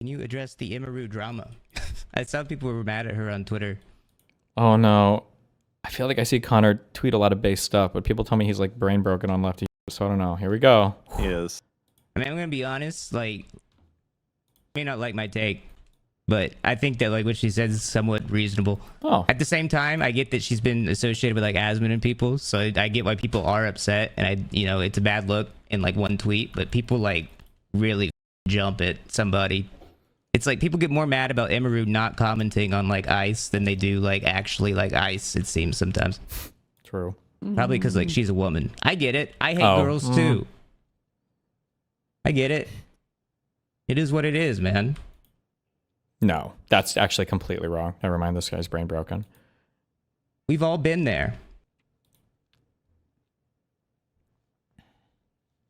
Can you address the Emiru drama? I saw people were mad at her on Twitter. Oh no. I feel like I see Connor tweet a lot of base stuff, but people tell me he's like brain broken on lefty, so I don't know. Here we go. He is. I mean, I'm gonna be honest, like, may not like my take, but I think that like what she says is somewhat reasonable. Oh. At the same time, I get that she's been associated with like asthma and people, so I get why people are upset, and it's a bad look in like one tweet, but people like really jump at somebody. It's like people get more mad about Emiru not commenting on like ICE than they do like actually like ICE, it seems sometimes. True. Probably because like she's a woman. I get it. I hate girls too. I get it. It is what it is, man. No, that's actually completely wrong. Never mind, this guy's brain broken. We've all been there.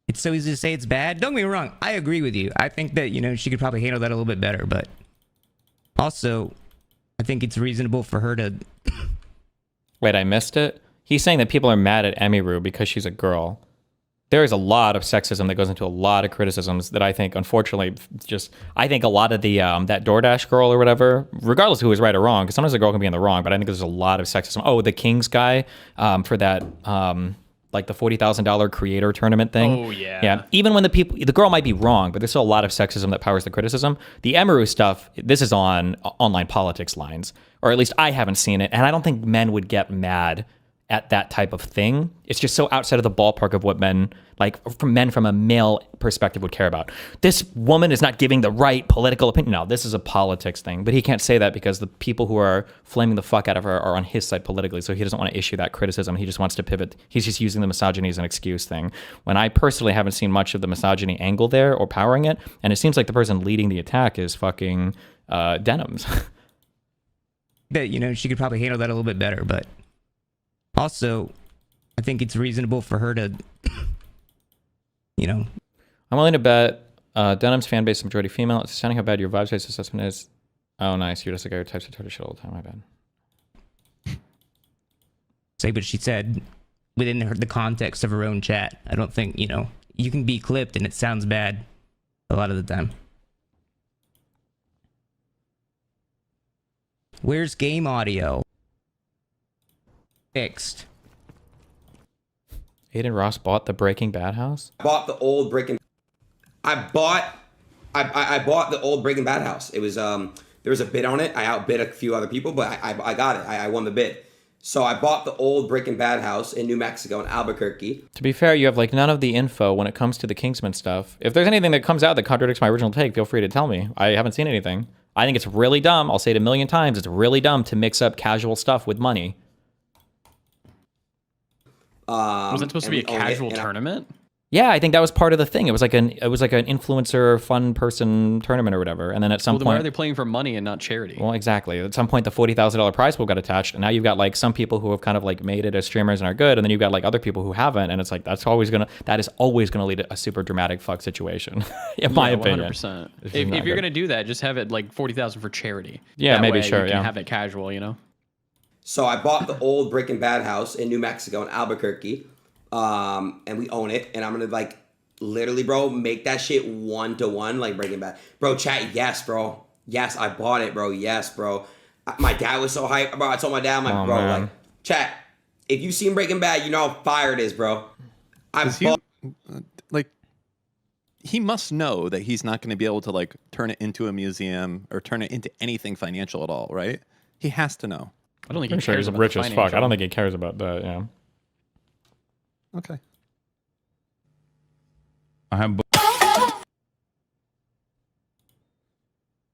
It's so easy to say it's bad. Don't get me wrong. I agree with you. I think that, she could probably handle that a little bit better. But also, I think it's reasonable for her to... Wait, I missed it? He's saying that people are mad at Emiru because she's a girl. There is a lot of sexism that goes into a lot of criticisms that I think, unfortunately, I think a lot of the, that DoorDash girl or whatever, regardless of who is right or wrong, because sometimes a girl can be in the wrong, but I think there's a lot of sexism. Oh, the Kings guy for that... like the $40,000 creator tournament thing. Oh, yeah. Yeah. Even when the girl might be wrong, but there's still a lot of sexism that powers the criticism. The Emiru stuff, this is on online politics lines, or at least I haven't seen it. And I don't think men would get mad at that type of thing. It's just so outside of the ballpark of what men from a male perspective would care about. This woman is not giving the right political opinion. No, this is a politics thing, but he can't say that because the people who are flaming the fuck out of her are on his side politically. So he doesn't want to issue that criticism. He just wants to pivot. He's just using the misogyny as an excuse thing. When I personally haven't seen much of the misogyny angle there or powering it. And it seems like the person leading the attack is fucking Denims. That, she could probably handle that a little bit better, but also, I think it's reasonable for her to, I'm willing to bet Denim's fan base is majority female. It's astounding how bad your vibes-based assessment is. Oh, nice. You're just a guy who types a shit all the time. My bad. Say what she said within the context of her own chat. I don't think, you can be clipped and it sounds bad a lot of the time. Where's game audio? Fixed. Aiden Ross bought the Breaking Bad house? I bought the old Breaking Bad house. It was there was a bid on it. I outbid a few other people, but I got it. I won the bid. So I bought the old Breaking Bad house in New Mexico in Albuquerque. To be fair, you have like none of the info when it comes to the Kingsman stuff. If there's anything that comes out that contradicts my original take, feel free to tell me. I haven't seen anything. I think it's really dumb. I'll say it a million times. It's really dumb to mix up casual stuff with money. Was that supposed to be a casual tournament? Yeah, I think that was part of the thing. It was like an influencer, fun person tournament or whatever. And then at some point, why are they playing for money and not charity? Well, exactly. At some point, the $40,000 prize pool got attached, and now you've got like some people who have kind of like made it as streamers and are good, and then you've got like other people who haven't, and it's like that is always gonna lead to a super dramatic fuck situation, in my opinion. 100%. If you're gonna do that, just have it like 40,000 for charity. Yeah, that maybe way sure. You can Yeah, have it casual, So I bought the old Breaking Bad house in New Mexico in Albuquerque, and we own it, and I'm gonna like. Literally, bro, make that shit 1-to-1 like Breaking Bad. Bro, chat, yes, bro. Yes, I bought it, bro. Yes, bro. My dad was so hyped, bro. I told my dad, I'm like, bro, man. like, chat, if you seen Breaking Bad, you know how fire it is, bro. He must know that he's not going to be able to like turn it into a museum or turn it into anything financial at all, right? He has to know. I don't think I'm he sure cares he's about rich the as fuck. financial. I don't think he cares about that. Yeah. Okay. I have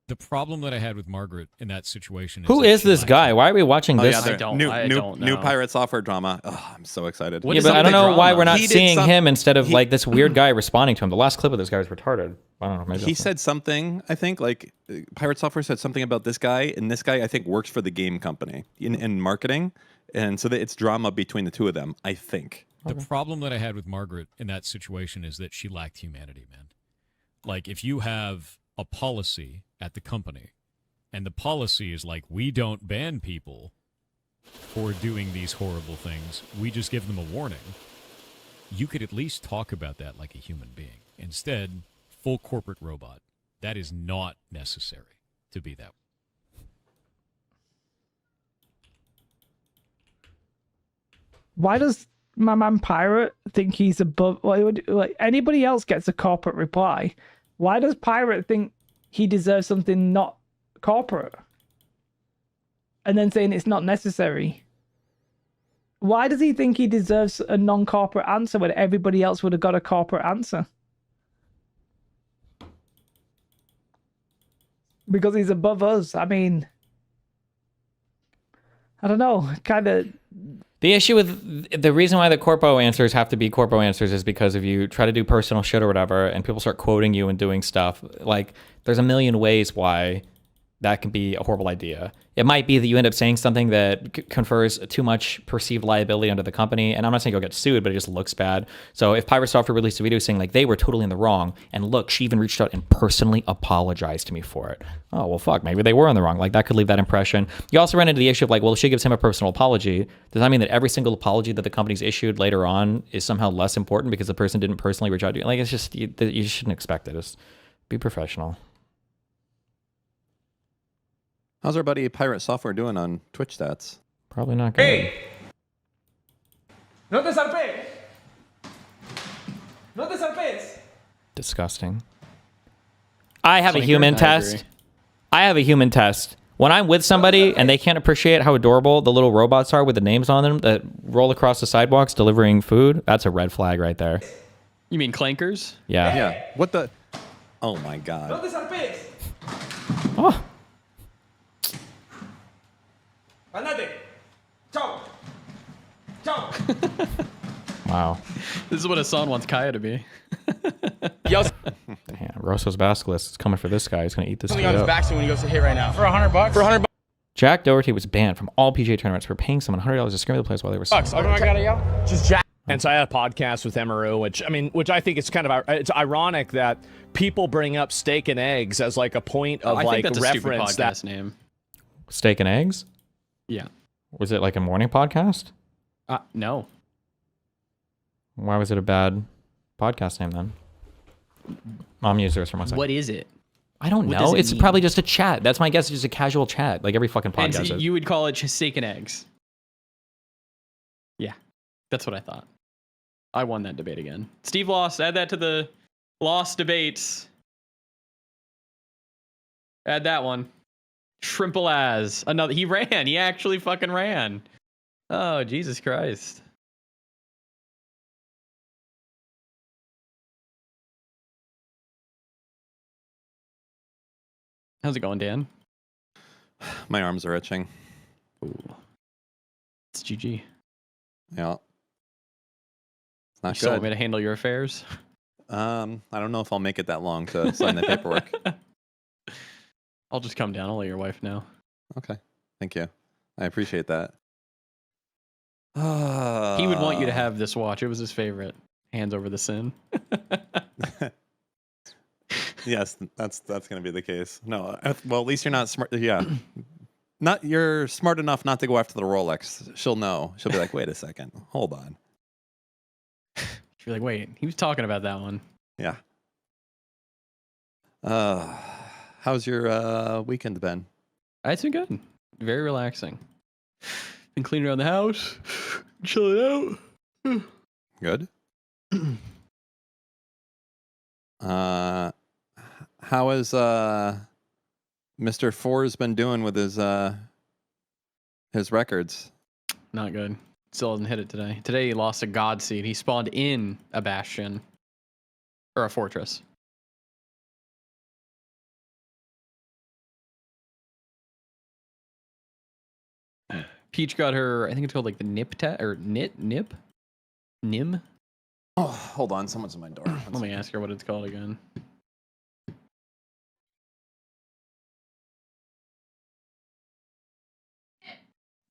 the problem that I had with Margaret in that situation is Who is this guy? Why are we watching this? I don't New know. pirate software drama. Oh, I'm so excited. What Yeah, is but up I with don't the know why drama? we're not He did seeing some- him instead of he- like this weird guy responding to him. The last clip of this guy was retarded. I don't know. Maybe He said something, I think, like Pirate Software said something about this guy, and this guy, I think, works for the game company in marketing. And so it's drama between the two of them, I think. The problem that I had with Margaret in that situation is that she lacked humanity, man. Like, if you have a policy at the company, and the policy is like, we don't ban people for doing these horrible things, we just give them a warning, you could at least talk about that like a human being. Instead, full corporate robot. That is not necessary to be that way. Why does my man Pirate think he's above? Like anybody else gets a corporate reply. Why does Pirate think he deserves something not corporate? And then saying it's not necessary. Why does he think he deserves a non-corporate answer when everybody else would have got a corporate answer? Because he's above us. I mean, I don't know. Kind of. The issue with the reason why the corpo answers have to be corpo answers is because if you try to do personal shit or whatever and people start quoting you and doing stuff, like there's a million ways why that can be a horrible idea. It might be that you end up saying something that confers too much perceived liability onto the company. And I'm not saying you'll get sued, but it just looks bad. So if Pirate Software released a video saying like they were totally in the wrong, and look, she even reached out and personally apologized to me for it. Oh, well, fuck, maybe they were in the wrong. Like that could leave that impression. You also run into the issue of like, well, if she gives him a personal apology, does that mean that every single apology that the company's issued later on is somehow less important because the person didn't personally reach out to you? Like, it's just, you shouldn't expect it. Just be professional. How's our buddy Pirate Software doing on Twitch stats? Probably not good. Hey! No te zarpes! No te zarpes! Disgusting. I have a Clinker, human I test. agree. I have a human test. When I'm with somebody and they can't appreciate how adorable the little robots are with the names on them that roll across the sidewalks delivering food, that's a red flag right there. You mean clankers? Yeah. Yeah. What the? Oh my No god. te zarpes! Oh, Andate! Chao! Chao! wow. This is what Hasan wants Kaya to be. Yo, Damn, Rosso's Basilisk is coming for this guy. He's going to eat this something dude on his up. back when he goes to hit right now. For $100? For $100. Jack Doherty was banned from all PGA tournaments for paying someone $100 to scream at the players while they were What do I gotta yell? Just Jack. And so I had a podcast with Emiru, which I think it's kind of it's ironic that people bring up steak and eggs as like a point of I like think that's a stupid reference podcast that name. Steak and eggs? Yeah. Was it like a morning podcast? No. Why was it a bad podcast name then? Mom used this for 1 second. What is it? I don't what does know. it It's mean? probably just a chat. That's my guess. It's just a casual chat, like every fucking And podcast is. you would call it just steak and eggs. Yeah. That's what I thought. I won that debate again. Steve lost. Add that to the lost debates. Add that one. Shrimple as another. He ran. He actually fucking ran. Oh, Jesus Christ. How's it going, Dan? My arms are itching. Ooh. It's GG. Yeah. It's not You still want good. me to handle your affairs? I don't know if I'll make it that long to sign the paperwork. I'll just come down. I'll let your wife know. Okay. Thank you. I appreciate that. He would want you to have this watch. It was his favorite. Hands over the sin. Yes, that's going to be the case. No, well, at least you're not smart. Yeah, you're smart enough not to go after the Rolex. She'll know. She'll be like, wait a second, hold on. You're like, wait, he was talking about that one. Yeah. How's your weekend been? It's been good. Very relaxing. Been cleaning around the house, chilling out. Good. How has Mr. Fours been doing with his records? Not good. Still hasn't hit it today. Today he lost a god seed. He spawned in a bastion or a fortress. Peach got her, I think it's called like the nip or nip? Nim? Oh, hold on, someone's at my door. Let me ask her what it's called again.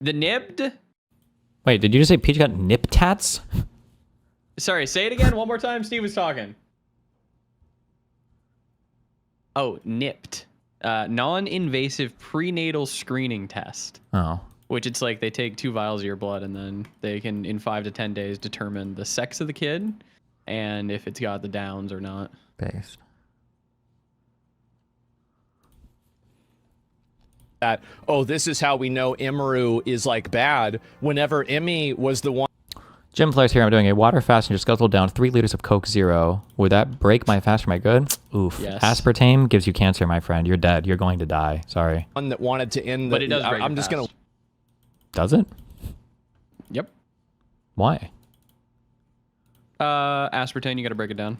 The nibbed? Wait, did you just say Peach got nip tats? Sorry, say it again one more time. Steve was talking. Oh, nipped. Non-invasive prenatal screening test. Oh. Which it's like they take 2 vials of your blood and then they can, in 5 to 10 days, determine the sex of the kid and if it's got the downs or not. Based. that, oh, this is how we know Emiru is like bad, whenever Emmy was the one. Jim Flares here. I'm doing a water fast and just guzzle down 3 liters of Coke Zero. Would that break my fast for my good? Oof. Yes. Aspartame gives you cancer, my friend. You're dead. You're going to die. Sorry. One that wanted to end But it does break I'm your just gonna fast. Does it? Yep. Why? Aspartame, you got to break it down.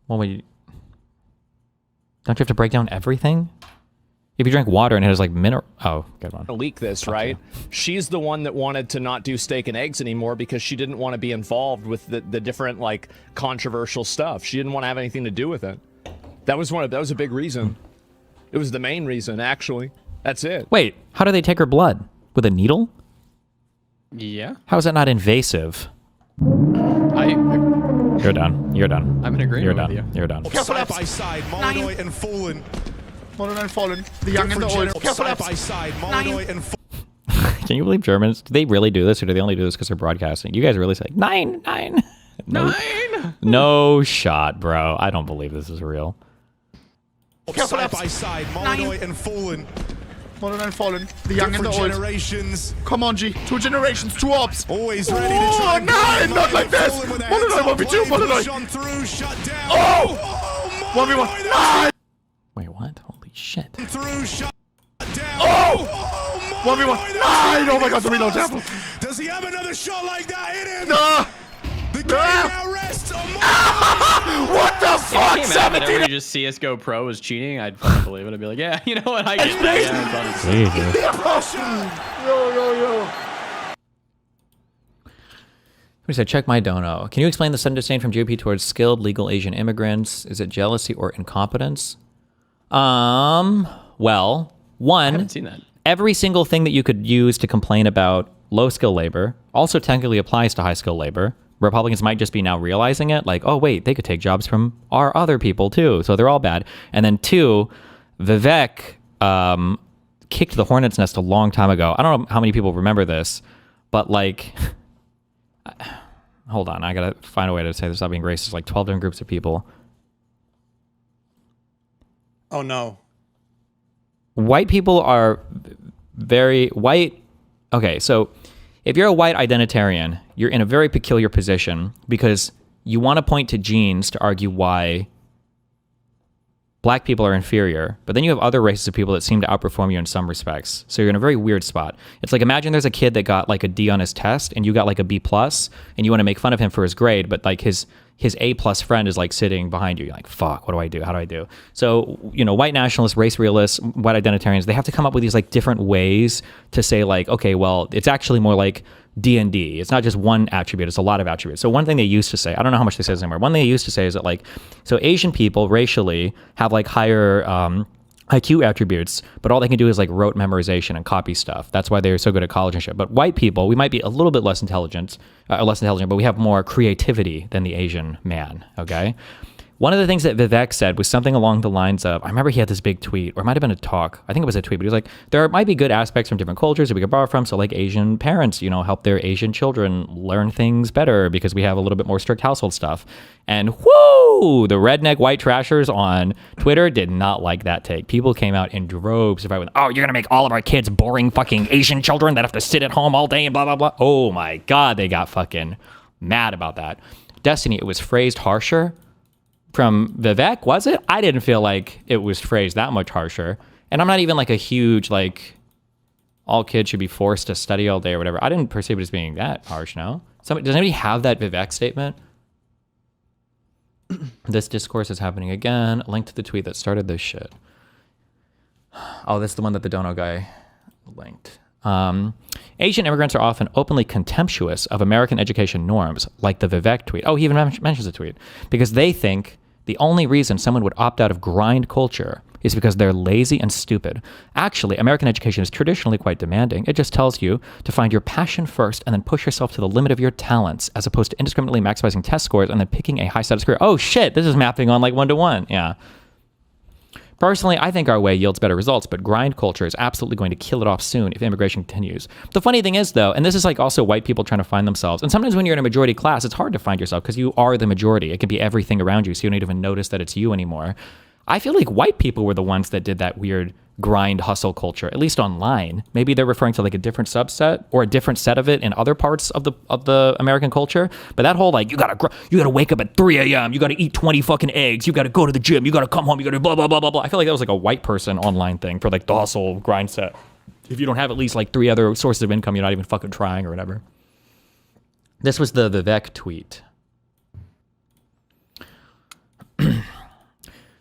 Well, don't you have to break down everything? If you drink water and it has like mineral... Oh, good one. leak this, right? She's the one that wanted to not do steak and eggs anymore because she didn't want to be involved with the different like controversial stuff. She didn't want to have anything to do with it. That was a big reason. It was the main reason, actually. That's it. Wait, how do they take her blood? With a needle? Yeah. How is that not invasive? You're done. You're done. I'm in agreement You're with done. you. You're done. Side by side, Molyneux and Fallen. Molyneux and Fallen. The young and the old. Side by side, Molyneux and Fallen. Can you believe Germans? Do they really do this, or do they only do this because they're broadcasting? You guys really say 9, 9. No, 9. no shot, bro. I don't believe this is real. Side by side, Molyneux and Fallen. Molyneux and Fallen. The young and the old. Generations. Come on, G. 2 generations, 2 ops. Always ready to try. Oh, 9! Not like this. Molyneux 1v2, Molyneux. Oh! 1v1. 9! Wait, what? Holy shit. Oh! 1v1. 9! Oh my god, the reload temple. Does he have another shot like that in him? No! The game now rests on what the fuck? If it came out that everybody just CSGO Pro was cheating, I'd fucking believe it. I'd be like, yeah, you know what? I get that. Yeah, it's honestly. Yo. We said, check my dono. Can you explain the sudden disdain from GOP towards skilled legal Asian immigrants? Is it jealousy or incompetence? Well, I haven't seen that. every single thing that you could use to complain about low skill labor also technically applies to high skill labor. Republicans might just be now realizing it, like, oh wait, they could take jobs from our other people too, so they're all bad. And then 2, Vivek kicked the hornet's nest a long time ago. I don't know how many people remember this, but like, hold on, I gotta find a way to say this without being racist. Like 12 different groups of people. Oh no. White people are very white. Okay, so if you're a white identitarian, you're in a very peculiar position because you want to point to genes to argue why black people are inferior, but then you have other races of people that seem to outperform you in some respects. So you're in a very weird spot. It's like, imagine there's a kid that got like a D on his test and you got like a B+, and you want to make fun of him for his grade, but like his A+ friend is like sitting behind you. You're like, fuck, what do I do? How do I do? So, you know, white nationalists, race realists, white identitarians, they have to come up with these like different ways to say like, okay, well, it's actually more like D&D. It's not just one attribute, it's a lot of attributes. So one thing they used to say, I don't know how much they say this anymore. One thing they used to say is that like, so Asian people racially have like higher IQ attributes, but all they can do is like rote memorization and copy stuff. That's why they're so good at college and shit. But white people, we might be a little bit less intelligent, but we have more creativity than the Asian man, okay? One of the things that Vivek said was something along the lines of, I remember he had this big tweet, or it might have been a talk. I think it was a tweet, but he was like, there might be good aspects from different cultures that we could borrow from. So like Asian parents, you know, help their Asian children learn things better because we have a little bit more strict household stuff. And whoo, the redneck white trashers on Twitter did not like that take. People came out in droves if I went, oh, you're going to make all of our kids boring fucking Asian children that have to sit at home all day and blah, blah, blah. Oh my God, they got fucking mad about that. Destiny, it was phrased harsher. From Vivek, was it? I didn't feel like it was phrased that much harsher. And I'm not even like a huge, like, all kids should be forced to study all day or whatever. I didn't perceive it as being that harsh, no? Does anybody have that Vivek statement? This discourse is happening again. A link to the tweet that started this shit. Oh, this is the one that the Dono guy linked. Asian immigrants are often openly contemptuous of American education norms, like the Vivek tweet. Oh, he even mentions the tweet. Because they think the only reason someone would opt out of grind culture is because they're lazy and stupid. Actually, American education is traditionally quite demanding. It just tells you to find your passion first and then push yourself to the limit of your talents, as opposed to indiscriminately maximizing test scores and then picking a high-status career. Oh shit, this is mapping on like 1-to-1. Yeah. Personally, I think our way yields better results, but grind culture is absolutely going to kill it off soon if immigration continues. The funny thing is, though, and this is like also white people trying to find themselves, and sometimes when you're in a majority class, it's hard to find yourself because you are the majority. It can be everything around you, so you don't even notice that it's you anymore. I feel like white people were the ones that did that weird grind hustle culture, at least online. Maybe they're referring to like a different subset or a different set of it in other parts of the American culture. But that whole like you gotta wake up at 3 a.m. You gotta eat 20 fucking eggs. You gotta go to the gym. You gotta come home. You gotta blah blah blah blah blah. I feel like that was like a white person online thing for like the hustle grind set. If you don't have at least like 3 other sources of income, you're not even fucking trying or whatever. This was the Vivek tweet.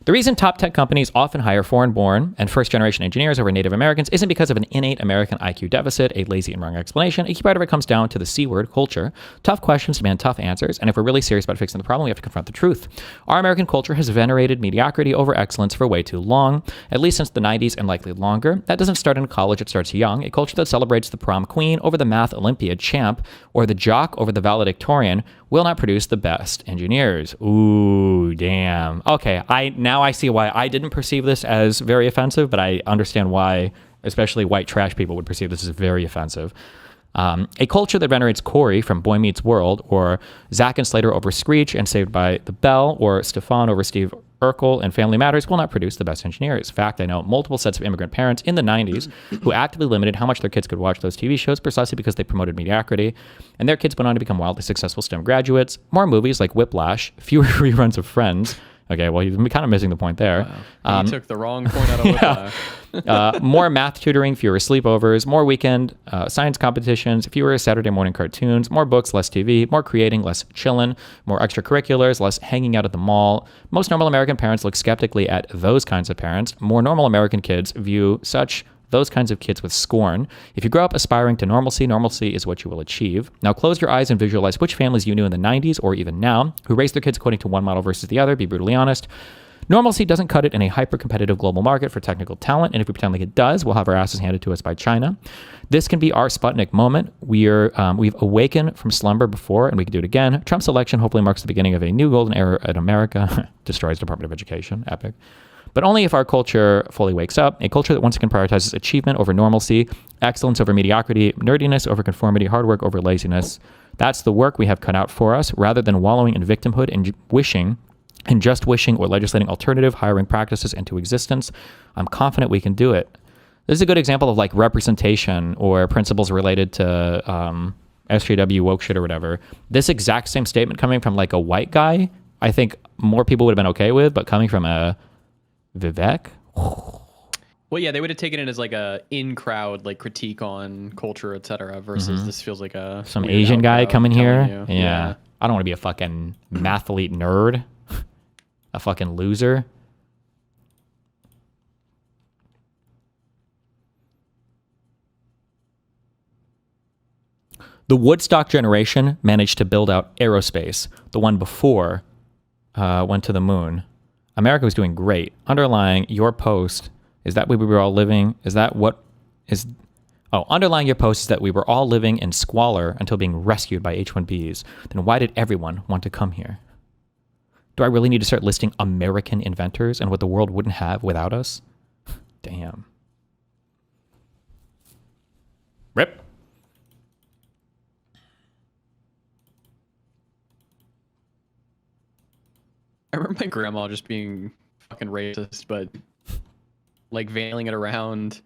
The reason top tech companies often hire foreign-born and first-generation engineers over Native Americans isn't because of an innate American IQ deficit, a lazy and wrong explanation. A key part of it comes down to the C word, culture. Tough questions demand tough answers, and if we're really serious about fixing the problem, we have to confront the truth. Our American culture has venerated mediocrity over excellence for way too long, at least since the 90s and likely longer. That doesn't start in college, it starts young. A culture that celebrates the prom queen over the math Olympiad champ, or the jock over the valedictorian, will not produce the best engineers. Ooh, damn. Okay, now I see why I didn't perceive this as very offensive, but I understand why, especially white trash people, would perceive this as very offensive. A culture that venerates Corey from Boy Meets World, or Zack and Slater over Screech and Saved by the Bell, or Stefan over Steve Urkel and Family Matters will not produce the best engineers. In fact, I know multiple sets of immigrant parents in the 90s who actively limited how much their kids could watch those TV shows precisely because they promoted mediocrity, and their kids went on to become wildly successful STEM graduates. More movies like Whiplash, fewer reruns of Friends. Okay, well, you're kind of missing the point there. Wow. You took the wrong point out of Whiplash. More math tutoring, fewer sleepovers, more weekend science competitions, fewer Saturday morning cartoons, more books, less TV, more creating, less chillin', more extracurriculars, less hanging out at the mall. Most normal American parents look skeptically at those kinds of parents. More normal American kids view those kinds of kids with scorn. If you grow up aspiring to normalcy, normalcy is what you will achieve. Now close your eyes and visualize which families you knew in the 90s or even now who raised their kids according to one model versus the other. Be brutally honest. Normalcy doesn't cut it in a hyper-competitive global market for technical talent, and if we pretend like it does, we'll have our asses handed to us by China. This can be our Sputnik moment. We've awakened from slumber before, and we can do it again. Trump's election hopefully marks the beginning of a new golden era in America. Destroys Department of Education. Epic. But only if our culture fully wakes up, a culture that once again prioritizes achievement over normalcy, excellence over mediocrity, nerdiness over conformity, hard work over laziness. That's the work we have cut out for us, rather than wallowing in victimhood and just wishing or legislating alternative hiring practices into existence. I'm confident we can do it. This is a good example of like representation or principles related to SJW woke shit or whatever. This exact same statement coming from like a white guy, I think more people would have been okay with, but coming from a Vivek? Well, yeah, they would have taken it as like a in-crowd like critique on culture, etc. Versus this feels like some Asian guy coming here. Yeah. I don't want to be a fucking mathlete nerd. A fucking loser. The Woodstock generation managed to build out aerospace. The one before went to the moon. America was doing great. Underlying your post is that we were all living. Is that what is? Oh, underlying your post is that we were all living in squalor until being rescued by H-1Bs. Then why did everyone want to come here? Do I really need to start listing American inventors and what the world wouldn't have without us? Damn. Rip. I remember my grandma just being fucking racist, but like veiling it around.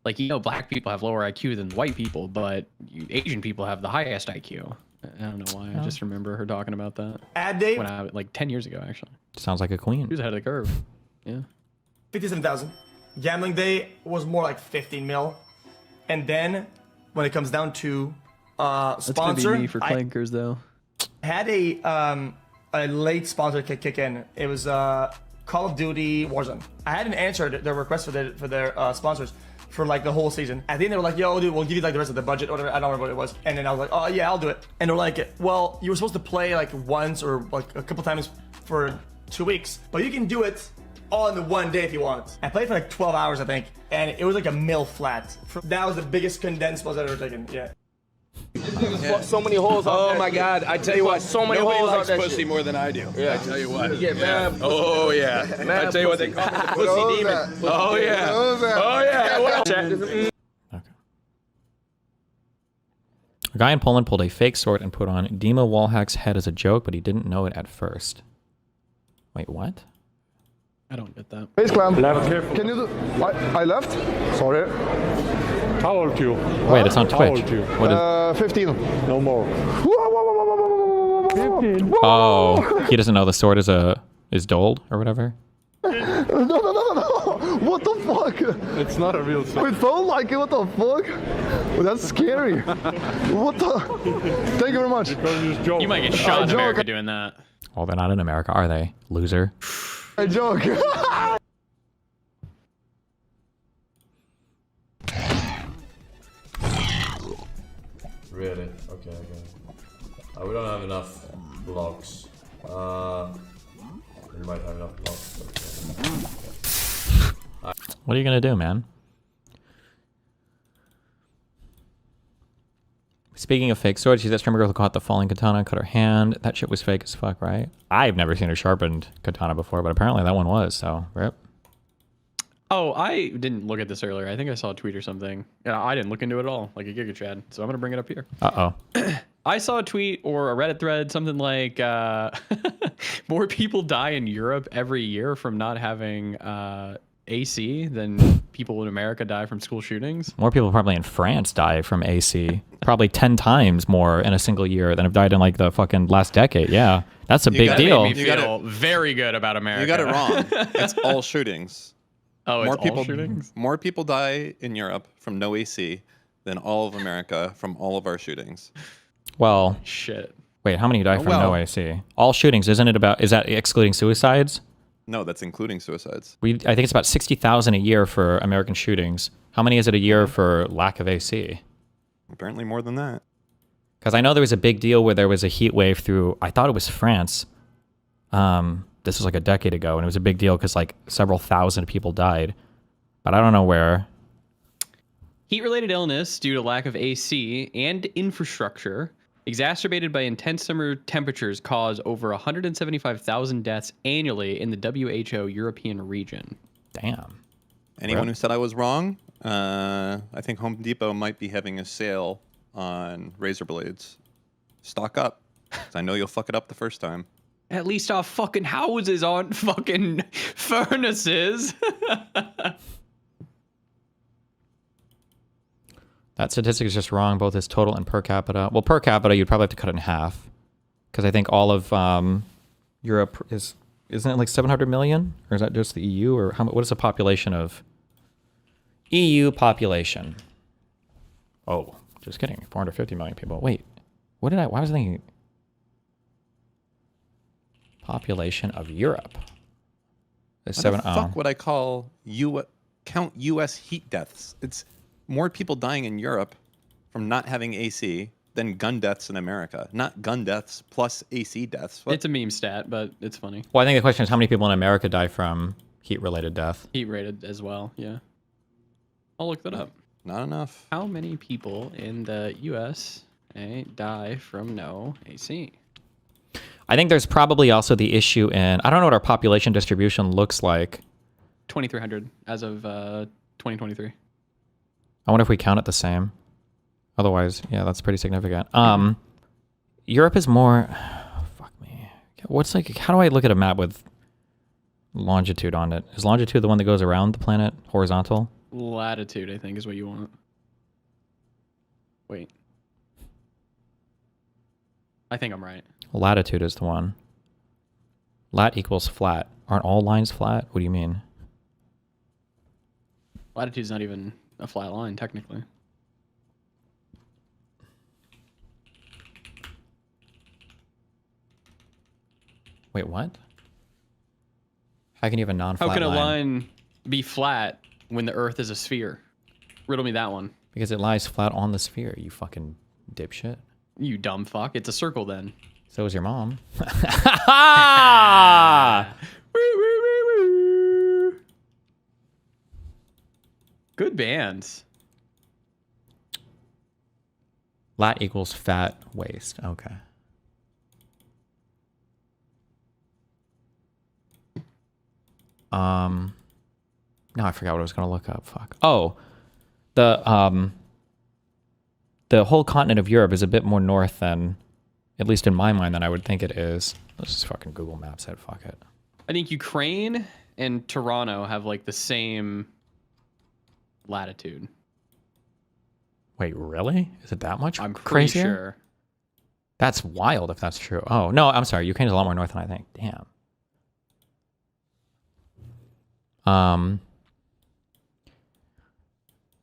Like, you know, black people have lower IQ than white people, but Asian people have the highest IQ. I don't know why. I just remember her talking about that. Ad Dave? When I, like 10 years ago, actually. Sounds like a queen. She was ahead of the curve. Yeah. 57,000. Gambling day was more like 15 mil. And then when it comes down to That's sponsor, gonna be me for clankers though. I had a late sponsor kick in. It was Call of Duty Warzone. I hadn't answered their request for their sponsors for like the whole season. At the end they were like, yo dude, we'll give you like the rest of the budget or whatever. I don't remember what it was. And then I was like, oh yeah, I'll do it. And they're like, well, you were supposed to play like once or like a couple times for 2 weeks, but you can do it all in the one day if you want. I played for like 12 hours, I think, and it was like a mil flat. That was the biggest condensed pause I've ever taken, yeah. So many holes. Oh my God! I tell you what, so many nobody holes likes out that pussy shit. more than I do. Yeah, I tell you what. You get mad. Oh yeah. I tell you what, they call me the pussy demon. Oh yeah. Oh yeah. A guy in Poland pulled a fake sword and put on Dima Wallhack's head as a joke, but he didn't know it at first. Wait, what? I don't get that. Face clam. Left. Can you do... I left? Sorry. How old are you? Wait, it's on How Twitch. old are you? What is... 15. No more. Oh, he doesn't know the sword is dulled or whatever. No. What the fuck? It's not a real sword. It felt like it. What the fuck? Well, that's scary. What the? Thank you very much. You might get shot in America doing that. Well, they're not in America, are they? Loser. I joke. Really? Okay. We don't have enough blocks. We might have enough blocks. What are you gonna do, man? Speaking of fake swords, she's that streamer girl who caught the falling katana, cut her hand. That shit was fake as fuck, right? I've never seen a sharpened katana before, but apparently that one was, so rip. Oh, I didn't look at this earlier. I think I saw a tweet or something. Yeah, I didn't look into it at all, like a Giga Chad. So I'm gonna bring it up here. I saw a tweet or a Reddit thread, something like more people die in Europe every year from not having AC than people in America die from school shootings. More people probably in France die from AC. Probably 10 times more in a single year than have died in like the fucking last decade. Yeah, that's a big deal. Made me feel very good about America. You got it wrong. It's all shootings. Oh, it's all shootings? More people die in Europe from no AC than all of America from all of our shootings. Well, shit. Wait, how many die from no AC? All shootings, isn't it about, is that excluding suicides? No, that's including suicides. I think it's about 60,000 a year for American shootings. How many is it a year for lack of AC? Apparently more than that. Because I know there was a big deal where there was a heat wave through, I thought it was France. This was like a decade ago, and it was a big deal because like several thousand people died. But I don't know where. Heat-related illness due to lack of AC and infrastructure, exacerbated by intense summer temperatures, cause over 175,000 deaths annually in the WHO European region. Damn. Anyone who said I was wrong, I think Home Depot might be having a sale on razor blades. Stock up, 'cause I know you'll fuck it up the first time. At least our fucking houses aren't fucking furnaces. That statistic is just wrong, both as total and per capita. Well, per capita, you'd probably have to cut it in half. Because I think all of Europe isn't it like 700 million? Or is that just the EU? Or what is the population of EU population? Oh, just kidding. 450 million people. Wait, why was I thinking? Population of Europe. What the fuck would I call count U.S. heat deaths? It's more people dying in Europe from not having AC than gun deaths in America. Not gun deaths plus AC deaths. What? It's a meme stat, but it's funny. Well, I think the question is how many people in America die from heat-related death? Heat-rated as well, yeah. I'll look that up. Not enough. How many people in the U.S. die from no AC? I think there's probably also the issue in, I don't know what our population distribution looks like. 2,300 as of 2023. I wonder if we count it the same. Otherwise, yeah, that's pretty significant. Europe is more, fuck me. What's like, how do I look at a map with longitude on it? Is longitude the one that goes around the planet, horizontal? Latitude, I think, is what you want. Wait. I think I'm right. Latitude is the one. Lat equals flat. Aren't all lines flat? What do you mean? Latitude's not even a flat line, technically. Wait, what? How can you have a non-flat line? How can a line be flat when the Earth is a sphere? Riddle me that one. Because it lies flat on the sphere, you fucking dipshit. You dumb fuck. It's a circle then. So is your mom. Good bands. Lat equals fat waist. Okay. No, I forgot what I was gonna look up. Fuck. Oh, the whole continent of Europe is a bit more north than, at least in my mind, than I would think it is. Let's just fucking Google Maps it. Fuck it. I think Ukraine and Toronto have like the same latitude. Wait, really? Is it that much I'm pretty crazier? sure. That's wild if that's true. Oh, no, I'm sorry. Ukraine's a lot more north than I think. Damn.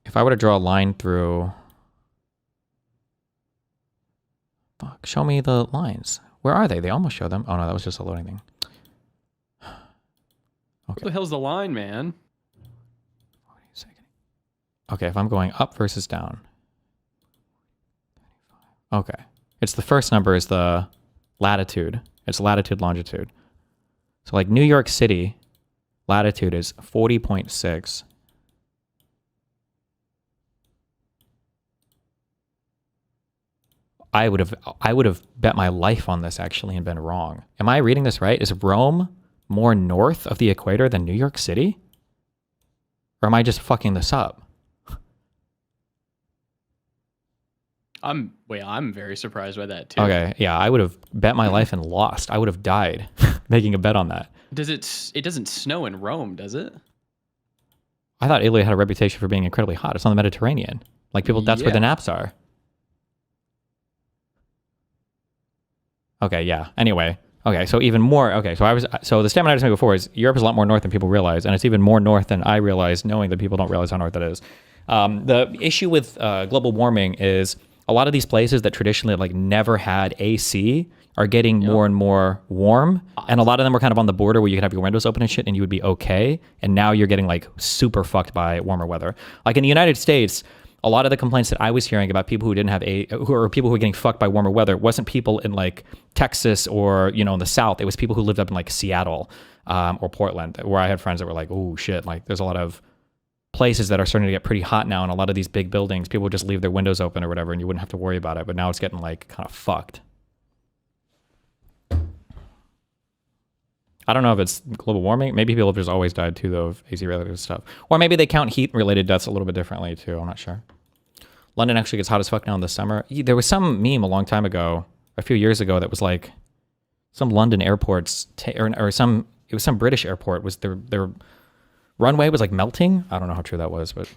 If I were to draw a line through... Fuck, show me the lines. Where are they? They almost show them. Oh, no, that was just a loading thing. What the hell's the line, man? Okay, if I'm going up versus down. Okay. It's the first number is the latitude. It's latitude, longitude. So like New York City, latitude is 40.6. I would have bet my life on this actually and been wrong. Am I reading this right? Is Rome more north of the equator than New York City? Or am I just fucking this up? I'm very surprised by that too. Okay, yeah, I would have bet my life and lost. I would have died making a bet on that. It doesn't snow in Rome, does it? I thought Italy had a reputation for being incredibly hot. It's on the Mediterranean. Like people, that's where the naps are. Okay, yeah. Anyway, okay, so even more. Okay, so the statement I just made before is Europe is a lot more north than people realize, and it's even more north than I realize, knowing that people don't realize how north it is. The issue with global warming is a lot of these places that traditionally like never had AC are getting more and more warm, and a lot of them are kind of on the border where you can have your windows open and shit, and you would be okay. And now you're getting like super fucked by warmer weather. Like in the United States, a lot of the complaints that I was hearing about people who didn't have people who were getting fucked by warmer weather wasn't people in like Texas or in the South. It was people who lived up in like Seattle or Portland, where I had friends that were like, oh shit, like there's a lot of places that are starting to get pretty hot now, and a lot of these big buildings, people would just leave their windows open or whatever, and you wouldn't have to worry about it. But now it's getting like kind of fucked. I don't know if it's global warming. Maybe people have just always died too, though, of AC-related stuff. Or maybe they count heat-related deaths a little bit differently too. I'm not sure. London actually gets hot as fuck now in the summer. There was some meme a long time ago, a few years ago, that was like some London airports, it was some British airport, was their runway was like melting. I don't know how true that was, but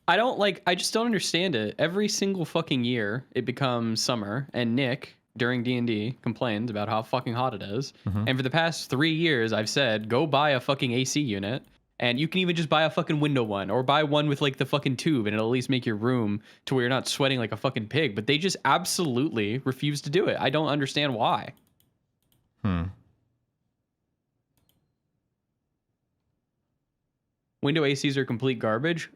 I just don't understand it. Every single fucking year it becomes summer, and Nick during D&D complains about how fucking hot it is. And for the past 3 years I've said, go buy a fucking AC unit, and you can even just buy a fucking window one, or buy one with like the fucking tube, and it'll at least make your room to where you're not sweating like a fucking pig. But they just absolutely refuse to do it. I don't understand why. Window ACs are complete garbage.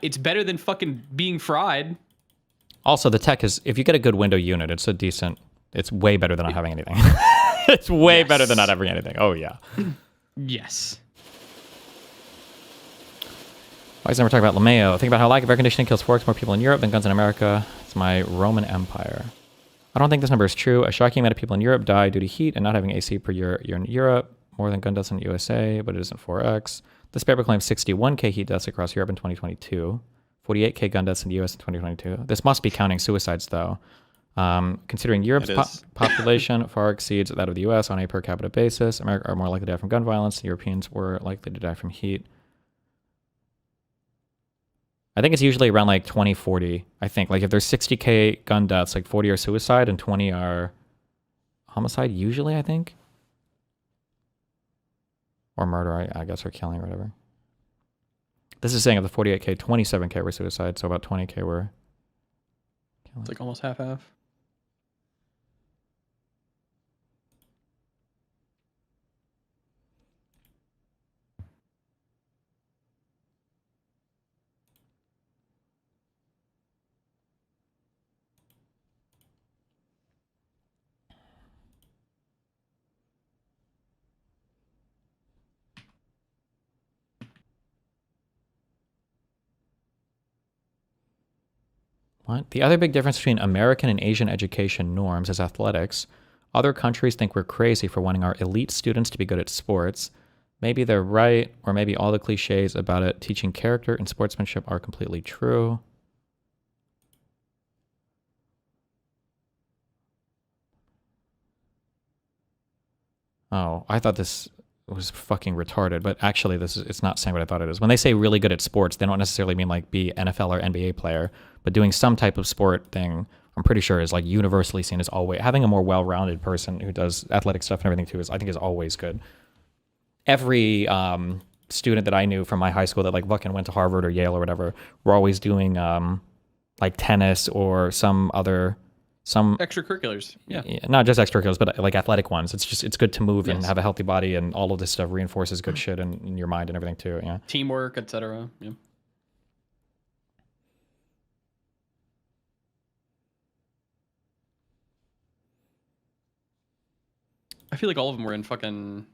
It's better than fucking being fried. Also, the tech is, if you get a good window unit, it's way better than not having anything. It's way better than not having anything. Oh, yeah. Yes. Why is never talking about LeMayo? Think about how lack of air conditioning kills more people in Europe than guns in America. It's my Roman Empire. I don't think this number is true. A shocking amount of people in Europe die due to heat and not having AC per year in Europe. More than gun deaths in the USA, but it isn't 4x. This paper claims 61k heat deaths across Europe in 2022. 48k gun deaths in the US in 2022. This must be counting suicides, though. Considering Europe's population far exceeds that of the US on a per capita basis, America are more likely to die from gun violence. The Europeans were likely to die from heat. I think it's usually around like 20, 40. I think like if there's 60k gun deaths, like 40 are suicide and 20 are homicide usually, I think. Or murder, I guess, or killing or whatever. This is saying of the 48k, 27k were suicide, so about 20k were killing. It's like almost half-half. What? The other big difference between American and Asian education norms is athletics. Other countries think we're crazy for wanting our elite students to be good at sports. Maybe they're right, or maybe all the cliches about it teaching character and sportsmanship are completely true. Oh, I thought this was fucking retarded. But actually, it's not saying what I thought it is. When they say really good at sports, they don't necessarily mean like be NFL or NBA player, but doing some type of sport thing. I'm pretty sure is like universally seen as always having a more well-rounded person who does athletic stuff and everything too is I think is always good. Every student that I knew from my high school that like fucking went to Harvard or Yale or whatever were always doing like tennis or some extracurriculars. Yeah, not just extracurriculars, but like athletic ones. It's good to move and have a healthy body, and all of this stuff reinforces good shit in your mind and everything too. Yeah, teamwork, etc. Yeah. I feel like all of them were in fucking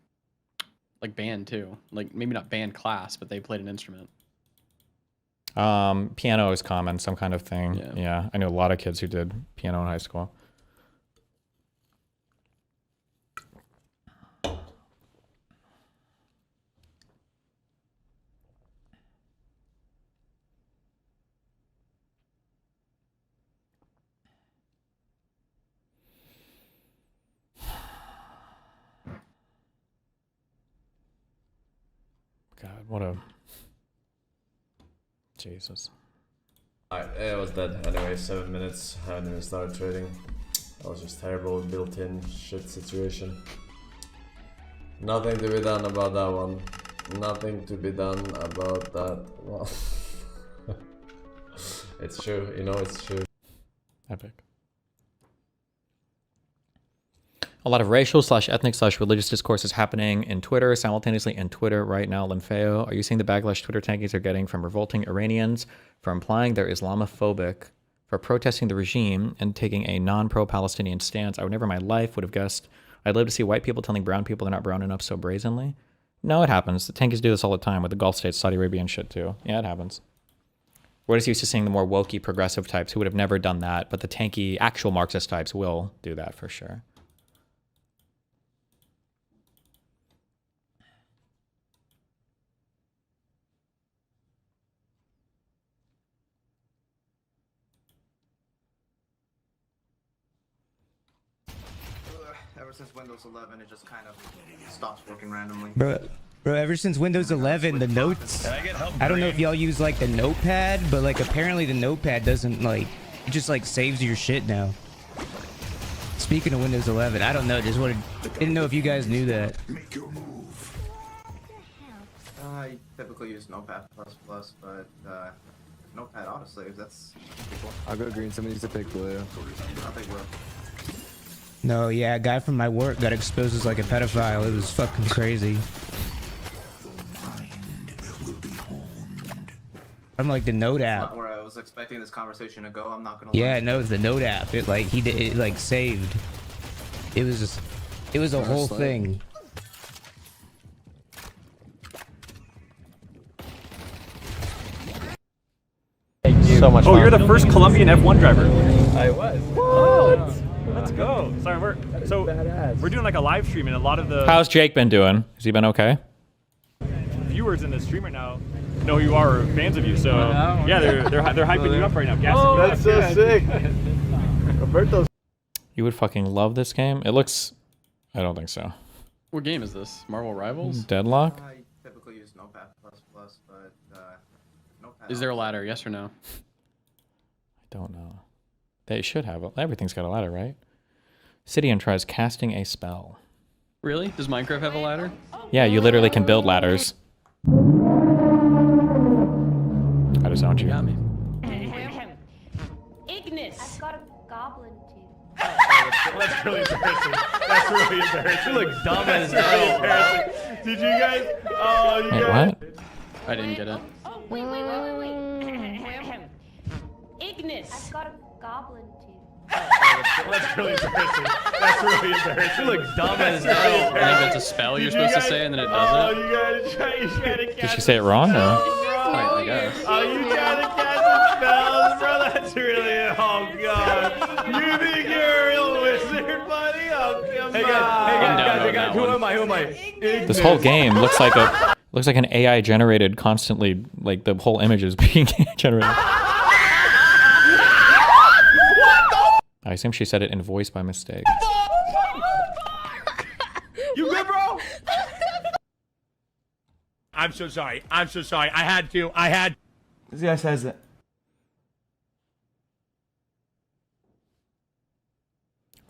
like band too. Like maybe not band class, but they played an instrument. Piano is common, some kind of thing. Yeah, I know a lot of kids who did piano in high school. God, what a... Jesus. Alright, it was dead. Anyway, 7 minutes. I haven't even started trading. That was just terrible, built-in shit situation. Nothing to be done about that one. Nothing to be done about that one. It's true, you know it's true. Epic. A lot of racial / ethnic / religious discourse is happening in Twitter, simultaneously in Twitter right now. Limfeo, are you seeing the backlash Twitter tankies are getting from revolting Iranians for implying they're Islamophobic, for protesting the regime and taking a non-pro-Palestinian stance? I would never in my life would have guessed. I'd love to see white people telling brown people they're not brown enough so brazenly. No, it happens. The tankies do this all the time with the Gulf states, Saudi Arabia and shit too. Yeah, it happens. We're just used to seeing the more wokey progressive types who would have never done that, but the tanky actual Marxist types will do that for sure. Ever since Windows 11, it just kind of stops working randomly. Bro, ever since Windows 11, the notes, I don't know if y'all use like the notepad, but like apparently the notepad doesn't like, it just like saves your shit now. Speaking of Windows 11, I don't know, didn't know if you guys knew that. Make your move. I typically use Notepad++, but Notepad autosave, that's cool. I'll go green, somebody needs to pick blue. I'll take blue. No, yeah, a guy from my work got exposed as like a pedophile. It was fucking crazy. I'm like the Note app. Not where I was expecting this conversation to go. I'm not gonna. Yeah, no, it's the Note app. It like it like saved. It was just, it was a whole thing. So much fun. You're the first Colombian F1 driver. I was. What? Let's go. Sorry, we're doing like a live stream, and a lot of the How's Jake been doing? Has he been okay? viewers in the stream right now know who you are, or fans of you. So yeah, they're hyping you up right now. That's so sick. Roberto's. You would fucking love this game. It looks. I don't think so. What game is this? Marvel Rivals? Deadlock. I typically use Notepad++, but Notepad. Is there a ladder? Yes or no? I don't know. They should have it. Everything's got a ladder, right? Sidian tries casting a spell. Really? Does Minecraft have a ladder? Yeah, you literally can build ladders. How does sound you? Got me. Ignis. I've got a goblin too. That's really embarrassing. That's really embarrassing. You look dumb as hell. Did you guys? Oh, you Wait, guys. what? I didn't get it. Oh, wait. Ignis. I've got a goblin too. That's really embarrassing. That's really embarrassing. You look dumb as hell. I think that's a spell you're supposed to say, and then it does it. You gotta Did she say it wrong, or? I guess. Oh, you trying to cast the spells, bro? That's really, oh god. You think you're a real wizard, buddy? Oh, come on. Hey guys, who am I? This whole game looks like an AI generated constantly, like the whole image is being generated. I assume she said it in voice by mistake. You good, bro? I'm so sorry. I'm so sorry. I had to. I had. This guy says it.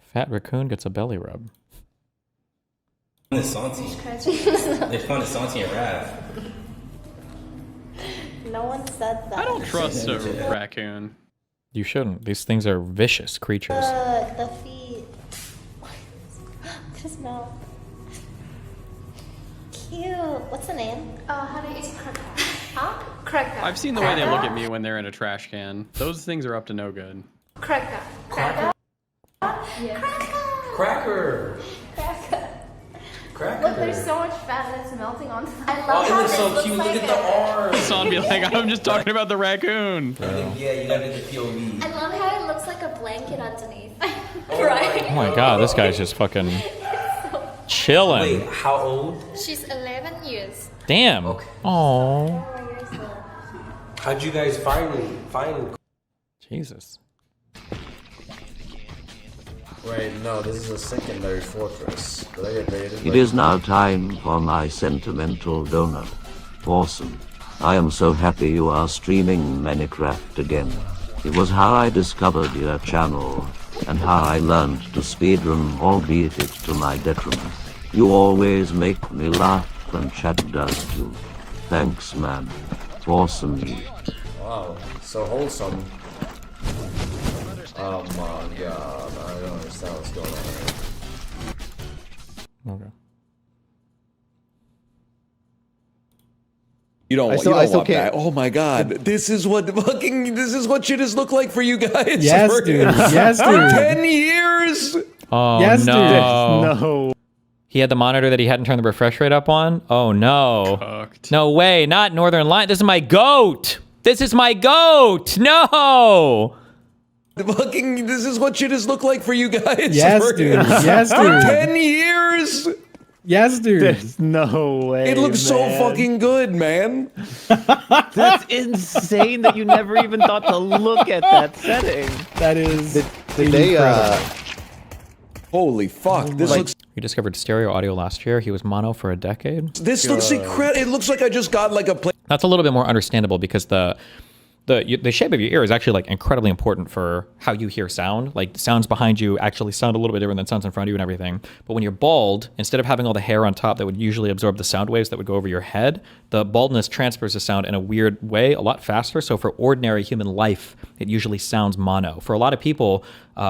Fat raccoon gets a belly rub. They found Santi and Raph. No one said that. I don't trust a raccoon. You shouldn't. These things are vicious creatures. The feet. Just no. Cute. What's the name? How do you say cracker? Huh? Cracker. I've seen the way they look at me when they're in a trash can. Those things are up to no good. Cracker. Cracker? Yeah. Cracker. Cracker. Cracker. Look, there's so much fat that's melting onto the I Oh, love it how looks this so looks cute. like Look at the arms. Son be like, I'm just talking about the raccoon. Yeah, you gotta get the POV. I love how it looks like a blanket underneath. Right? Oh my god, this guy's just fucking chilling. Wait, how old? She's 11 years. Damn. Okay. Oh. How'd you guys find? Jesus. Wait, no, this is a secondary fortress. Did I get baited? It is now time for my sentimental donut. Awesome. I am so happy you are streaming Minecraft again. It was how I discovered your channel, and how I learned to speedrun, albeit it to my detriment. You always make me laugh, and chat does too. Thanks, man. Awesome. Wow, so wholesome. Oh my god, I don't understand what's going on here. Okay. You don't, I you still don't want can't. that. Oh my god. This is what shit has looked like for you guys. Yes, for, dude. Yes, for dude. 10 years. Oh Yes, no. dude. No. He had the monitor that he hadn't turned the refresh rate up on? Oh no. Cooked. No way, not Northern Light. This is my goat. This is my goat. No. This is what shit has looked like for you guys. Yes, for, dude. Yes, for dude. 10 years. Yes, dude. There's no way. It looks so man. fucking good, man. That's insane that you never even thought to look at that setting. That is. Did they, Holy fuck. This looks. He discovered stereo audio last year. He was mono for a decade. This looks incredible. It looks like I just got like a play. That's a little bit more understandable because the shape of your ear is actually like incredibly important for how you hear sound. Like sounds behind you actually sound a little bit different than sounds in front of you and everything. But when you're bald, instead of having all the hair on top that would usually absorb the sound waves that would go over your head, the baldness transfers the sound in a weird way a lot faster. So for ordinary human life, it usually sounds mono. For a lot of people,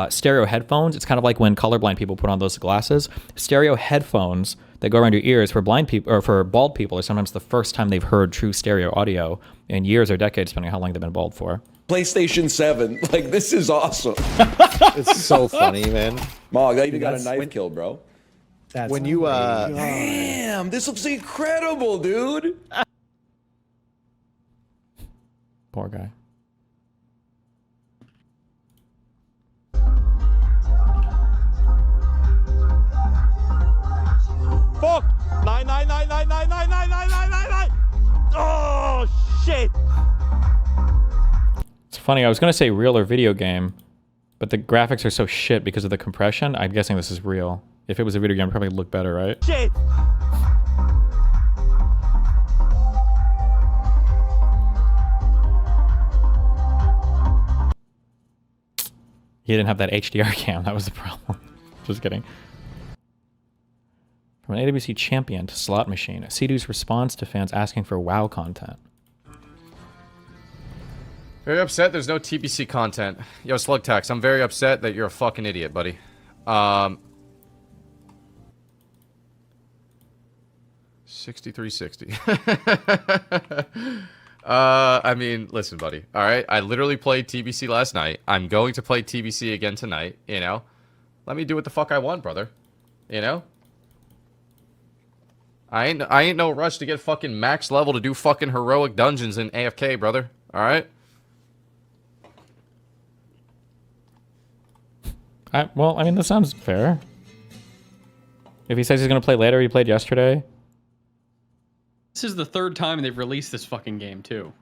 stereo headphones, it's kind of like when colorblind people put on those glasses. Stereo headphones that go around your ears for blind people or for bald people are sometimes the first time they've heard true stereo audio in years or decades, depending on how long they've been bald for. PlayStation 7. Like, this is awesome. It's so funny, man. Mog, I even got a knife kill, bro. That's when you Damn, this looks incredible, dude. Poor guy. Fuck! 99999999999! Oh shit! It's funny, I was gonna say real or video game, but the graphics are so shit because of the compression. I'm guessing this is real. If it was a video game, it'd probably look better, right? Shit! He didn't have that HDR cam, that was the problem. Just kidding. From an AWC champion to slot machine, Sidu's response to fans asking for WoW content. Very upset there's no TBC content. Yo, Slugtax, I'm very upset that you're a fucking idiot, buddy. 6360. I mean, listen, buddy. All right, I literally played TBC last night. I'm going to play TBC again tonight, you know? Let me do what the fuck I want, brother. You know? I ain't no rush to get fucking max level to do fucking heroic dungeons in AFK, brother. All right? Well, I mean, that sounds fair. If he says he's gonna play later, he played yesterday. This is the third time they've released this fucking game, too.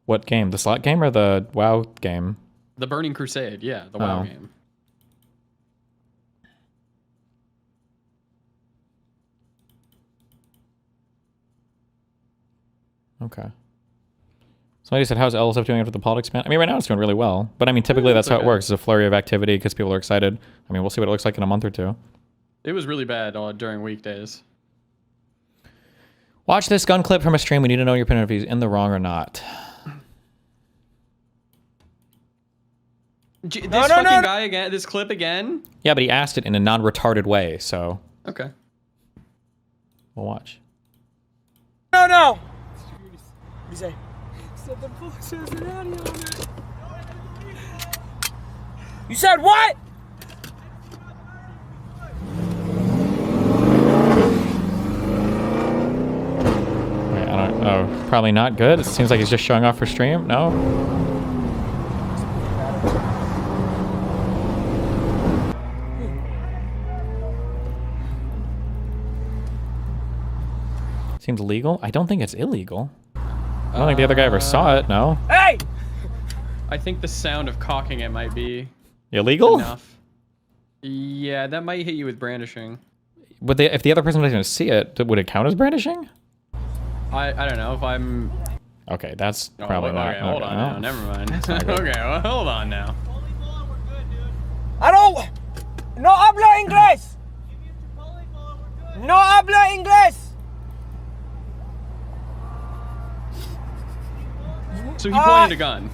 What game? The slot game or the WoW game? The Burning Crusade, yeah, the WoW game. Okay. Somebody said, how's LSF doing after the politics ban? I mean, right now it's doing really well. But I mean, typically that's how it works. It's a flurry of activity because people are excited. I mean, we'll see what it looks like in a month or two. It was really bad during weekdays. Watch this gun clip from a stream. We need to know your opinion if he's in the wrong or not. This fucking guy again, this clip again? Yeah, but he asked it in a non-retarded way, so... Okay. We'll watch. No! You said what? Wait, I don't... Oh, probably not good. It seems like he's just showing off for stream. No? Seems legal. I don't think it's illegal. I don't think the other guy ever saw it. No. Hey! I think the sound of cocking it might be Illegal? enough. Yeah, that might hit you with brandishing. Would they? If the other person doesn't even see it, would it count as brandishing? I don't know if I'm. Okay, that's Oh, probably okay, not. hold on now. Never mind. not good. Okay, well, hold on now. I don't. No habla inglés. No habla inglés. So he pointed a gun.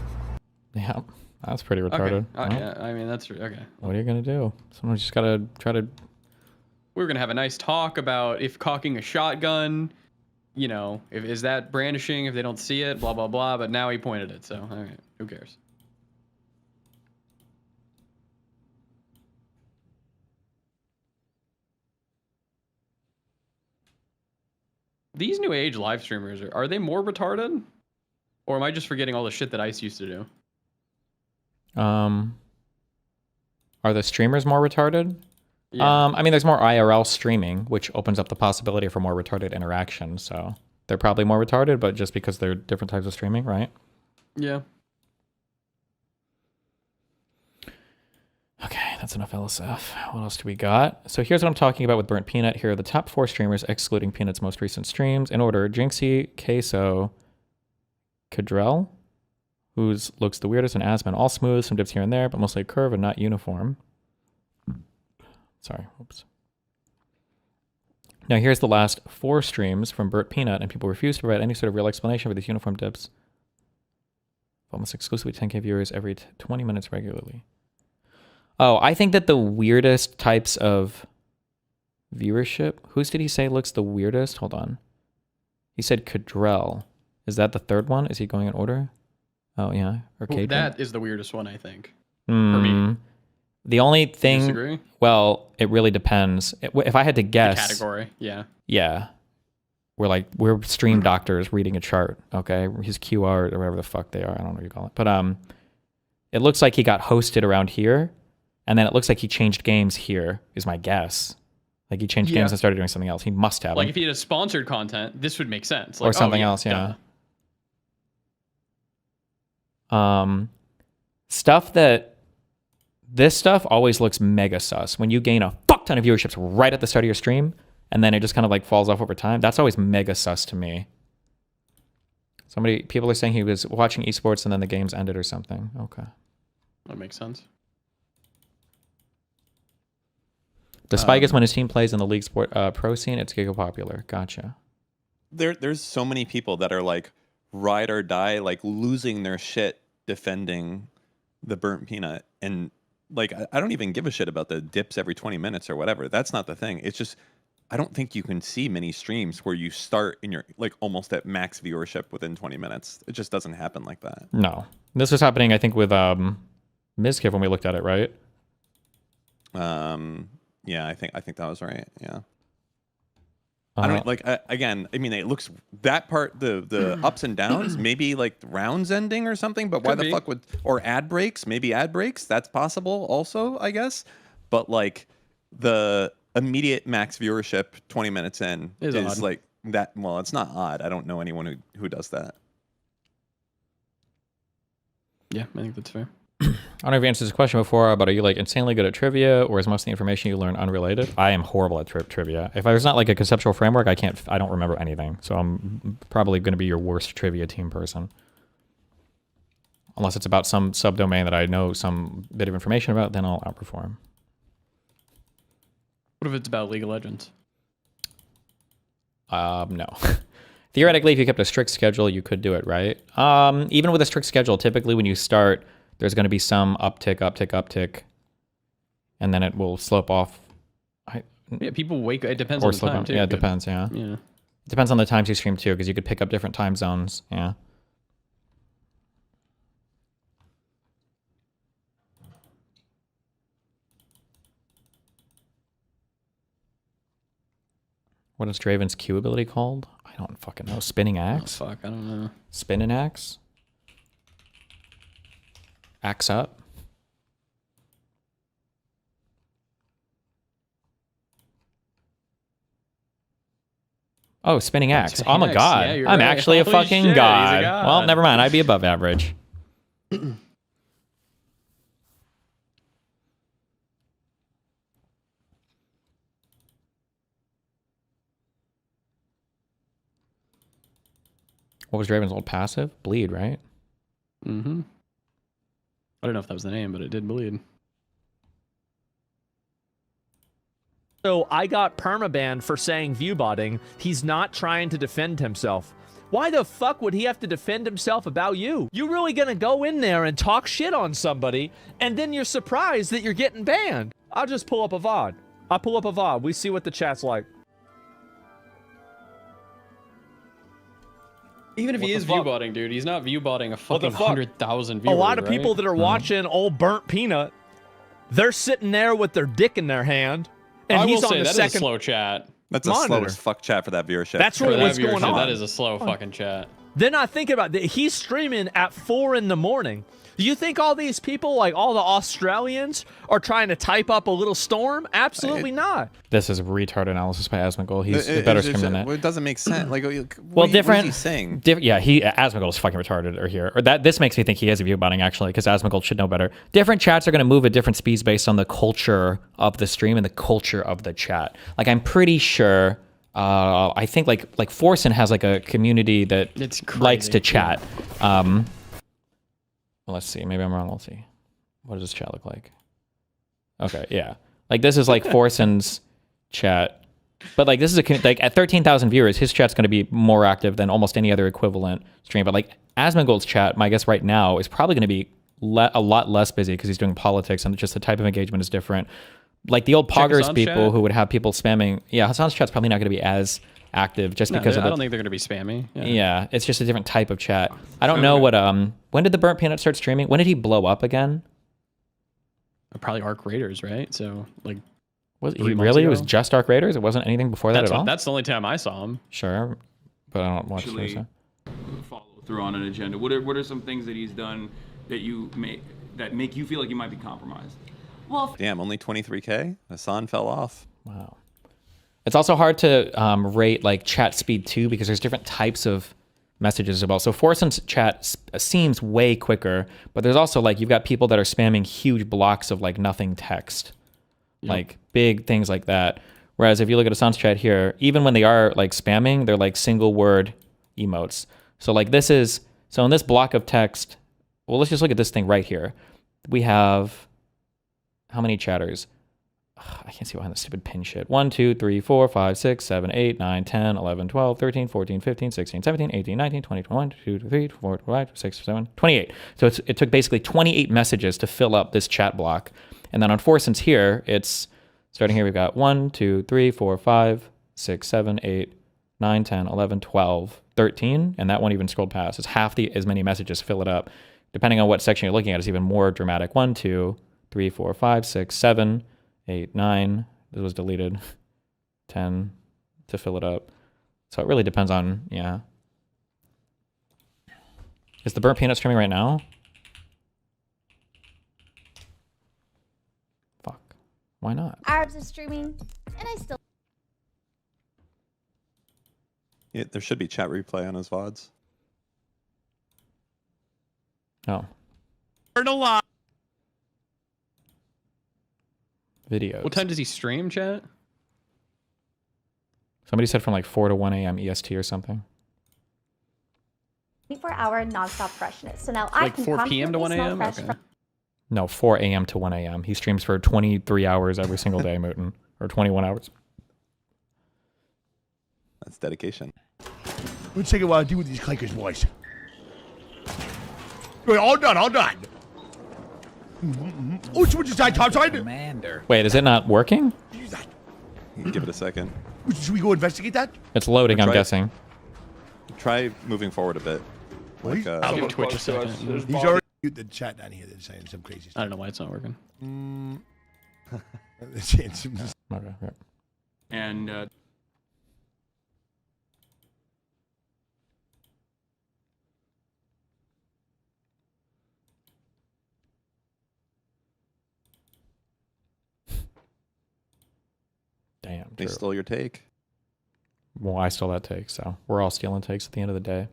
Yeah, that's pretty retarded. Okay. Yeah, I mean that's okay. What are you gonna do? Someone just gotta try to. We were gonna have a nice talk about if cocking a shotgun, you know, is that brandishing if they don't see it, blah blah blah. But now he pointed it, so all right, who cares? These new age live streamers are they more retarded? Or am I just forgetting all the shit that Ice used to do? Are the streamers more retarded? Yeah. I mean, there's more IRL streaming, which opens up the possibility for more retarded interaction. So they're probably more retarded, but just because they're different types of streaming, right? Yeah. Okay, that's enough LSF. What else do we got? So here's what I'm talking about with Burnt Peanut. Here are the top 4 streamers, excluding Peanut's most recent streams. In order, Jinxie, Queso, Cadrell, who looks the weirdest, and Asman. All smooth, some dips here and there, but mostly curve and not uniform. Sorry, oops. Now here's the last 4 streams from Burt Peanut, and people refuse to provide any sort of real explanation for these uniform dips. Almost exclusively 10K viewers every 20 minutes regularly. Oh, I think that the weirdest types of viewership... Whose did he say looks the weirdest? Hold on. He said Cadrell. Is that the third one? Is he going in order? Oh, yeah. Arcade. That is the weirdest one, I think. For me. The only thing... Disagree? Well, it really depends. If I had to guess... The category, yeah. Yeah. We're stream doctors reading a chart, okay? His QR or whatever the fuck they are. I don't know what you call it. But it looks like he got hosted around here, and then it looks like he changed games here, is my guess. Like he changed games and started doing something else. He must have. Like if he had a sponsored content, this would make sense. Like, or something else, yeah. This stuff always looks mega sus. When you gain a fuck ton of viewerships right at the start of your stream, and then it just kind of like falls off over time, that's always mega sus to me. People are saying he was watching esports and then the games ended or something. Okay. That makes sense. The spike is when his team plays in the league sport pro scene. It's giga popular. Gotcha. There's so many people that are like ride or die, like losing their shit defending the Burnt Peanut, and like I don't even give a shit about the dips every 20 minutes or whatever. That's not the thing. It's just I don't think you can see many streams where you start in your like almost at max viewership within 20 minutes. It just doesn't happen like that. No, this was happening I think with Mizkiff when we looked at it, right? Yeah, I think that was right. Yeah. I don't like again. I mean, it looks that part the ups and downs. Maybe like rounds ending or something. But why the fuck would or ad breaks? Maybe ad breaks. That's possible also, I guess. But like the immediate max viewership 20 minutes in is like that. Well, it's not odd. I don't know anyone who does that. Yeah, I think that's fair. I don't know if you answered this question before, but are you like insanely good at trivia, or is most of the information you learn unrelated? I am horrible at trivia. If there's not like a conceptual framework, I don't remember anything. So I'm probably going to be your worst trivia team person. Unless it's about some subdomain that I know some bit of information about, then I'll outperform. What if it's about League of Legends? No. Theoretically, if you kept a strict schedule, you could do it, right? Even with a strict schedule, typically when you start, there's going to be some uptick, and then it will slope off. Yeah, people wake. It depends on the time too. Yeah, it depends. Yeah. Yeah. It depends on the times you stream too, because you could pick up different time zones. Yeah. What is Draven's Q ability called? I don't fucking know. Spinning axe? Oh, fuck, I don't know. Spinning axe? Axe up? Oh, spinning axe. I'm a god. Yeah, I'm right. actually a Holy fucking shit, he's a god. god. Well, never mind. I'd be above average. What was Draven's old passive? Bleed, right? Mm-hmm. I don't know if that was the name, but it did bleed. So I got permabanned for saying viewbotting. He's not trying to defend himself. Why the fuck would he have to defend himself about you? You really gonna go in there and talk shit on somebody, and then you're surprised that you're getting banned? I'll just pull up a VOD. I'll pull up a VOD. We see what the chat's like. Even if he is viewbotting, dude, he's not viewbotting a fucking fuck? 100,000 viewers. A lot of right? people that are watching old burnt peanut, they're sitting there with their dick in their hand, and I he's will on say, the that is second a slow chat. That's a slow as fuck chat for that viewership. That's really what's going on. That is a slow fucking chat. Then I think about it. He's streaming at 4 in the morning. Do you think all these people, like all the Australians, are trying to type up a little storm? Absolutely not. This is retard analysis by Asmongold. He's a better streamer than that. It doesn't make sense. Like, Well, different. What is he saying? Yeah, Asmongold is fucking retarded or here. Or this makes me think he is a viewbotting actually, because Asmongold should know better. Different chats are going to move at different speeds based on the culture of the stream and the culture of the chat. Like, I'm pretty sure. I think like Forsen has like a community that likes to chat. Well, let's see. Maybe I'm wrong. Let's see. What does this chat look like? Okay, yeah. Like this is like Forsen's chat, but like this is like at 13,000 viewers, his chat's going to be more active than almost any other equivalent stream. But like Asmongold's chat, my guess right now is probably going to be a lot less busy because he's doing politics and just the type of engagement is different. Like the old Poggers people who would have people spamming. Yeah, Hasan's chat's probably not going to be as active just because of I don't think they're going to be spammy. Yeah, it's just a different type of chat. I don't know what when did the Burnt Peanut start streaming? When did he blow up again? Probably Arc Raiders, right? So like was he really? It was just Arc Raiders? It wasn't anything before that at all? That's the only time I saw him. Sure, but I don't watch this. Follow through on an agenda. What are some things that he's done that make you feel like you might be compromised? Well, damn, only 23K? Hasan fell off. Wow. It's also hard to rate like chat speed too, because there's different types of messages as well. So Forsen's chat seems way quicker, but there's also like you've got people that are spamming huge blocks of like nothing text, like big things like that. Whereas if you look at Hasan's chat here, even when they are like spamming, they're like single word emotes. So like so in this block of text, well, let's just look at this thing right here. We have how many chatters? I can't see behind the stupid pin shit. 1, 2, 3, 4, 5, 6, 7, 8, 9, 10, 11, 12, 13, 14, 15, 16, 17, 18, 19, 20, 21, 22, 23, 24, 25, 26, 27, 28. So it took basically 28 messages to fill up this chat block. And then on Forsen's here, it's starting here, we've got 1, 2, 3, 4, 5, 6, 7, 8, 9, 10, 11, 12, 13. And that one even scrolled past. It's half as many messages fill it up. Depending on what section you're looking at, it's even more dramatic. 1, 2, 3, 4, 5, 6, 7, 8, 9, this was deleted, 10 to fill it up. So it really depends on, yeah. Is the Burnt Peanut streaming right now? Fuck. Why not? Arabs is streaming, and I still. Yeah, there should be chat replay on his VODs. Oh. Heard a lot. videos. What time does he stream, chat? Somebody said from like 4 to 1 a.m. EST or something. 24-hour nonstop freshness. So now Like I can 4 p.m. to 1 confidently a.m. smell fresh Okay. from No, 4 a.m. to 1 a.m. He streams for 23 hours every single day, Mooten. Or 21 hours. That's dedication. Let's take a while to do with these clickers, boys. Wait, all done, all done. Oh, switch side, top side. Commander. Wait, is it not working? Give it a second. Should we go investigate that? It's loading, I'm Try- guessing. Try moving forward a bit. Like, I'll give Twitch a second. He's already the chat down here. They're saying some crazy stuff. I don't know why it's not working. Okay, yeah. And Damn. They true. stole your take. Well, I stole that take, so we're all stealing takes at the end of the day.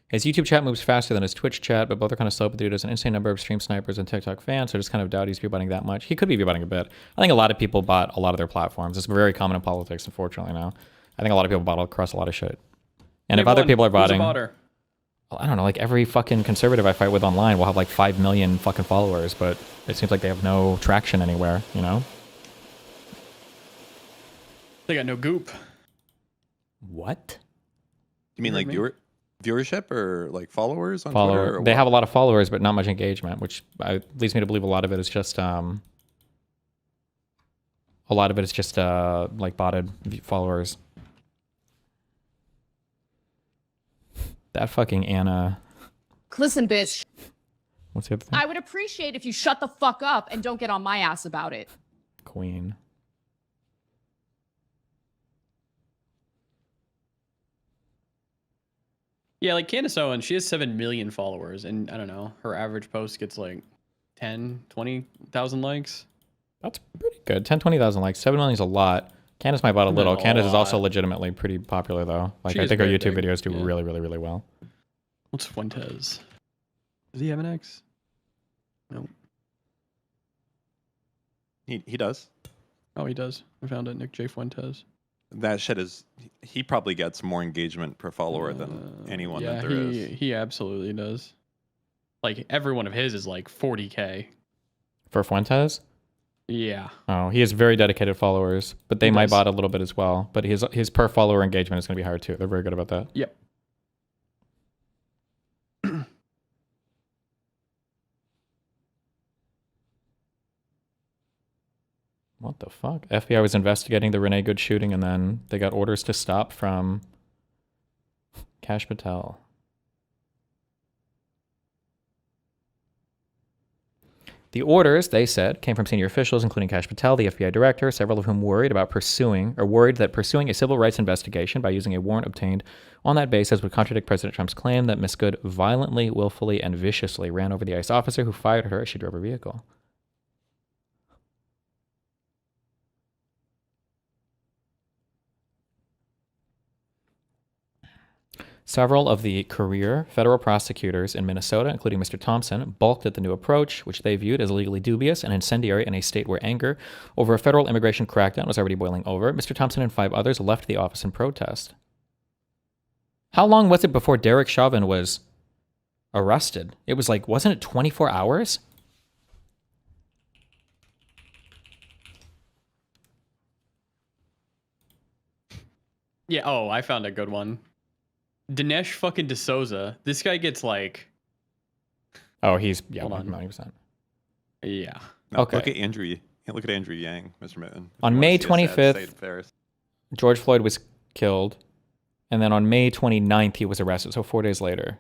His YouTube chat moves faster than his Twitch chat, but both are kind of slow, but dude has an insane number of stream snipers and TikTok fans, so I just kind of doubt he's viewbotting that much. He could be viewbotting a bit. I think a lot of people bot a lot of their platforms. It's very common in politics, unfortunately, now. I think a lot of people bot across a lot of shit. And if other people are botting... I don't know, like every fucking conservative I fight with online will have like 5 million fucking followers, but it seems like they have no traction anywhere, you know? They got no goop. What? You mean like viewership or like followers on Follower. Twitter? Or They what? have a lot of followers, but not much engagement, which leads me to believe a lot of it is just like botted followers. That fucking Anna. Listen, bitch. What's the other thing? I would appreciate if you shut the fuck up and don't get on my ass about it. Queen. Yeah, like Candace Owens, she has 7 million followers, and I don't know, her average post gets like 10, 20,000 likes. That's pretty good. 10, 20,000 likes. 7 million is a lot. Candace might bot a little. Not a Candace is also lot. legitimately pretty popular, though. Like, She I is think her very YouTube big, videos do yeah. really, really, really well. What's Fuentes? Does he have an X? No. He does. Oh, he does. I found it. Nick J. Fuentes. That shit is. He probably gets more engagement per follower than anyone Yeah, that there is. he absolutely does. Like, every one of his is like 40K. For Fuentes? Yeah. Oh, he has very dedicated followers, but they might bot a little bit as well. But his per follower engagement is going to be higher too. They're very good about that. Yep. What the fuck? FBI was investigating the Renee Good shooting, and then they got orders to stop from Kash Patel. The orders, they said, came from senior officials, including Kash Patel, the FBI director, several of whom worried that pursuing a civil rights investigation by using a warrant obtained on that basis would contradict President Trump's claim that Ms. Good violently, willfully, and viciously ran over the ICE officer who fired at her as she drove her vehicle. Several of the career federal prosecutors in Minnesota, including Mr. Thompson, balked at the new approach, which they viewed as legally dubious and incendiary in a state where anger over a federal immigration crackdown was already boiling over. Mr. Thompson and 5 others left the office in protest. How long was it before Derek Chauvin was arrested? It was like, wasn't it 24 hours? Yeah, oh, I found a good one. Dinesh fucking D'Souza. This guy gets like... Oh, he's, yeah, Hold on. 90%. Yeah. No, Okay. Look at Andrew. Look at Andrew Yang, Mr. Mitten. On May 25th, George Floyd was killed. And then on May 29th, he was arrested. So 4 days later.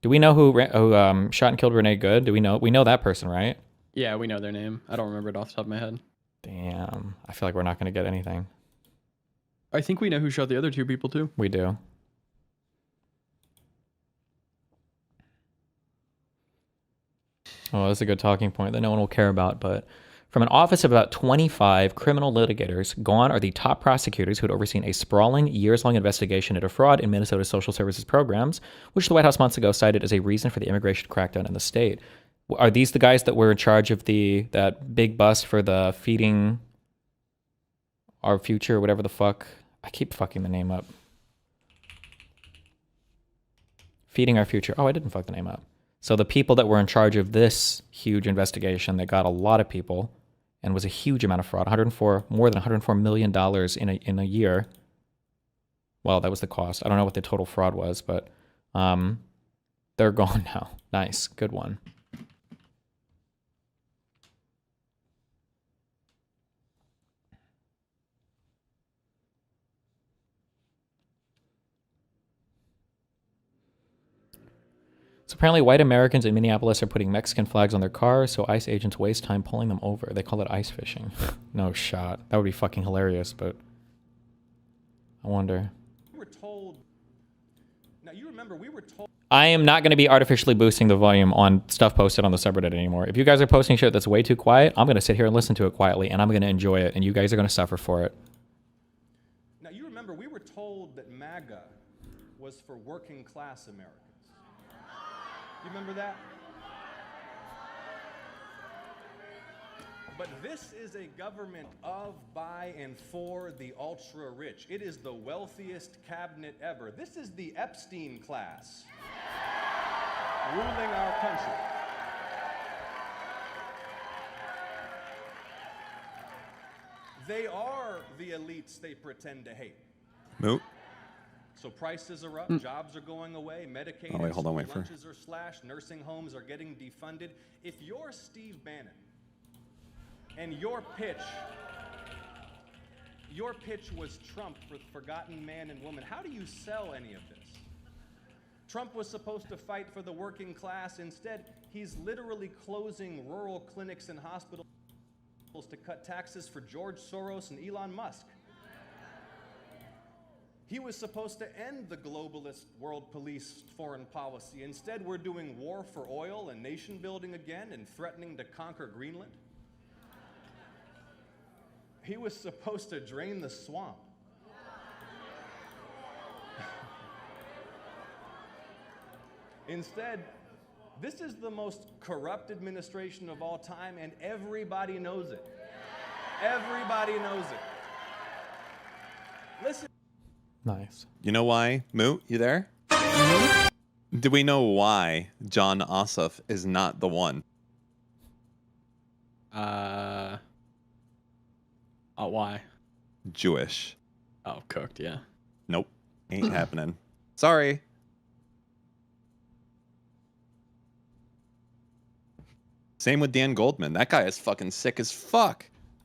Do we know who shot and killed Renee Good? Do we know that person, right? Yeah, we know their name. I don't remember it off the top of my head. Damn. I feel like we're not going to get anything. I think we know who shot the other 2 people too. We do. Oh, that's a good talking point that no one will care about, but From an office of about 25 criminal litigators, gone are the top prosecutors who had overseen a sprawling, years-long investigation into fraud in Minnesota's social services programs, which the White House months ago cited as a reason for the immigration crackdown in the state. Are these the guys that were in charge of that big bust for the Feeding Our Future, whatever the fuck? I keep fucking the name up. Feeding Our Future. Oh, I didn't fuck the name up. So the people that were in charge of this huge investigation that got a lot of people and was a huge amount of fraud, more than $104 million in a year. Well, that was the cost. I don't know what the total fraud was, but they're gone now. Nice. Good one. So apparently white Americans in Minneapolis are putting Mexican flags on their cars, so ICE agents waste time pulling them over. They call it ice fishing. No shot. That would be fucking hilarious, but I wonder. We were told. Now you remember we were told. I am not going to be artificially boosting the volume on stuff posted on the subreddit anymore. If you guys are posting shit that's way too quiet, I'm going to sit here and listen to it quietly, and I'm going to enjoy it, and you guys are going to suffer for it. Now you remember we were told that MAGA was for working class Americans. You remember that? But this is a government of, by, and for the ultra-rich. It is the wealthiest cabinet ever. This is the Epstein class ruling our country. They are the elites they pretend to hate. Moot. So prices are up, jobs are going away, Medicaid Oh, wait, hold on, wait for- lunches are slashed, nursing homes are getting defunded. If you're Steve Bannon and your pitch was Trump for the forgotten man and woman, how do you sell any of this? Trump was supposed to fight for the working class. Instead, he's literally closing rural clinics and hospitals to cut taxes for George Soros and Elon Musk. He was supposed to end the globalist world police foreign policy. Instead, we're doing war for oil and nation building again and threatening to conquer Greenland. He was supposed to drain the swamp. Instead, this is the most corrupt administration of all time, and everybody knows it. Everybody knows it. Listen. Nice. You know why, Moot? You there? Do we know why John Ossoff is not the one? Why? Jewish. Oh, cooked, yeah. Nope. Ain't happening. Sorry. Same with Dan Goldman. That guy is fucking sick as fuck.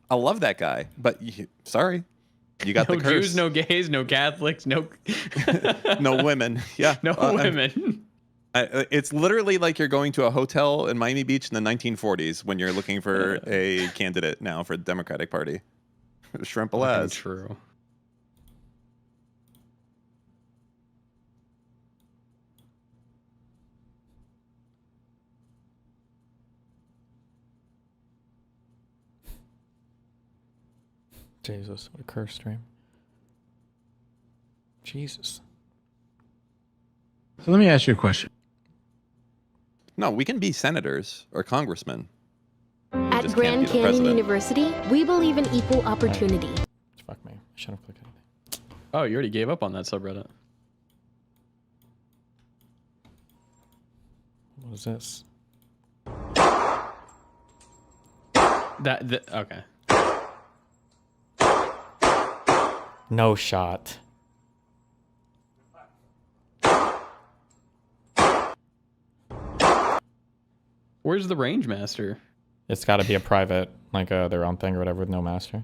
I love that guy, but sorry. You got no the curse. Jews, no gays, no Catholics, no no women. Yeah, no women. It's literally like you're going to a hotel in Miami Beach in the 1940s when you're looking for a candidate now for the Democratic Party. Shrimp alaz. True. Jesus, what a curse stream. Jesus. So let me ask you a question. No, we can be senators or congressmen. At Grand Canyon University, we believe in equal opportunity. Fuck me. I shouldn't have clicked anything. Oh, you already gave up on that subreddit. What is this? Okay. No shot. Where's the range master? It's got to be a private, like their own thing or whatever with no master.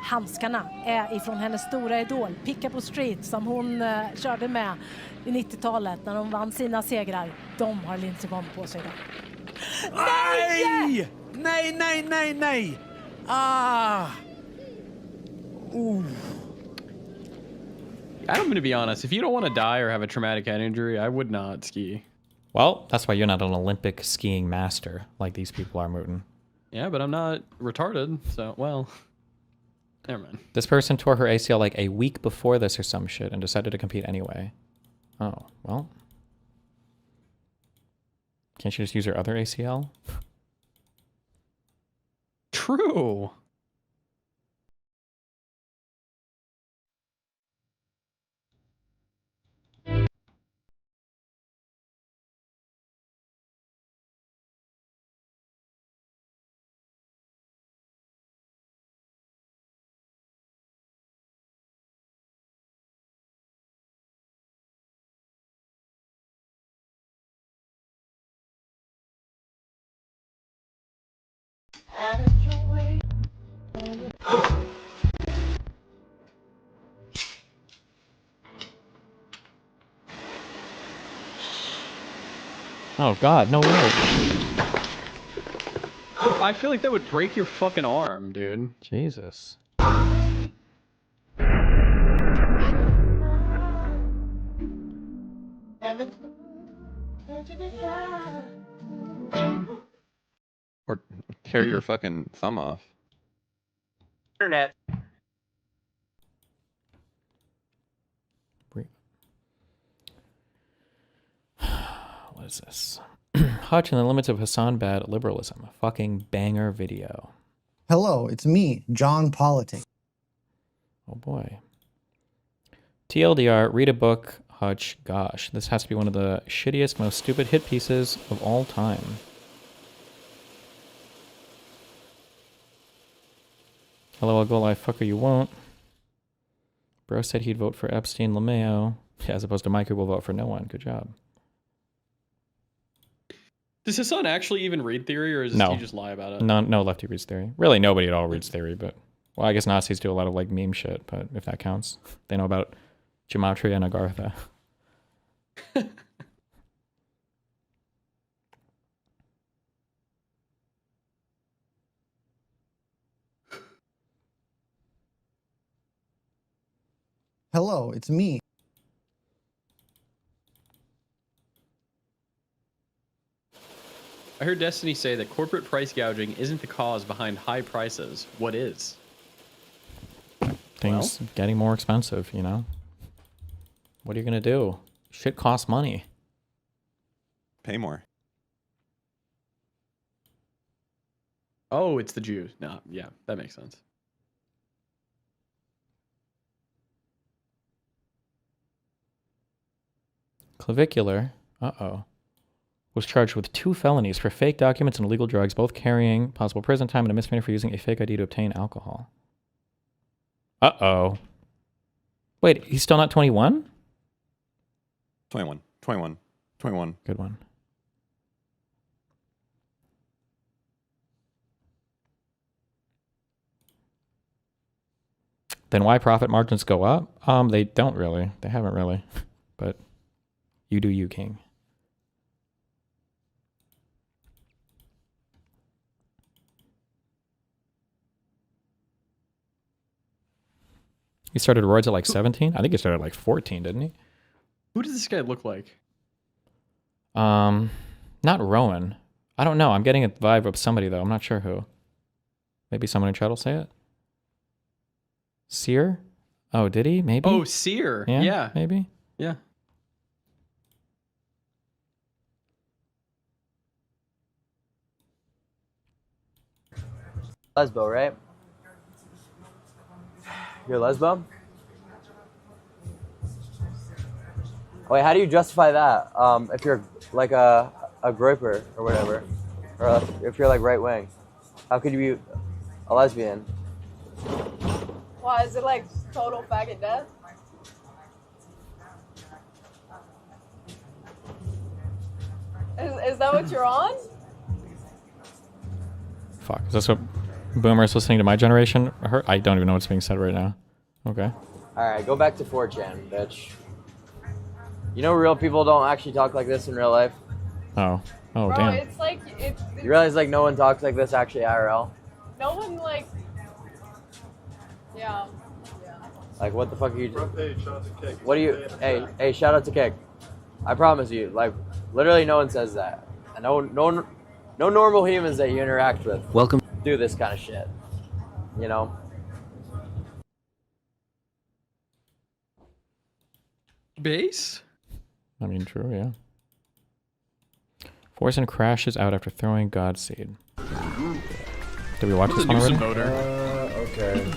Handskarna är ifrån hennes stora idol, Pick Up Street, som hon körde med i 90-talet när de vann sina segrar. De har Lindsey Vonn på sig idag. Nej! Nej, nej, nej, nej! I'm gonna be honest. If you don't want to die or have a traumatic head injury, I would not ski. Well, that's why you're not an Olympic skiing master like these people are, Mooten. Yeah, but I'm not retarded, so well. Never mind. This person tore her ACL like a week before this or some shit and decided to compete anyway. Oh, well. Can't you just use her other ACL? True. Oh god, no way. I feel like that would break your fucking arm, dude. Jesus. Or tear your fucking thumb off. Internet. What is this? Hutch and the Limits of Hasan Bad Liberalism. Fucking banger video. Hello, it's me, John Politics. Oh boy. TLDR, read a book, Hutch. Gosh, this has to be one of the shittiest, most stupid hit pieces of all time. Hello, I'll go live, fucker, you won't. Bro said he'd vote for Epstein LeMayo, as opposed to Mike, who will vote for no one. Good job. Does his son actually even read theory, or does he just lie about it? No lefty reads theory. Really, nobody at all reads theory, but... Well, I guess Nazis do a lot of, like, meme shit, but if that counts. They know about Gematria and Agartha. Hello, it's me. I heard Destiny say that corporate price gouging isn't the cause behind high prices. What is? Things getting more expensive, you know? What are you gonna do? Shit costs money. Pay more. Oh, it's the Jews. No, yeah, that makes sense. Clavicular, was charged with 2 felonies for fake documents and illegal drugs, both carrying possible prison time and a misdemeanor for using a fake ID to obtain alcohol. Wait, he's still not 21? 21. Good one. Then why profit margins go up? They don't really. They haven't really. But you do you, King. He started roids at like 17? I think he started at like 14, didn't he? Who does this guy look like? Not Rowan. I don't know. I'm getting a vibe of somebody, though. I'm not sure who. Maybe someone in chat will say it? Sear? Oh, did he? Maybe? Oh, Sear. Yeah. Maybe? Yeah. Lesbo, right? You're a lesbo? Wait, how do you justify that? If you're like a groiper or whatever, or if you're like right wing, how could you be a lesbian? Why is it like total faggot death? Is that what you're on? Fuck. Is this what boomers listening to my generation heard? I don't even know what's being said right now. Okay. Alright, go back to 4chan, bitch. You know real people don't actually talk like this in real life? Oh. Oh, Bro, damn. it's like it's You realize like no one talks like this actually IRL? no one like. Yeah. Like, what the fuck are you? What do you? Hey, shout out to Kick. I promise you, like, literally no one says that. And no normal humans that you interact with do this kind of shit. You know. Base? I mean, true, yeah. Forsen crashes out after throwing God's Seed. Did we watch this one already? Okay.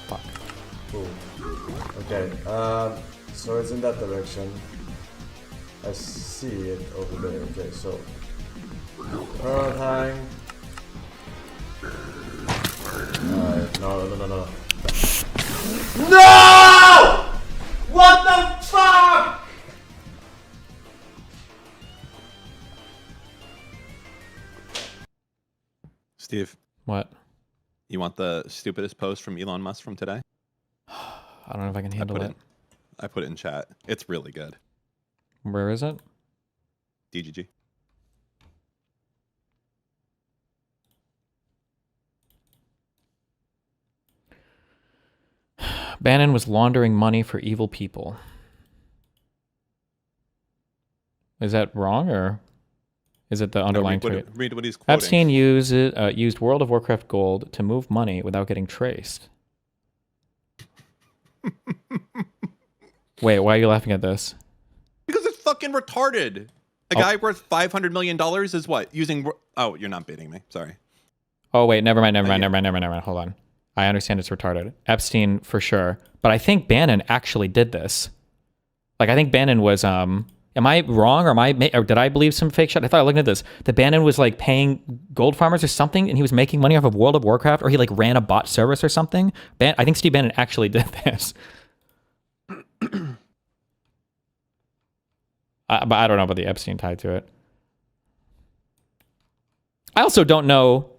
Fuck. Cool. Okay. So it's in that direction. I see it over there. Okay, so. Hang. Alright, no. No! What the fuck? Steve. What? You want the stupidest post from Elon Musk from today? I don't know if I can handle it. I put it in chat. It's really good. Where is it? DGG. Bannon was laundering money for evil people. Is that wrong, or is it the underlying trait? Read what he's quoting. Epstein used World of Warcraft gold to move money without getting traced. Wait, why are you laughing at this? Because it's fucking retarded. A guy worth $500 million is what? Using... Oh, you're not baiting me. Sorry. Oh, wait, never mind. Hold on. I understand it's retarded. Epstein, for sure. But I think Bannon actually did this. Like, I think Bannon was... Am I wrong, or did I believe some fake shit? I thought, looking at this, that Bannon was like paying gold farmers or something, and he was making money off of World of Warcraft, or he like ran a bot service or something. I think Steve Bannon actually did this. But I don't know about the Epstein tie to it. I also don't know,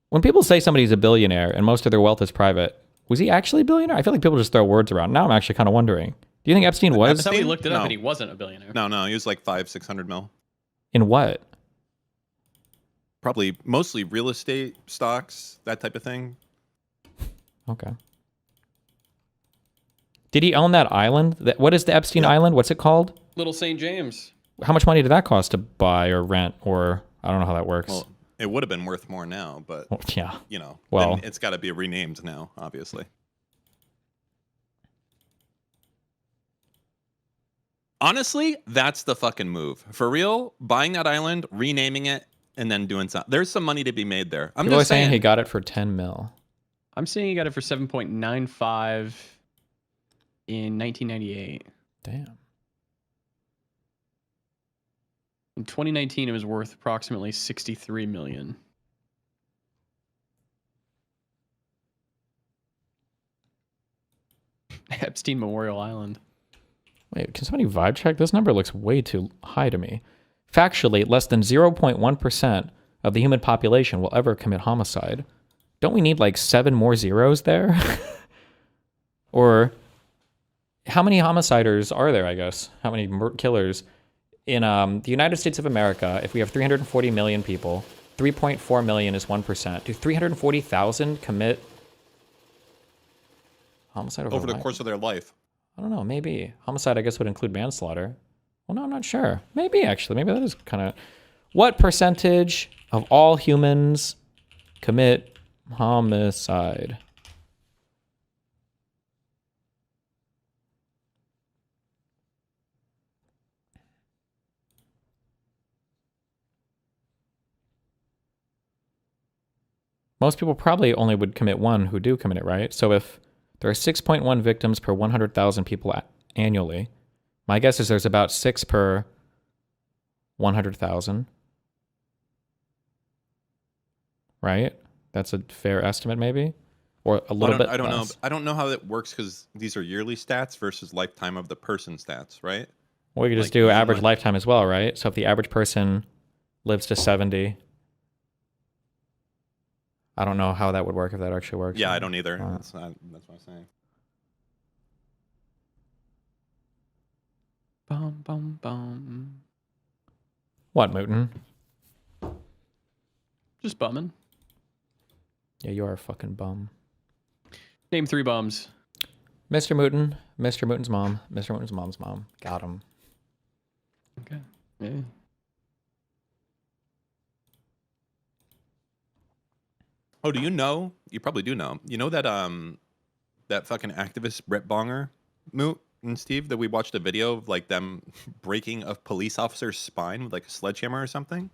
when people say somebody's a billionaire and most of their wealth is private, was he actually a billionaire? I feel like people just throw words around. Now I'm actually kind of wondering. Do you think Epstein was? I thought we looked it up and he wasn't a billionaire. No, he was like 500-600 mil. In what? Probably mostly real estate, stocks, that type of thing. Okay. Did he own that island? What is the Epstein Island? What's it called? Little St. James. How much money did that cost to buy or rent, or I don't know how that works. Well, it would have been worth more now, but yeah, you know, well, then it's got to be renamed now, obviously. Honestly, that's the fucking move. For real, buying that island, renaming it, and then doing something. There's some money to be made there. I'm People just saying he got it for 10 mil. I'm saying he got it for 7.95 in 1998. Damn. In 2019, it was worth approximately 63 million. Epstein Memorial Island. Wait, can somebody vibe check? This number looks way too high to me. Factually, less than 0.1% of the human population will ever commit homicide. Don't we need like 7 more zeros there? Or how many homiciders are there, I guess? How many killers? In the United States of America, if we have 340 million people, 3.4 million is 1%. Do 340,000 commit homicide over the course of their life? I don't know. Maybe homicide, I guess, would include manslaughter. Well, no, I'm not sure. Maybe actually, maybe that is kind of. What percentage of all humans commit homicide? Most people probably only would commit one who do commit it, right? So if there are 6.1 victims per 100,000 people annually, my guess is there's about 6 per 100,000. Right? That's a fair estimate, maybe? Or a little bit I don't less. know. I don't know how that works because these are yearly stats versus lifetime of the person stats, right? Well, we could just do average lifetime as well, right? So if the average person lives to 70... I don't know how that would work, if that actually works. Yeah, I don't either. That's what I'm saying. Bum, bum, bum. What, Mooten? Just bumming. Yeah, you are a fucking bum. Name 3 bums. Mr. Mooten. Mr. Mooten's mom. Mr. Mooten's mom's mom. Got him. Okay. Yeah. Oh, do you know? You probably do know. You know that that fucking activist Brett Bonger, Moot and Steve, that we watched a video of like them breaking a police officer's spine with like a sledgehammer or something?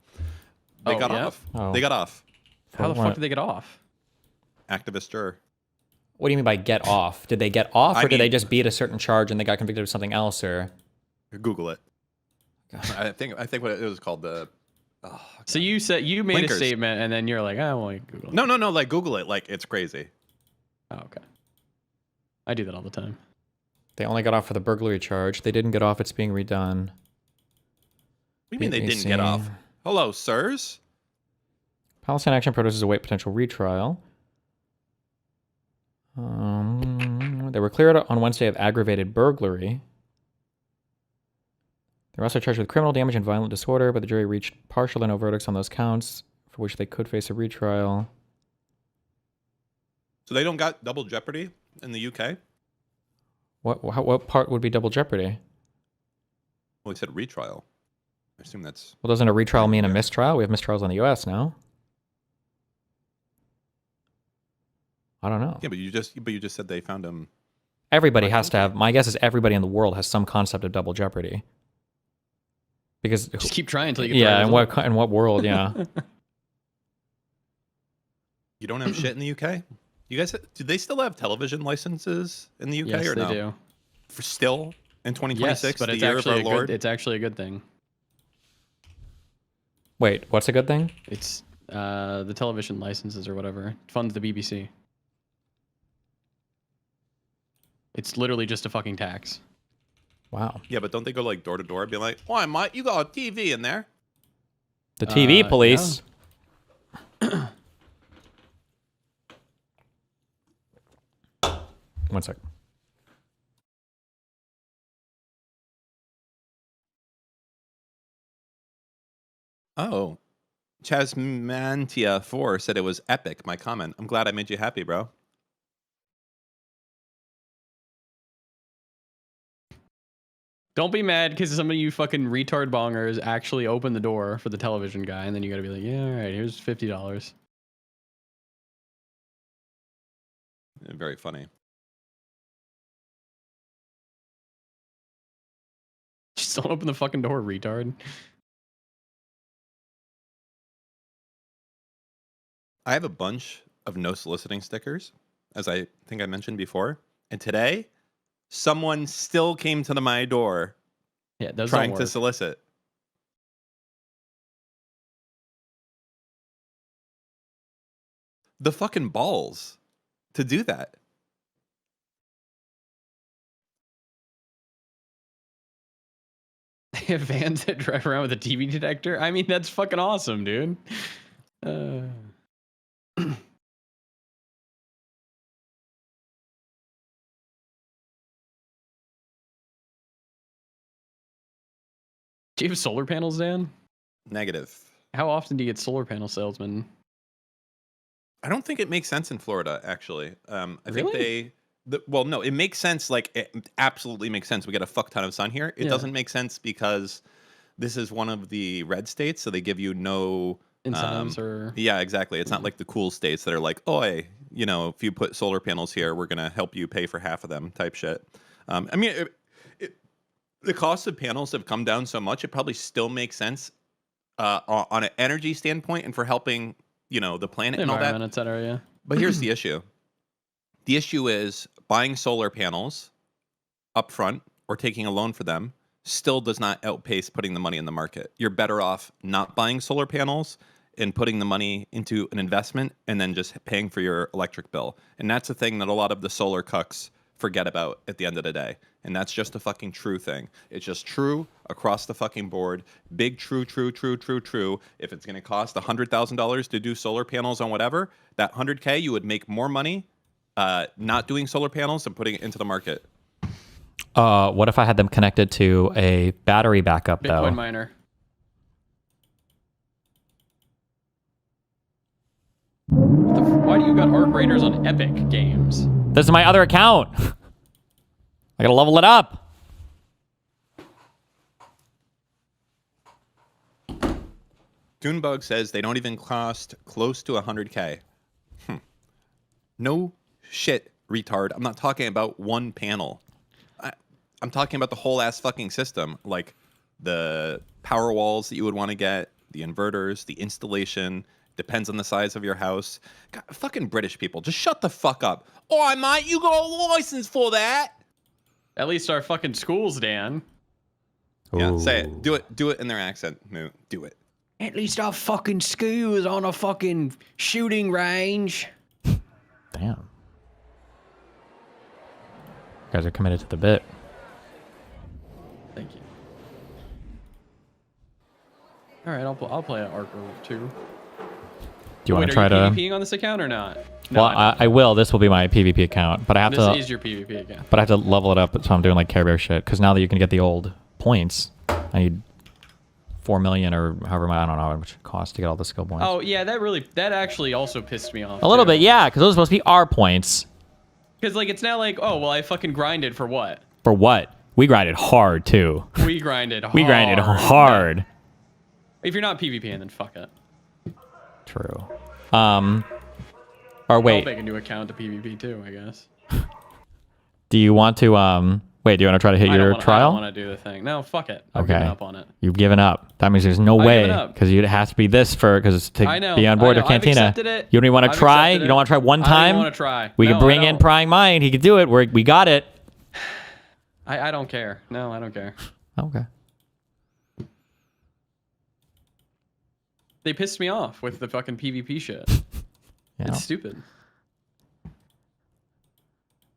They got off. Oh. They got off. How the fuck did they get off? Activist juror. What do you mean by get off? Did they get off, or I did they mean- just beat a certain charge and they got convicted of something else, or? Google it. I think what it was called the. So you said you made Blinkers. a statement and then you're like, I want to Google it. No. Like Google it. Like it's crazy. Oh, okay. I do that all the time. They only got off for the burglary charge. They didn't get off. It's being redone. What do you mean they didn't get off? Hello, sirs. Palestine Action Protesters await potential retrial. They were cleared on Wednesday of aggravated burglary. They were also charged with criminal damage and violent disorder, but the jury reached partial and no verdicts on those counts, for which they could face a retrial. So they don't got double jeopardy in the UK? What part would be double jeopardy? Well, he said retrial. I assume that's. Well, doesn't a retrial mean a mistrial? We have mistrials in the U.S. now. I don't know. Yeah, but you just said they found him. Everybody has to have. My guess is everybody in the world has some concept of double jeopardy. Because Just keep trying until you get yeah, in what world? Yeah. You don't have shit in the UK? You guys, do they still have television licenses in the UK Yes, or they no? do. For still in 2026, Yes, but the it's year of our actually Lord. it's actually a good thing. Wait, what's a good thing? It's the television licenses or whatever. It funds the BBC. It's literally just a fucking tax. Wow. Yeah, but don't they go like door to door and be like, "Why, Mike? You got a TV in there?" The TV police. Yeah. 1 sec. Oh, Chasmantia4 said it was epic. My comment. I'm glad I made you happy, bro. Don't be mad because some of you fucking retard bongers actually open the door for the television guy, and then you gotta be like, yeah, all right, here's $50. Very funny. Just don't open the fucking door, retard. I have a bunch of no soliciting stickers, as I think I mentioned before. And today, someone still came to my door those trying don't to work. solicit. The fucking balls to do that. They have vans that drive around with a TV detector. I mean, that's fucking awesome, dude. Do you have solar panels, Dan? Negative. How often do you get solar panel salesmen? I don't think it makes sense in Florida, actually. I Really? think well, no, it makes sense. Like, it absolutely makes sense. We get a fuck ton of sun here. It Yeah. doesn't make sense because this is one of the red states, so they give you no Incentives or... Yeah, exactly. It's not like the cool states that are like, "Oi, you know, if you put solar panels here, we're gonna help you pay for half of them," type shit. I mean, the cost of panels have come down so much; it probably still makes sense on an energy standpoint and for helping, you know, the planet The and all that. environment, et cetera, yeah. But here's the issue. The issue is buying solar panels up front or taking a loan for them still does not outpace putting the money in the market. You're better off not buying solar panels and putting the money into an investment and then just paying for your electric bill. And that's the thing that a lot of the solar cucks forget about at the end of the day. And that's just a fucking true thing. It's just true across the fucking board. Big true. If it's going to cost $100,000 to do solar panels on whatever, that $100K, you would make more money not doing solar panels and putting it into the market. What if I had them connected to a battery backup, though? Bitcoin miner. Why do you got Arc Raiders on Epic Games? This is my other account. I gotta level it up. Goonbug says they don't even cost close to 100K. No shit, retard. I'm not talking about one panel. I'm talking about the whole ass fucking system. Like the power walls that you would want to get, the inverters, the installation. Depends on the size of your house. God, fucking British people, just shut the fuck up. All right, mate, you got a license for that. At least our fucking schools, Dan. Yeah, say it. Do it. Do it in their accent. No, do it. At least our fucking schools on a fucking shooting range. Damn. You guys are committed to the bit. Thank you. All right, I'll play an Arc or 2. Do you want to try to PvPing on this account or not? No, well, I will. This will be my PvP account, but I have to. This is your PvP account. But I have to level it up, so I'm doing like Care Bear shit. Because now that you can get the old points, I need 4 million or however much. I don't know how much it costs to get all the skill points. Oh yeah, that actually also pissed me off. A little bit, yeah, because those are supposed to be our points. Because like it's now like, oh well, I fucking grinded for what? For what? We grinded hard too. We grinded hard. We grinded hard. No. If you're not PvPing, then fuck it. True. Or wait. I'll make a new account to PvP too, I guess. Do you want to wait? Do you want to try to hit your trial? I don't want to do the thing. No, fuck it. I've okay. given up on it. You've given up. That means there's no way because you'd have to be this because to be on board of Cantina. You don't even want to try. You don't want to try one time. I don't want to try. We can bring in Prying Mind. He could do it. We got it. I don't care. No, I don't care. Okay. They pissed me off with the fucking PvP shit. Yeah. It's stupid.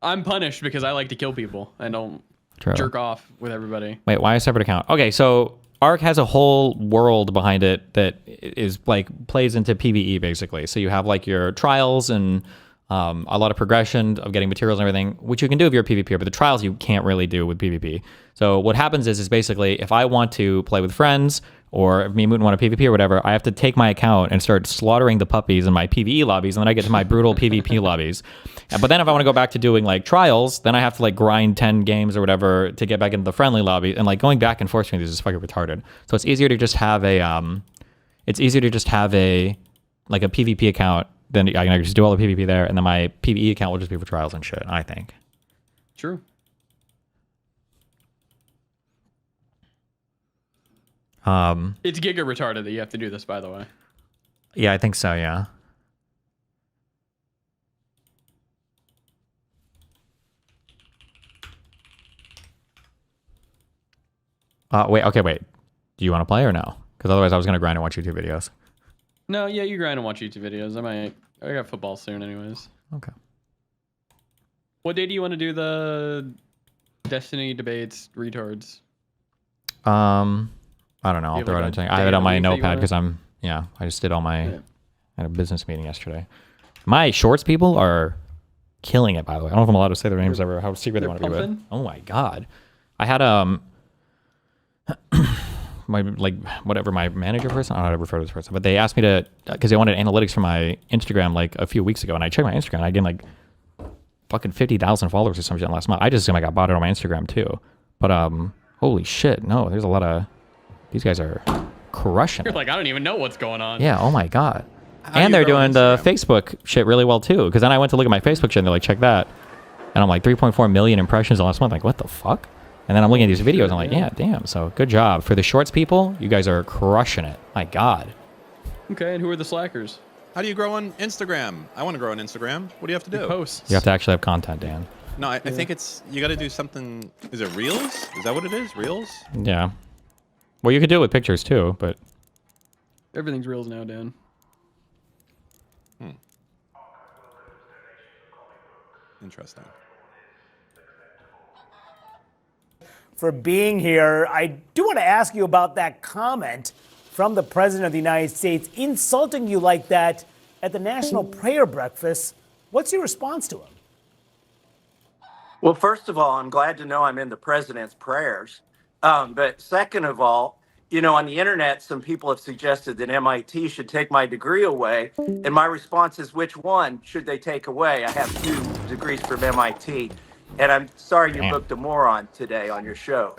I'm punished because I like to kill people and don't jerk off with everybody. Wait, why a separate account? Okay, so Ark has a whole world behind it that is like plays into PvE basically. So you have like your trials and a lot of progression of getting materials and everything, which you can do if you're a PvPer, but the trials you can't really do with PvP. So what happens is basically if I want to play with friends or if me and Moon want to PvP or whatever, I have to take my account and start slaughtering the puppies in my PvE lobbies, and then I get to my brutal PvP lobbies. But then if I want to go back to doing like trials, then I have to like grind 10 games or whatever to get back into the friendly lobby, and like going back and forth between these is fucking retarded. So it's easier to just have a like a PvP account. Then I can just do all the PvP there, and then my PvE account will just be for trials and shit, I think. True. It's giga retarded that you have to do this, by the way. Yeah, I think so, yeah. Wait. Do you want to play or no? Because otherwise I was going to grind and watch YouTube videos. No, yeah, you grind and watch YouTube videos. I got football soon anyways. Okay. What day do you want to do the Destiny debates retards? I don't know. I'll throw it in. I have it on my notepad because I just did all my, I had a business meeting yesterday. My shorts people are killing it, by the way. I don't know if I'm allowed to say their names ever, how secret they want to be with. Oh my God. I had, my manager person, I don't know how to refer to this person, but they asked me to, because they wanted analytics for my Instagram like a few weeks ago, and I checked my Instagram and I gained like fucking 50,000 followers or some shit last month. I just assume I got bought it on my Instagram too. But holy shit, no, there's a lot of, these guys are crushing it. You're like, I don't even know what's going on. Yeah, oh my God. And they're doing the Facebook shit really well too, because then I went to look at my Facebook shit and they're like, check that. And I'm like 3.4 million impressions last month. Like, what the fuck? And then I'm looking at these videos and I'm like, yeah, damn. So good job. For the shorts people, you guys are crushing it. My God. Okay, and who are the slackers? How do you grow on Instagram? I want to grow on Instagram. What do you have to do? Posts. You have to actually have content, Dan. No, I think it's, you got to do something. Is it Reels? Is that what it is? Reels? Yeah. Well, you could do it with pictures too, but. Everything's Reels now, Dan. Interesting. For being here. I do want to ask you about that comment from the President of the United States insulting you like that at the National Prayer Breakfast. What's your response to him? Well, first of all, I'm glad to know I'm in the president's prayers. But second of all, you know, on the internet, some people have suggested that MIT should take my degree away. And my response is, which one should they take away? I have 2 degrees from MIT. And I'm sorry you booked a moron today on your show.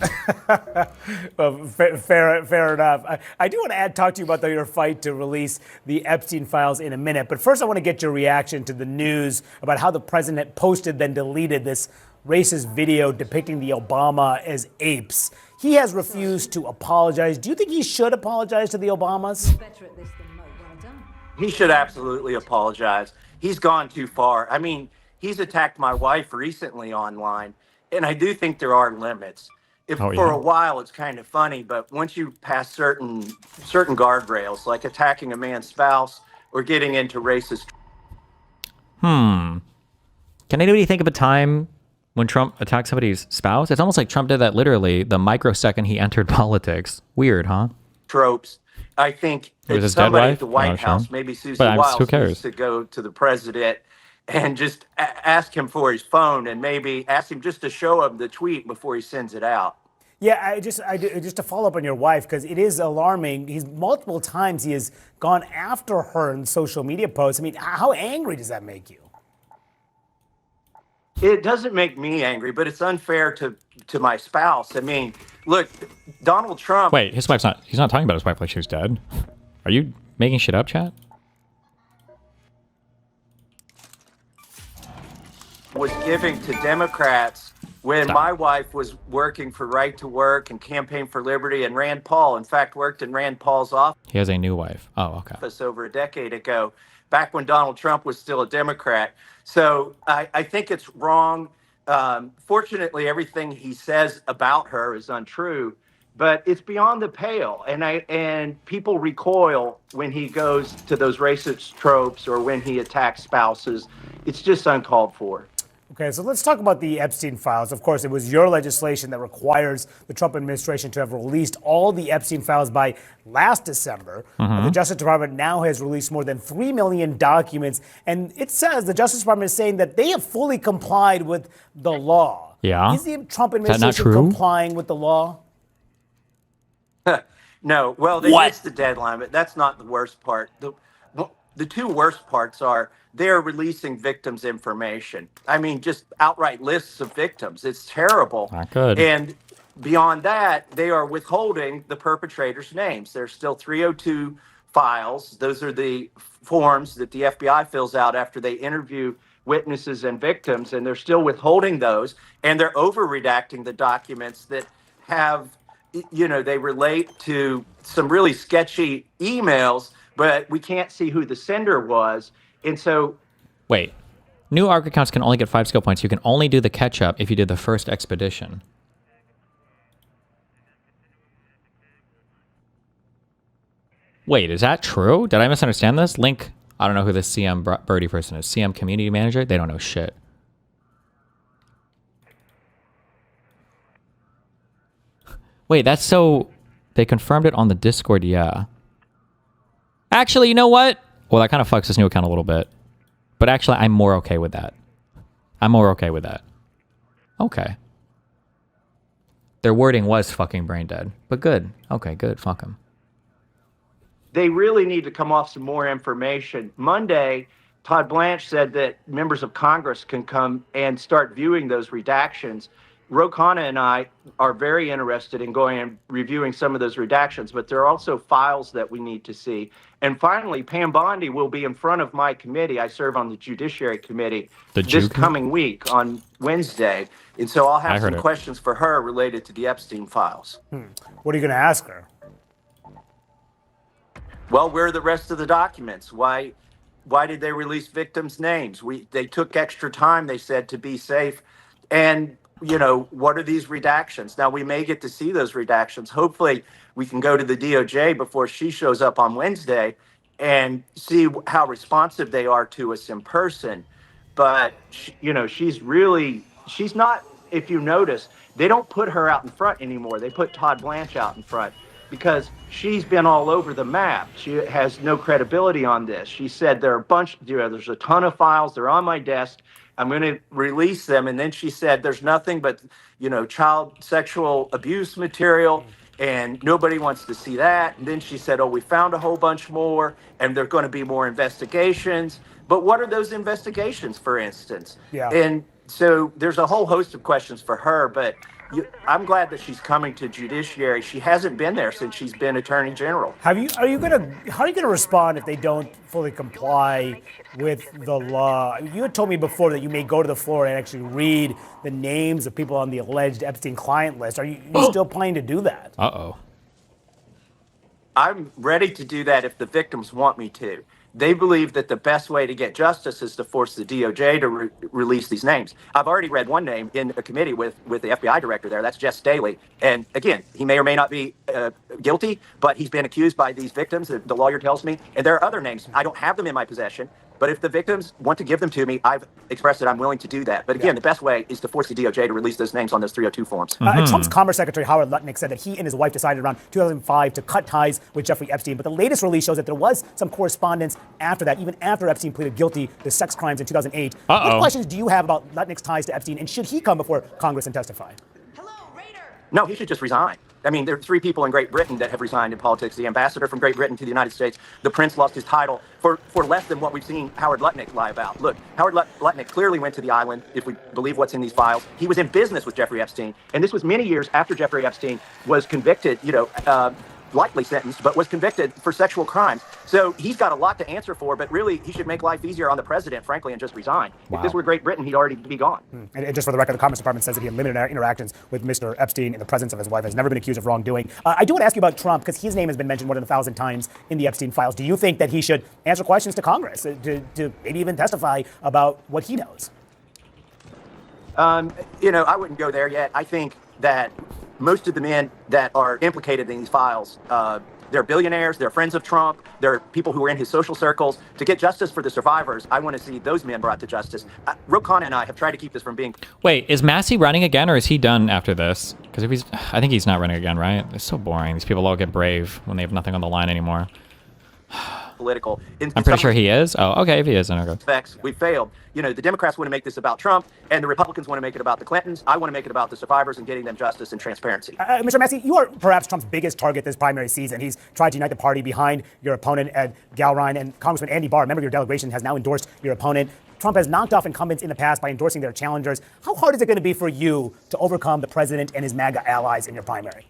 Well, fair enough. I do want to talk to you about your fight to release the Epstein files in a minute. But first, I want to get your reaction to the news about how the president posted, then deleted this racist video depicting the Obama as apes. He has refused to apologize. Do you think he should apologize to the Obamas? He should absolutely apologize. He's gone too far. I mean, he's attacked my wife recently online, and I do think there are limits. For a while it's kind of funny, but once you pass certain guardrails, like attacking a man's spouse or getting into racist. Can anybody think of a time when Trump attacked somebody's spouse? It's almost like Trump did that literally the microsecond he entered politics. Weird, huh? Tropes. I think his somebody dead at the wife? White Sure. House, maybe Susie But Wiles, who cares? needs to go to the president and just ask him for his phone and maybe ask him just to show him the tweet before he sends it out. Yeah, just to follow up on your wife, because it is alarming. Multiple times he has gone after her in social media posts. I mean, how angry does that make you? It doesn't make me angry, but it's unfair to my spouse. I mean, look, Donald Trump. Wait, he's not talking about his wife like she's dead. Are you making shit up, chat? Was giving to Democrats when my wife was working for Right to Work and Campaign for Liberty, and Rand Paul, in fact, worked in Rand Paul's office. He has a new wife. Oh, okay. Over a decade ago, back when Donald Trump was still a Democrat. So I think it's wrong. Fortunately, everything he says about her is untrue, but it's beyond the pale. And people recoil when he goes to those racist tropes or when he attacks spouses. It's just uncalled for. Okay, so let's talk about the Epstein files. Of course, it was your legislation that requires the Trump administration to have released all the Epstein files by last December. The Justice Department now has released more than 3 million documents, and it says the Justice Department is saying that they have fully complied with the law. Yeah. Is the Trump administration complying with the law? No. Well, they missed the deadline, but that's not the worst part. The two worst parts are they're releasing victims' information. I mean, just outright lists of victims. It's terrible. Not good. And beyond that, they are withholding the perpetrators' names. There's still 302 files. Those are the forms that the FBI fills out after they interview witnesses and victims, and they're still withholding those. And they're over-redacting the documents that have, they relate to some really sketchy emails, but we can't see who the sender was. And so... Wait. New ARC accounts can only get 5 skill points. You can only do the catch-up if you did the first expedition. Wait, is that true? Did I misunderstand this? Link, I don't know who this CM Birdie person is. CM Community Manager? They don't know shit. Wait, that's so... They confirmed it on the Discord, yeah. Actually, you know what? Well, that kind of fucks this new account a little bit. But actually, I'm more okay with that. I'm more okay with that. Okay. Their wording was fucking brain dead. But good. Okay, good. Fuck them. They really need to come off some more information. Monday, Todd Blanche said that members of Congress can come and start viewing those redactions. Ro Khanna and I are very interested in going and reviewing some of those redactions, but there are also files that we need to see. And finally, Pam Bondi will be in front of my committee. I serve on the Judiciary Committee this coming week on Wednesday. And so I'll have some questions for her related to the Epstein files. What are you going to ask her? Well, where are the rest of the documents? Why did they release victims' names? They took extra time, they said, to be safe. And what are these redactions? Now, we may get to see those redactions. Hopefully, we can go to the DOJ before she shows up on Wednesday and see how responsive they are to us in person. But, she's not, if you notice, they don't put her out in front anymore. They put Todd Blanche out in front because she's been all over the map. She has no credibility on this. She said there's a ton of files. They're on my desk. I'm going to release them. And then she said, there's nothing but, child sexual abuse material, and nobody wants to see that. And then she said, we found a whole bunch more, and there are going to be more investigations. But what are those investigations, for instance? Yeah. And So there's a whole host of questions for her, but I'm glad that she's coming to judiciary. She hasn't been there since she's been attorney general. How are you gonna respond if they don't fully comply with the law? You had told me before that you may go to the floor and actually read the names of people on the alleged Epstein client list. Are you still planning to do that? Uh-oh. I'm ready to do that if the victims want me to. They believe that the best way to get justice is to force the DOJ to release these names. I've already read one name in a committee with the FBI director there. That's Jess Staley. And again, he may or may not be guilty, but he's been accused by these victims, the lawyer tells me. And there are other names. I don't have them in my possession. But if the victims want to give them to me, I've expressed that I'm willing to do that. But again, the best way is to force the DOJ to release those names on those 302 forms. Trump's Commerce Secretary Howard Lutnick said that he and his wife decided around 2005 to cut ties with Jeffrey Epstein. But the latest release shows that there was some correspondence after that, even after Epstein pleaded guilty to sex crimes in 2008. What questions do you have about Lutnick's ties to Epstein, and should he come before Congress and testify? No, he should just resign. I mean, there are 3 people in Great Britain that have resigned in politics. The ambassador from Great Britain to the United States, the prince lost his title for less than what we've seen Howard Lutnick lie about. Look, Howard Lutnick clearly went to the island, if we believe what's in these files. He was in business with Jeffrey Epstein, and this was many years after Jeffrey Epstein was convicted, likely sentenced, but was convicted for sexual crimes. So he's got a lot to answer for, but really he should make life easier on the president, frankly, and just resign. Wow. If this were Great Britain, he'd already be gone. And just for the record, the Commerce Department says that he had limited interactions with Mr. Epstein in the presence of his wife, has never been accused of wrongdoing. I do want to ask you about Trump, because his name has been mentioned more than 1,000 times in the Epstein files. Do you think that he should answer questions to Congress, to maybe even testify about what he knows? I wouldn't go there yet. I think that most of the men that are implicated in these files, they're billionaires, they're friends of Trump, they're people who are in his social circles. To get justice for the survivors, I want to see those men brought to justice. Rokana and I have tried to keep this from being... Wait, is Massey running again, or is he done after this? Because if I think he's not running again, right? It's so boring. These people all get brave when they have nothing on the line anymore. Political. I'm pretty sure he is. Oh, okay, if he is, then I'll go. We failed. The Democrats want to make this about Trump, and the Republicans want to make it about the Clintons. I want to make it about the survivors and getting them justice and transparency. Mr. Massey, you are perhaps Trump's biggest target this primary season. He's tried to unite the party behind your opponent, Ed Galrine, and Congressman Andy Barr, a member of your delegation, has now endorsed your opponent. Trump has knocked off incumbents in the past by endorsing their challengers. How hard is it going to be for you to overcome the president and his MAGA allies in your primary?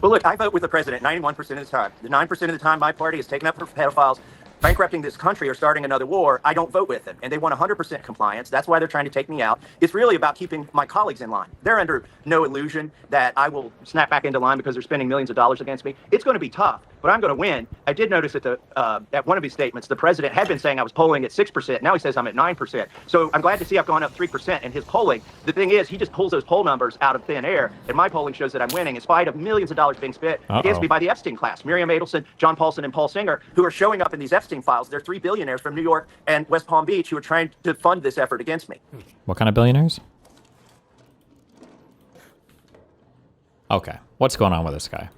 Well, look, I vote with the president 91% of the time. The 9% of the time my party is taken up for pedophiles, bankrupting this country, or starting another war, I don't vote with them. And they want 100% compliance. That's why they're trying to take me out. It's really about keeping my colleagues in line. They're under no illusion that I will snap back into line because they're spending millions of dollars against me. It's going to be tough, but I'm going to win. I did notice at one of his statements, the president had been saying I was polling at 6%. Now he says I'm at 9%. So I'm glad to see I've gone up 3% in his polling. The thing is, he just pulls those poll numbers out of thin air, and my polling shows that I'm winning in spite of millions of dollars being spent against me by the Epstein class. Miriam Adelson, John Paulson, and Paul Singer, who are showing up in these Epstein files. They're 3 billionaires from New York and West Palm Beach who are trying to fund this effort against me. What kind of billionaires? Okay, what's going on with this guy?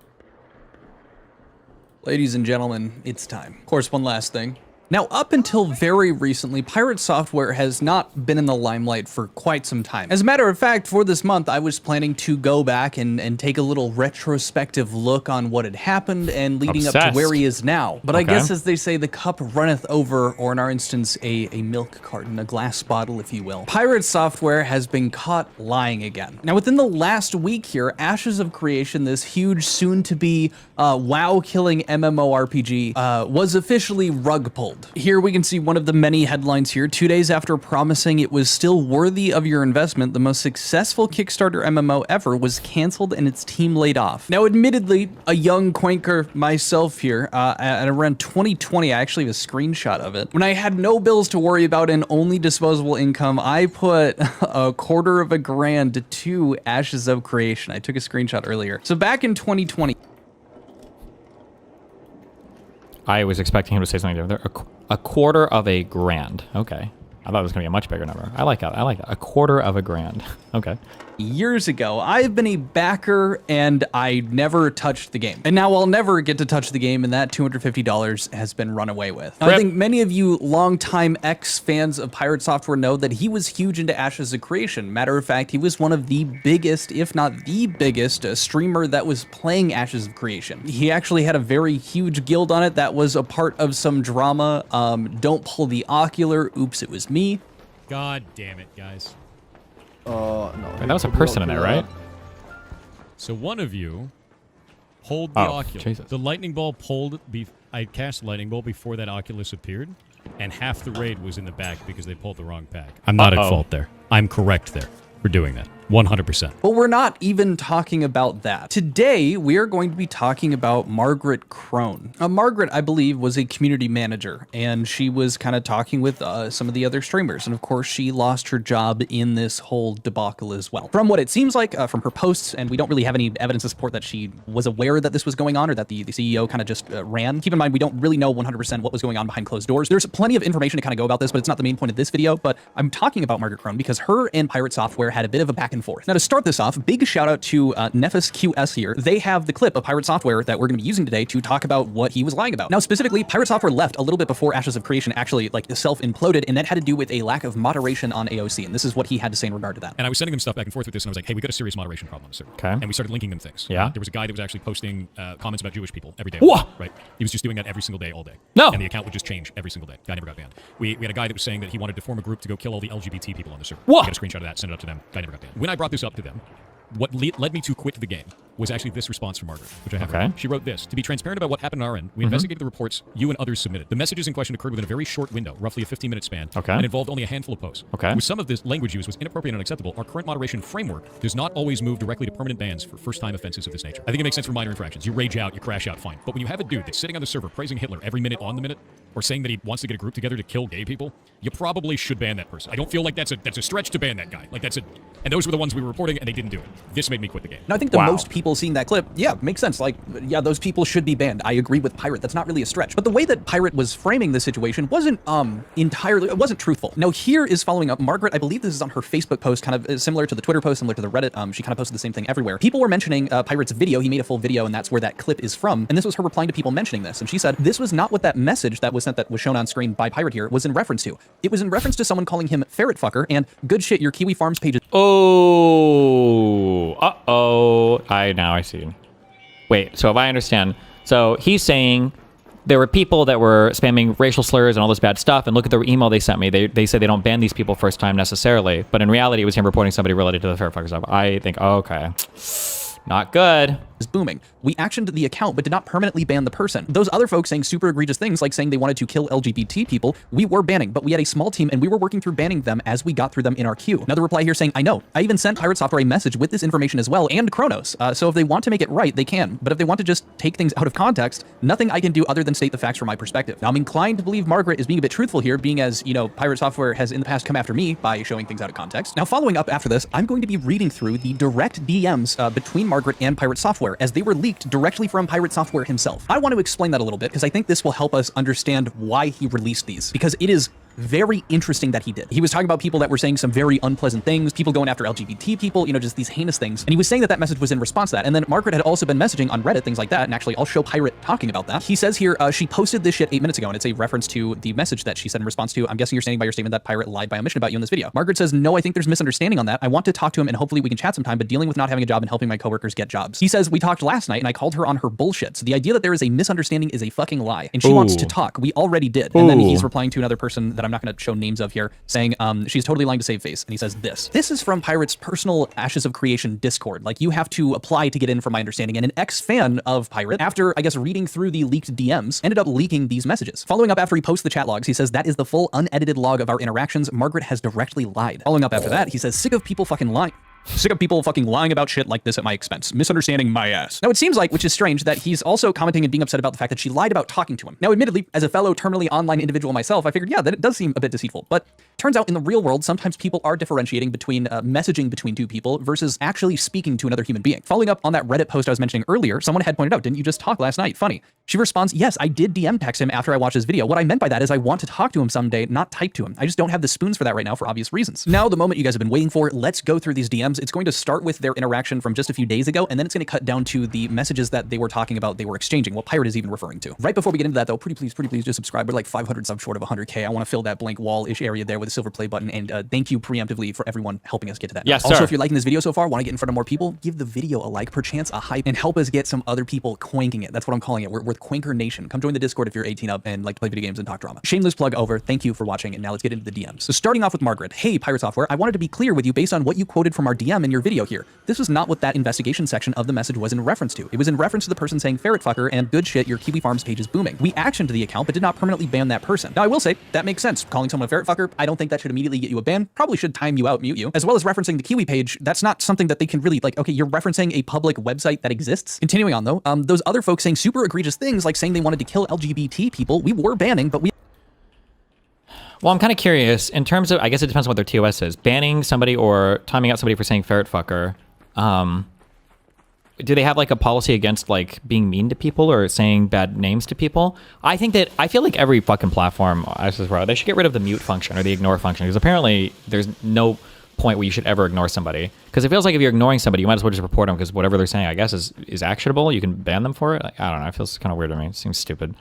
Ladies and gentlemen, it's time. Of course, one last thing. Now, up until very recently, Pirate Software has not been in the limelight for quite some time. As a matter of fact, for this month, I was planning to go back and take a little retrospective look on what had happened and leading up to where he is now. But I guess, as they say, the cup runneth over, or in our instance, a milk carton, a glass bottle, if you will. Pirate Software has been caught lying again. Now, within the last week here, Ashes of Creation, this huge soon-to-be WoW-killing MMORPG, was officially rug pulled. Here we can see one of the many headlines here. 2 days after promising it was still worthy of your investment, the most successful Kickstarter MMO ever was canceled and its team laid off. Now, admittedly, a young quaker myself here, at around 2020, I actually have a screenshot of it. When I had no bills to worry about and only disposable income, I put $250,000 to Ashes of Creation. I took a screenshot earlier. So back in 2020, I was expecting him to say something different. $250,000. Okay. I thought it was going to be a much bigger number. I like that. $250,000. Okay. Years ago, I've been a backer and I never touched the game. And now I'll never get to touch the game, and that $250 has been run away with. I think many of you longtime ex-fans of Pirate Software know that he was huge into Ashes of Creation. Matter of fact, he was one of the biggest, if not the biggest, streamer that was playing Ashes of Creation. He actually had a very huge guild on it that was a part of some drama. Don't pull the ocular. Oops, it was me. God damn it, guys. No. That was a person in there, right? So one of you pulled the Oculus. Jesus. The lightning bolt pulled. I cast lightning bolt before that Oculus appeared, and half the raid was in the back because they pulled the wrong pack. I'm not at fault there. I'm correct there for doing that. 100%. But we're not even talking about that. Today, we are going to be talking about Margaret Crone. Margaret, I believe, was a community manager, and she was kind of talking with some of the other streamers. And of course, she lost her job in this whole debacle as well. From what it seems like from her posts, and we don't really have any evidence to support that she was aware that this was going on or that the CEO kind of just ran. Keep in mind, we don't really know 100% what was going on behind closed doors. There's plenty of information to kind of go about this, but it's not the main point of this video. But I'm talking about Margaret Crone because her and Pirate Software had a bit of a back and forth. Now, to start this off, big shout out to Nephis QS here. They have the clip of Pirate Software that we're going to be using today to talk about what he was lying about. Now, specifically, Pirate Software left a little bit before Ashes of Creation actually like self-imploded, and that had to do with a lack of moderation on AOC, and this is what he had to say in regard to that. And I was sending them stuff back and forth with this, and I was like, hey, we got a serious moderation problem on the server. Okay. And we started linking them things. Yeah. There was a guy that was actually posting comments about Jewish people every day. Whoa! Right? He was just doing that every single day, all day. No! And the account would just change every single day. Guy never got banned. We had a guy that was saying that he wanted to form a group to go kill all the LGBT people on the server. Whoa! I got a screenshot of that, sent it up to them. Guy never got banned. When I brought this up to them, what led me to quit the game was actually this response from Margaret, which I have. Okay. She wrote this: to be transparent about what happened on our end, we investigated the reports you and others submitted. The messages in question occurred within a very short window, roughly a 15-minute span, and involved only a handful of posts. Okay. With some of this language use was inappropriate and unacceptable, our current moderation framework does not always move directly to permanent bans for first-time offenses of this nature. I think it makes sense for minor infractions. You rage out, you crash out, fine. But when you have a dude that's sitting on the server praising Hitler every minute on the minute, or saying that he wants to get a group together to kill gay people, you probably should ban that person. I don't feel like that's a stretch to ban that guy. Like and those were the ones we were reporting, and they didn't do it. This made me quit the game. Now, I think the most people seeing that clip, yeah, makes sense. Like, yeah, those people should be banned. I agree with Pirate. That's not really a stretch. But the way that Pirate was framing this situation wasn't entirely, it wasn't truthful. Now, here is following up. Margaret, I believe this is on her Facebook post, kind of similar to the Twitter post, similar to the Reddit. She kind of posted the same thing everywhere. People were mentioning Pirate's video. He made a full video, and that's where that clip is from. And this was her replying to people mentioning this. And she said, this was not what that message that was sent that was shown on screen by Pirate here was in reference to. It was in reference to someone calling him ferret fucker and good shit, your Kiwi Farms page is... Oh, now I see. Wait, so if I understand, so he's saying there were people that were spamming racial slurs and all this bad stuff, and look at the email they sent me. They said they don't ban these people first time necessarily, but in reality, it was him reporting somebody related to the fair fucker stuff. I think, okay, not good. Is booming. We actioned the account, but did not permanently ban the person. Those other folks saying super egregious things, like saying they wanted to kill LGBT people, we were banning, but we had a small team and we were working through banning them as we got through them in our queue. Another reply here saying, I know. I even sent Pirate Software a message with this information as well, and Kronos. So if they want to make it right, they can. But if they want to just take things out of context, nothing I can do other than state the facts from my perspective. Now, I'm inclined to believe Margaret is being a bit truthful here, being as, you know, Pirate Software has in the past come after me by showing things out of context. Now, following up after this, I'm going to be reading through the direct DMs between Margaret and Pirate Software as they were leaked directly from Pirate Software himself. I want to explain that a little bit because I think this will help us understand why he released these, because it is very interesting that he did. He was talking about people that were saying some very unpleasant things, people going after LGBT people, you know, just these heinous things. And he was saying that that message was in response to that. And then Margaret had also been messaging on Reddit, things like that. And actually, I'll show Pirate talking about that. He says here, she posted this shit 8 minutes ago, and it's a reference to the message that she said in response to, I'm guessing you're standing by your statement that Pirate lied by omission about you in this video. Margaret says, no, I think there's misunderstanding on that. I want to talk to him and hopefully we can chat sometime, but dealing with not having a job and helping my coworkers get jobs. He says, we talked last night and I called her on her bullshit. So the idea that there is a misunderstanding is a fucking lie. And she wants to talk. We already did. And then he's replying to another person that I'm not going to show names of here, saying she's totally lying to save face. And he says this is from Pirate's personal Ashes of Creation Discord. Like, you have to apply to get in, from my understanding. And an ex-fan of Pirate, after I guess reading through the leaked DMs, ended up leaking these messages. Following up after he posts the chat logs, he says that is the full unedited log of our interactions. Margaret has directly lied. Following up after that, he says, sick of people fucking lying. Sick of people fucking lying about shit like this at my expense. Misunderstanding my ass. Now, it seems like, which is strange, that he's also commenting and being upset about the fact that she lied about talking to him. Now, admittedly, as a fellow terminally online individual myself, I figured, yeah, that it does seem a bit deceitful. But turns out in the real world, sometimes people are differentiating between messaging between two people versus actually speaking to another human being. Following up on that Reddit post I was mentioning earlier, someone had pointed out, didn't you just talk last night? Funny. She responds, yes, I did DM text him after I watched his video. What I meant by that is I want to talk to him someday, not type to him. I just don't have the spoons for that right now for obvious reasons. Now, the moment you guys have been waiting for, let's go through these DMs DMs, it's going to start with their interaction from just a few days ago, and then it's going to cut down to the messages that they were talking about, they were exchanging, what Pirate is even referring to. Right before we get into that though, pretty please just subscribe. We're like 500 subs short of 100K. I want to fill that blank wall-ish area there with a silver play button, and thank you preemptively for everyone helping us get to that. Yes, also, sir. if you're liking this video so far, want to get in front of more people, give the video a like, perchance a hype, and help us get some other people quanking it. That's what I'm calling it. We're Quanker Nation. Come join the Discord if you're 18 up and like to play video games and talk drama. Shameless plug over. Thank you for watching, and now let's get into the DMs. So starting off with Margaret. Hey, Pirate Software, I wanted to be clear with you based on what you quoted from our DM in your video here. This was not what that investigation section of the message was in reference to. It was in reference to the person saying ferret fucker and good shit, your Kiwi Farms page is booming. We actioned the account but did not permanently ban that person. Now I will say that makes sense. Calling someone a ferret fucker, I don't think that should immediately get you a ban. Probably should time you out, mute you. As well as referencing the Kiwi page, that's not something that they can really like, okay, you're referencing a public website that exists. Continuing on though, those other folks saying super egregious things like saying they wanted to kill LGBT people, we were banning, but we... Well, I'm kind of curious in terms of, I guess it depends on what their TOS is. Banning somebody or timing out somebody for saying ferret fucker. Do they have like a policy against like being mean to people or saying bad names to people? I feel like every fucking platform, they should get rid of the mute function or the ignore function, because apparently there's no point where you should ever ignore somebody. Because it feels like if you're ignoring somebody, you might as well just report them, because whatever they're saying, I guess, is actionable. You can ban them for it. I don't know. It feels kind of weird to me. It seems stupid.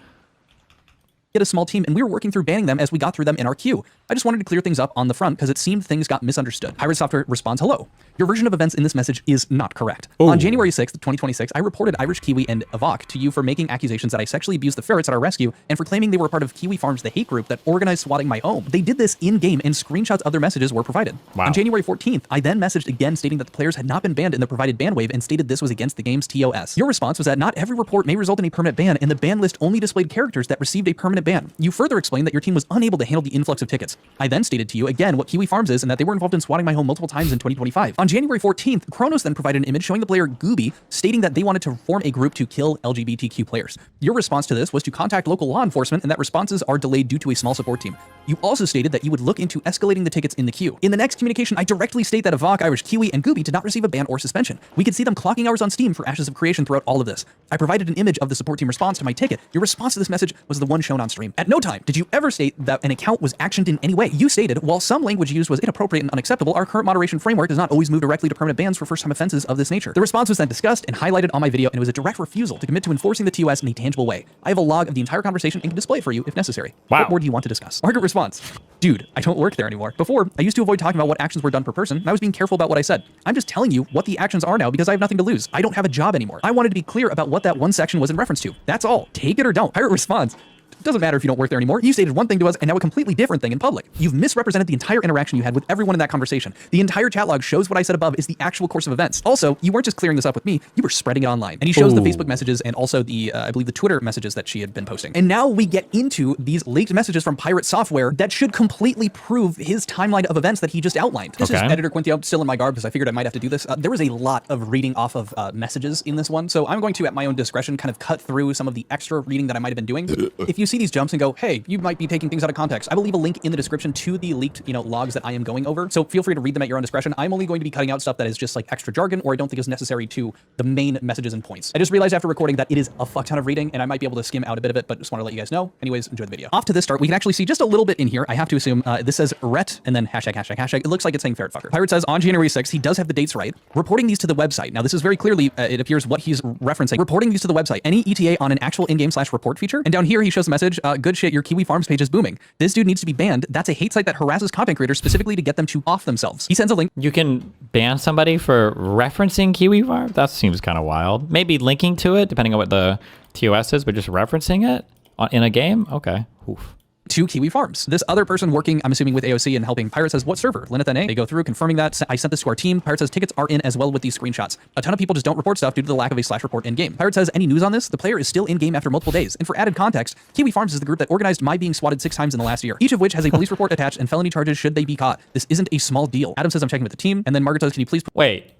Get a small team, and we were working through banning them as we got through them in our queue. I just wanted to clear things up on the front because it seemed things got misunderstood. Pirate Software responds, hello. Your version of events in this message is not correct. Ooh. On January 6th, 2026, I reported Irish Kiwi and Avok to you for making accusations that I sexually abused the ferrets at our rescue and for claiming they were part of Kiwi Farms, the hate group that organized swatting my home. They did this in-game, and screenshots of their messages were provided. Wow. On January 14th, I then messaged again stating that the players had not been banned in the provided ban wave and stated this was against the game's TOS. Your response was that not every report may result in a permanent ban, and the ban list only displayed characters that received a permanent ban. You further explained that your team was unable to handle the influx of tickets. I then stated to you again what Kiwi Farms is and that they were involved in swatting my home multiple times in 2025. On January 14th, Kronos then provided an image showing the player Gooby stating that they wanted to form a group to kill LGBTQ players. Your response to this was to contact local law enforcement and that responses are delayed due to a small support team. You also stated that you would look into escalating the tickets in the queue. In the next communication, I directly state that Avok, Irish Kiwi, and Gooby did not receive a ban or suspension. We could see them clocking hours on Steam for Ashes of Creation throughout all of this. I provided an image of the support team response to my ticket. Your response to this message was the one shown on stream. At no time did you ever state that an account was actioned in any way. You stated, while some language used was inappropriate and unacceptable, our current moderation framework does not always move directly to permanent bans for first-time offenses of this nature. The response was then discussed and highlighted on my video, and it was a direct refusal to commit to enforcing the TOS in a tangible way. I have a log of the entire conversation and can display it for you if necessary. Wow. What more do you want to discuss? Margaret response. Dude, I don't work there anymore. Before, I used to avoid talking about what actions were done per person, and I was being careful about what I said. I'm just telling you what the actions are now because I have nothing to lose. I don't have a job anymore. I wanted to be clear about what that one section was in reference to. That's all. Take it or don't. Pirate response. It doesn't matter if you don't work there anymore. You stated one thing to us and now a completely different thing in public. You've misrepresented the entire interaction you had with everyone in that conversation. The entire chat log shows what I said above is the actual course of events. Also, you weren't just clearing this up with me, you were spreading it online. And he shows the Facebook messages and also the, I believe the Twitter messages that she had been posting. And now we get into these leaked messages from Pirate Software that should completely prove his timeline of events that he just outlined. This is Editor Quintio, still in my garb because I figured I might have to do this. There was a lot of reading off of messages in this one, so I'm going to, at my own discretion, kind of cut through some of the extra reading that I might have been doing. If you see these jumps and go, hey, you might be taking things out of context, I will leave a link in the description to the leaked, logs that I am going over. So feel free to read them at your own discretion. I'm only going to be cutting out stuff that is just like extra jargon or I don't think is necessary to the main messages and points. I just realized after recording that it is a fuck ton of reading and I might be able to skim out a bit of it, but just want to let you guys know. Anyways, enjoy the video. Off to this start, we can actually see just a little bit in here. I have to assume this says ret and then hashtag. It looks like it's saying ferret fucker. Pirate says on January 6th, he does have the dates right. Reporting these to the website. Now this is very clearly, it appears what he's referencing. Reporting these to the website. Any ETA on an actual in-game/report feature. And down here, he shows the message, good shit, your Kiwi Farms page is booming. This dude needs to be banned. That's a hate site that harasses content creators specifically to get them to off themselves. He sends a link. You can ban somebody for referencing Kiwi Farm? That seems kind of wild. Maybe linking to it, depending on what the TOS is, but just referencing it in a game? Okay. Oof. To Kiwi Farms. This other person working, I'm assuming with AOC and helping Pirate says, what server? Lyneth NA. They go through confirming that. I sent this to our team. Pirate says tickets are in as well with these screenshots. A ton of people just don't report stuff due to the lack of a /report in game. Pirate says, any news on this? The player is still in game after multiple days. And for added context, Kiwi Farms is the group that organized my being swatted 6 times in the last year, each of which has a police report attached and felony charges should they be caught. This isn't a small deal. Adam says, I'm checking with the team. And then Margaret says, can you please wait?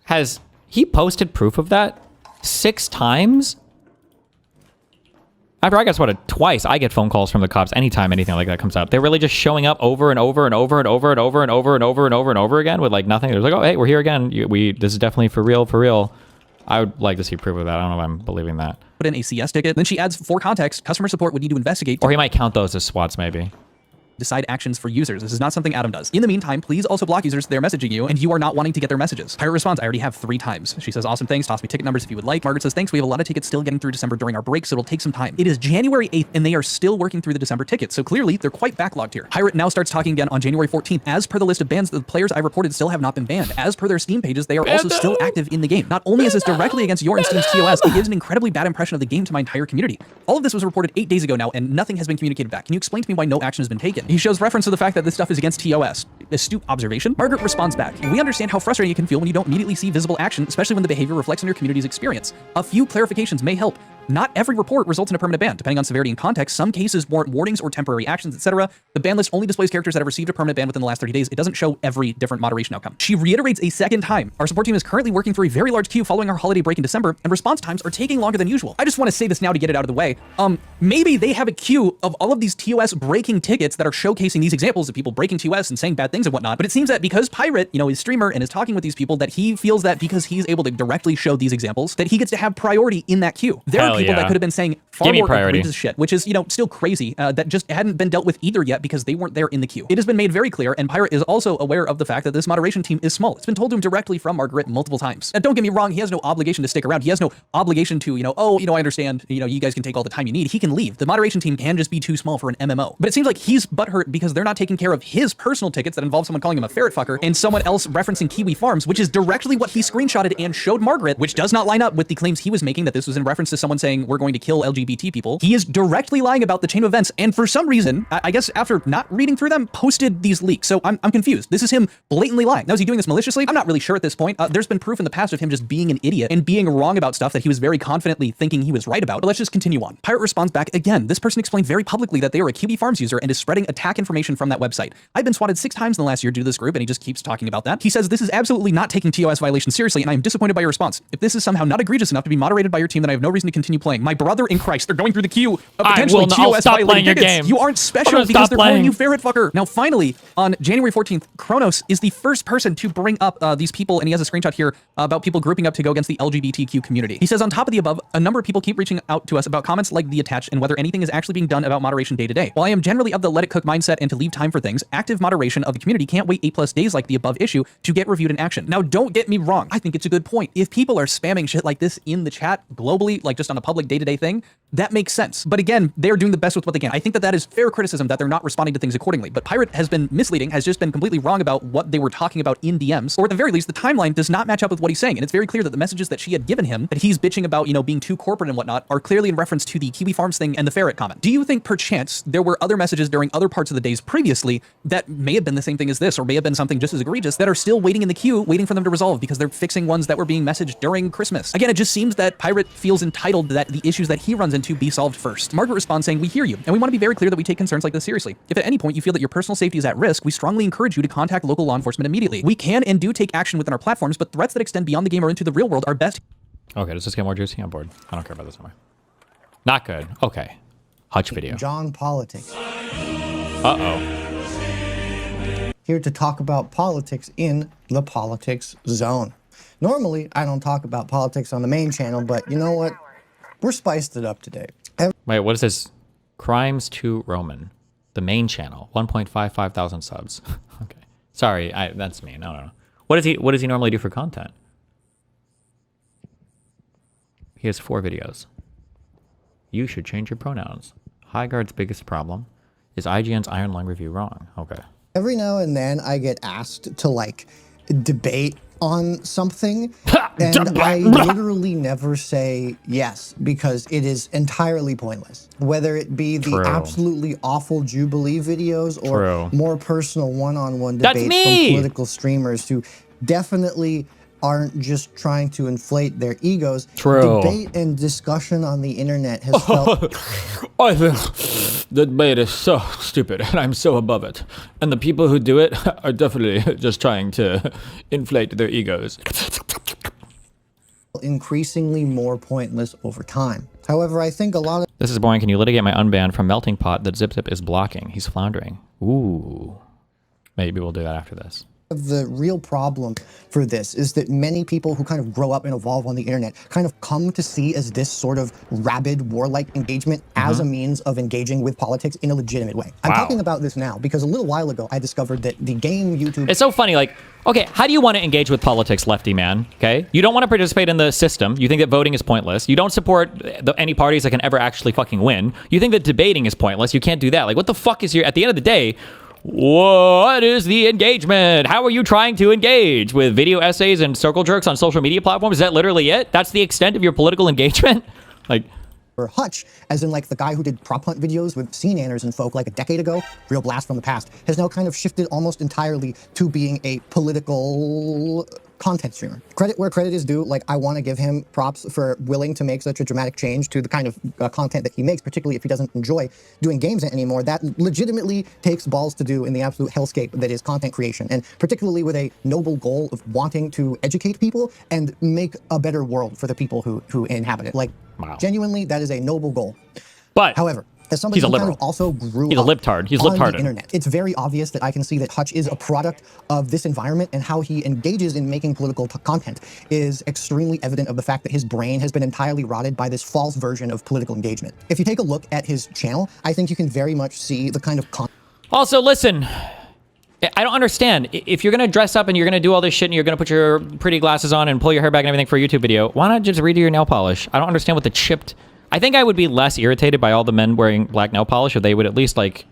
Has he posted proof of that 6 times? After I got swatted twice, I get phone calls from the cops anytime anything like that comes out. They're really just showing up over and over and over and over and over and over and over and over and over again with like nothing. They're like, oh, hey, we're here again. This is definitely for real, for real. I would like to see proof of that. I don't know if I'm believing that. Put in a CS ticket. Then she adds, for context, customer support would need to investigate. Or he might count those as swats, maybe. decide actions for users. This is not something Adam does. In the meantime, please also block users they're messaging you and you are not wanting to get their messages. Pirate responds, I already have 3 times. She says, awesome, thanks. Toss me ticket numbers if you would like. Margaret says, thanks. We have a lot of tickets still getting through December during our break, so it'll take some time. It is January 8th and they are still working through the December tickets. So clearly they're quite backlogged here. Pirate now starts talking again on January 14th. As per the list of bans, the players I reported still have not been banned. As per their Steam pages, they are also still active in the game. Not only is this directly against your instance TOS, it gives an incredibly bad impression of the game to my entire community. All of this was reported 8 days ago now, and nothing has been communicated back. Can you explain to me why no action has been taken? He shows reference to the fact that this stuff is against TOS. Astute observation. Margaret responds back, we understand how frustrating it can feel when you don't immediately see visible action, especially when the behavior reflects on your community's experience. A few clarifications may help. Not every report results in a permanent ban. Depending on severity and context, some cases warrant warnings or temporary actions, etc. The ban list only displays characters that have received a permanent ban within the last 30 days. It doesn't show every different moderation outcome. She reiterates a second time. Our support team is currently working through a very large queue following our holiday break in December, and response times are taking longer than usual. I just want to say this now to get it out of the way. Maybe they have a queue of all of these TOS breaking tickets that are showcasing these examples of people breaking TOS and saying bad things and whatnot. But it seems that because Pirate, is streamer and is talking with these people, that he feels that because he's able to directly show these examples, that he gets to have priority in that queue. There are people that could have been saying far more egregious shit, which is, still crazy, that just hadn't been dealt with either yet because they weren't there in the queue. It has been made very clear, and Pirate is also aware of the fact that this moderation team is small. It's been told to him directly from Margaret multiple times. Now, don't get me wrong, he has no obligation to stick around. He has no obligation to, I understand, you guys can take all the time you need. He can leave. The moderation team can just be too small for an MMO. But it seems like he's butthurt because they're not taking care of his personal tickets that involve someone calling him a ferret fucker and someone else referencing Kiwi Farms, which is directly what he screenshotted and showed Margaret, which does not line up with the claims he was making that this was in reference to someone saying we're going to kill LGBT people. He is directly lying about the chain of events, and for some reason, I guess after not reading through them, posted these leaks. So I'm confused. This is him blatantly lying. Now, is he doing this maliciously? I'm not really sure at this point. There's been proof in the past of him just being an idiot and being wrong about stuff that he was very confidently thinking he was right about. But let's just continue on. Pirate responds back again. This person explained very publicly that they are a Kiwi Farms user and is spreading attack information from that website. I've been swatted 6 times in the last year due to this group, and he just keeps talking about that. He says this is absolutely not taking TOS violations seriously, and I am disappointed by your response. If this is somehow not egregious enough to be moderated by your team, then I have no reason to continue playing. My brother in Christ, they're going through the queue of potentially TOS violating tickets. You aren't special because they're calling you ferret fucker. Now, finally, on January 14th, Kronos is the first person to bring up these people, and he has a screenshot here about people grouping up to go against the LGBTQ community. He says, on top of the above, a number of people keep reaching out to us about comments like the attached and whether anything is actually being done about moderation day to day. While I am generally of the let it cook mindset and to leave time for things, active moderation of the community can't wait 8+ days like the above issue to get reviewed in action. Now, don't get me wrong. I think it's a good point. If people are spamming shit like this in the chat globally, like just on a public day-to-day thing, that makes sense. But again, they're doing the best with what they can. I think that is fair criticism that they're not responding to things accordingly. But Pirate has been misleading, has just been completely wrong about what they were talking about in DMs, or at the very least, the timeline does not match up with what he's saying. And it's very clear that the messages that she had given him, that he's bitching about, being too corporate and whatnot, are clearly in reference to the Kiwi Farms thing and the ferret comment. Do you think perchance there were other messages during other parts of the days previously that may have been the same thing as this, or may have been something just as egregious, that are still waiting in the queue, waiting for them to resolve because they're fixing ones that were being messaged during Christmas? Again, it just seems that Pirate feels entitled that the issues that he runs into be solved first. Margaret responds saying, we hear you, and we want to be very clear that we take concerns like this seriously. If at any point you feel that your personal safety is at risk, we strongly encourage you to contact local law enforcement immediately. We can and do take action within our platforms, but threats that extend beyond the game or into the real world are best. Okay, does this get more juicy? I'm bored. I don't care about this anymore. Not good. Okay. Hutch video. John Politics. Uh-oh. Here to talk about politics in the politics zone. Normally, I don't talk about politics on the main channel, but you know what? We're spiced it up today. Wait, what is this? Crimes to Roman. The main channel. 1.55 thousand subs. Okay. Sorry, that's me. No. What does he normally do for content? He has 4 videos. You should change your pronouns. Highguard's biggest problem is IGN's Iron Lung review wrong. Okay. Every now and then I get asked to debate on something, and I literally never say yes because it is entirely pointless. Whether it be the absolutely awful Jubilee videos or more personal one-on-one debates from political streamers who definitely aren't just trying to inflate their egos. Debate and discussion on the internet has felt... I think the debate is so stupid, and I'm so above it. And the people who do it are definitely just trying to inflate their egos. Increasingly more pointless over time. However, I think a lot of... This is boring. Can you litigate my unban from Melting Pot that Zip is blocking? He's floundering. Ooh. Maybe we'll do that after this. The real problem for this is that many people who kind of grow up and evolve on the internet kind of come to see as this sort of rabid, warlike engagement as a means of engaging with politics in a legitimate way. I'm talking about this now because a little while ago I discovered that the game YouTube... It's so funny, like, okay, how do you want to engage with politics, lefty man? Okay, you don't want to participate in the system. You think that voting is pointless. You don't support any parties that can ever actually fucking win. You think that debating is pointless. You can't do that. Like, what the fuck is your... At the end of the day, what is the engagement? How are you trying to engage? With video essays and circle jerks on social media platforms? Is that literally it? That's the extent of your political engagement? Like... Or Hutch, as in like the guy who did prop hunt videos with sea nanners and folk like a decade ago, real blast from the past, has now kind of shifted almost entirely to being a political content streamer. Credit where credit is due. Like, I want to give him props for willing to make such a dramatic change to the kind of content that he makes, particularly if he doesn't enjoy doing games anymore. That legitimately takes balls to do in the absolute hellscape that is content creation, and particularly with a noble goal of wanting to educate people and make a better world for the people who inhabit it. Like, genuinely, that is a noble goal. But however, as somebody who kind of also grew up libtard. He's on libtarded. the internet, it's very obvious that I can see that Hutch is a product of this environment, and how he engages in making political content is extremely evident of the fact that his brain has been entirely rotted by this false version of political engagement. If you take a look at his channel, I think you can very much see the kind of Also, listen, I don't understand. If you're going to dress up and you're going to do all this shit and you're going to put your pretty glasses on and pull your hair back and everything for a YouTube video, why not just redo your nail polish? I don't understand what the chipped... I think I would be less irritated by all the men wearing black nail polish if they would at least, like,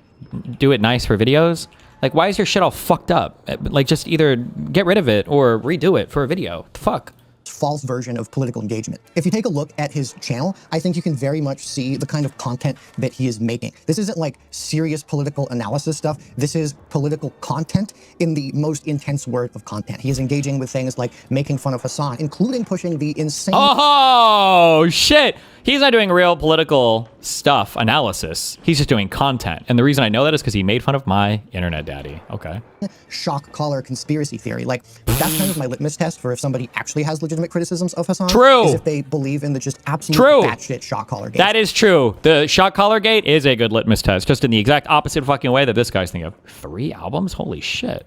do it nice for videos. Like, why is your shit all fucked up? Like, just either get rid of it or redo it for a video. What the fuck? False version of political engagement. If you take a look at his channel, I think you can very much see the kind of content that he is making. This isn't like serious political analysis stuff. This is political content in the most intense word of content. He is engaging with things like making fun of Hasan, including pushing the insane... Oh, shit! He's not doing real political stuff, analysis. He's just doing content. And the reason I know that is because he made fun of my internet daddy. Okay. Shock collar conspiracy theory. Like, that's kind of my litmus test for if somebody actually has legitimate criticisms of Hasan. True. Is if they believe in the just absolute batshit shock collar gate. That is true. The shock collar gate is a good litmus test, just in the exact opposite fucking way that this guy's thinking of. 3 albums? Holy shit.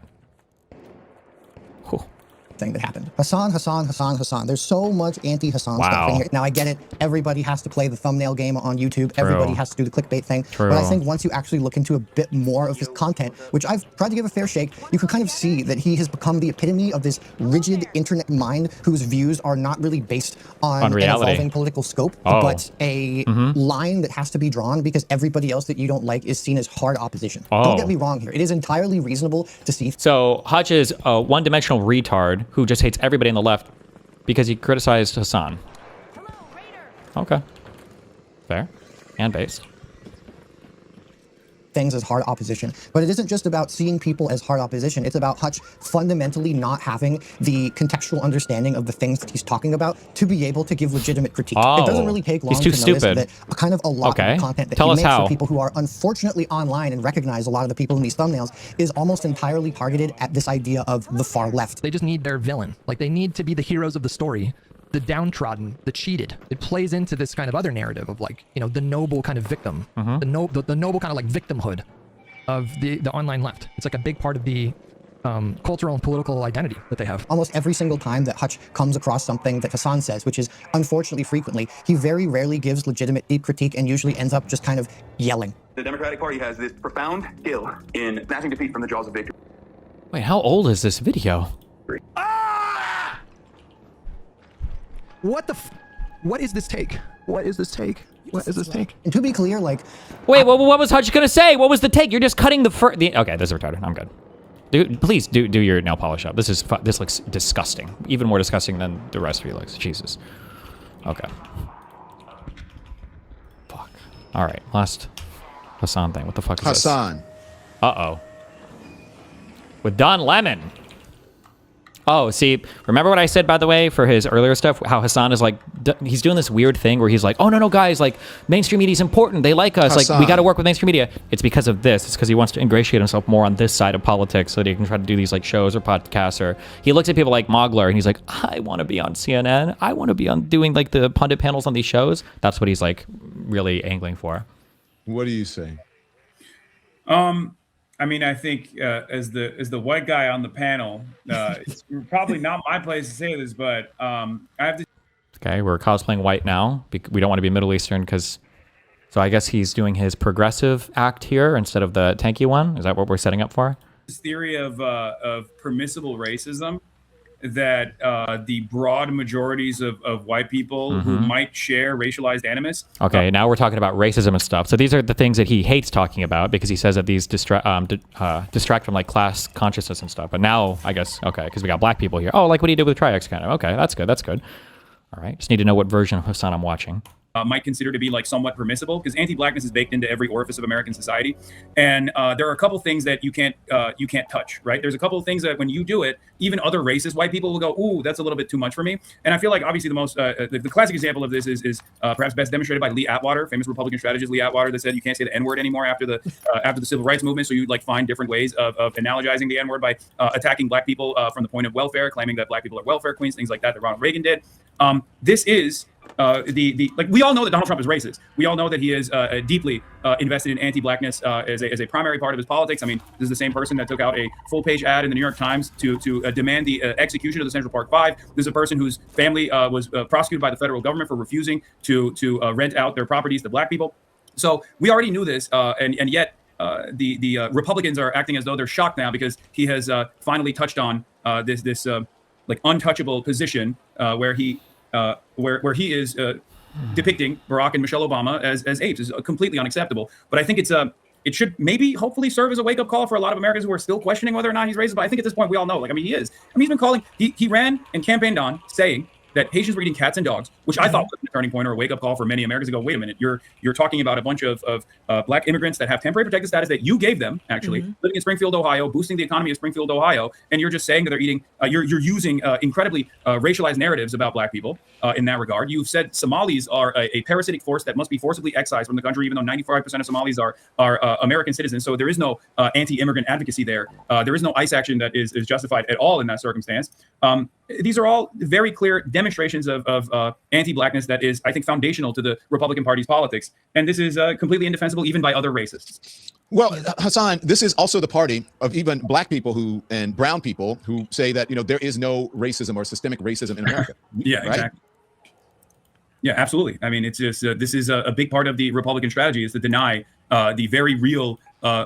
Thing that happened. Hasan. There's so much anti-Hasan stuff in here. Now, I get it. Everybody has to play the thumbnail game on YouTube. Everybody has to do the clickbait thing. But I think once you actually look into a bit more of his content, which I've tried to give a fair shake, you can kind of see that he has become the epitome of this rigid internet mind whose views are not really based on an evolving political scope, but a line that has to be drawn because everybody else that you don't like is seen as hard opposition. Don't get me wrong here. It is entirely reasonable to see. So Hutch is a one-dimensional retard who just hates everybody on the left because he criticized Hasan. Okay. Fair. And based. Things as hard opposition. But it isn't just about seeing people as hard opposition. It's about Hutch fundamentally not having the contextual understanding of the things that he's talking about to be able to give legitimate critique. It doesn't really take long to notice that kind of a lot of the content that he makes for people who are unfortunately online and recognize a lot of the people in these thumbnails is almost entirely targeted at this idea of the far left. They just need their villain. Like, they need to be the heroes of the story. The downtrodden, the cheated. It plays into this kind of other narrative of, like, you know, the noble kind of victim, the noble kind of like victimhood of the online left. It's like a big part of the cultural and political identity that they have. Almost every single time that Hutch comes across something that Hasan says, which is unfortunately frequently, he very rarely gives legitimate deep critique and usually ends up just kind of yelling. The Democratic Party has this profound skill in snatching defeat from the jaws of victory. Wait, how old is this video? What is this take? What is this take? What is this take? And to be clear, like... Wait, what was Hutch gonna say? What was the take? You're just cutting the okay, this is retarded. I'm good. Dude, please do your nail polish up. This looks disgusting. Even more disgusting than the rest of you looks. Jesus. Okay. Fuck. All right, last Hasan thing. What the fuck is this? Hasan. Uh-oh. With Don Lemon. Oh, see, remember what I said, by the way, for his earlier stuff, how Hasan is like, he's doing this weird thing where he's like, oh, no, guys, like, mainstream media is important. They like us. Hasan. Like, we got to work with mainstream media. It's because of this. It's because he wants to ingratiate himself more on this side of politics so that he can try to do these, like, shows or podcasts. Or he looks at people like Mogler and he's like, I want to be on CNN. I want to be on doing, like, the pundit panels on these shows. That's what he's, like, really angling for. What do you say? I mean, I think as the white guy on the panel, it's probably not my place to say this, but I have to. Okay, we're cosplaying white now. We don't want to be Middle Eastern because. So I guess he's doing his progressive act here instead of the tanky one. Is that what we're setting up for? This theory of permissible racism that the broad majorities of white people who might share racialized animus. Okay, now we're talking about racism and stuff. So these are the things that he hates talking about because he says that these distract from like class consciousness and stuff. But now I guess, okay, because we got black people here. Oh, like what he did with Triax kind of. Okay, that's good. That's good. All right, just need to know what version of Hasan I'm watching. Might consider to be like somewhat permissible because anti-blackness is baked into every orifice of American society, and there are a couple things that you can't touch. Right? There's a couple of things that when you do it, even other racist white people will go, "Ooh, that's a little bit too much for me." And I feel like obviously the most the classic example of this is perhaps best demonstrated by Lee Atwater, famous Republican strategist Lee Atwater, that said you can't say the N-word anymore after the civil rights movement. So you like find different ways of analogizing the N-word by attacking black people from the point of welfare, claiming that black people are welfare queens, things like that Ronald Reagan did. This is. Like we all know that Donald Trump is racist. We all know that he is deeply invested in anti-blackness as a primary part of his politics. I mean, this is the same person that took out a full-page ad in the New York Times to demand the execution of the Central Park Five. This is a person whose family was prosecuted by the federal government for refusing to rent out their properties to black people. So we already knew this, and yet the Republicans are acting as though they're shocked now because he has finally touched on this like untouchable position where he is depicting Barack and Michelle Obama as apes is completely unacceptable. But I think it should maybe hopefully serve as a wake-up call for a lot of Americans who are still questioning whether or not he's racist. But I think at this point we all know, like, I mean, he is. I mean, he's been calling, he ran and campaigned on saying that Haitians were eating cats and dogs, which I thought was a turning point or a wake-up call for many Americans to go, wait a minute, you're talking about a bunch of black immigrants that have temporary protected status that you gave them, actually, living in Springfield, Ohio, boosting the economy of Springfield, Ohio, and you're just saying that they're eating, you're using incredibly racialized narratives about black people in that regard. You've said Somalis are a parasitic force that must be forcibly excised from the country, even though 95% of Somalis are American citizens. So there is no anti-immigrant advocacy there. There is no ICE action that is justified at all in that circumstance. These are all very clear demonstrations of anti-blackness that is, I think, foundational to the Republican Party's politics. And this is completely indefensible even by other racists. Well, Hasan, this is also the party of even black people and brown people who say that, there is no racism or systemic racism in America. Yeah, right? Exactly. Yeah, absolutely. I mean, it's just this is a big part of the Republican strategy is to deny the very real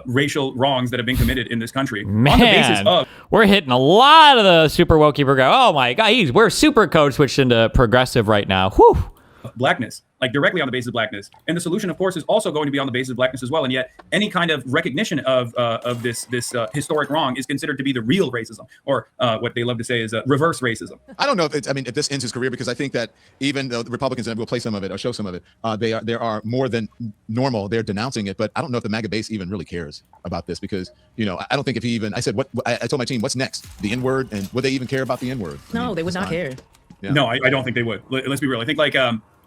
racial wrongs that have been committed in this country. Man, on the basis of we're hitting a lot of the super woke people go, oh my God, we're super code switched into progressive right now. Whew. Blackness, like directly on the basis of blackness. And the solution, of course, is also going to be on the basis of blackness as well. And yet any kind of recognition of this historic wrong is considered to be the real racism, or what they love to say is reverse racism. I don't know if this ends his career, because I think that even though the Republicans, and we'll play some of it or show some of it, they are more than normal. They're denouncing it, but I don't know if the MAGA base even really cares about this, because, I don't think if he even, I said, I told my team, what's next? The N-word, and would they even care about the N-word? No, they would not care. Yeah. No, I don't think they would. Let's be real. I think like,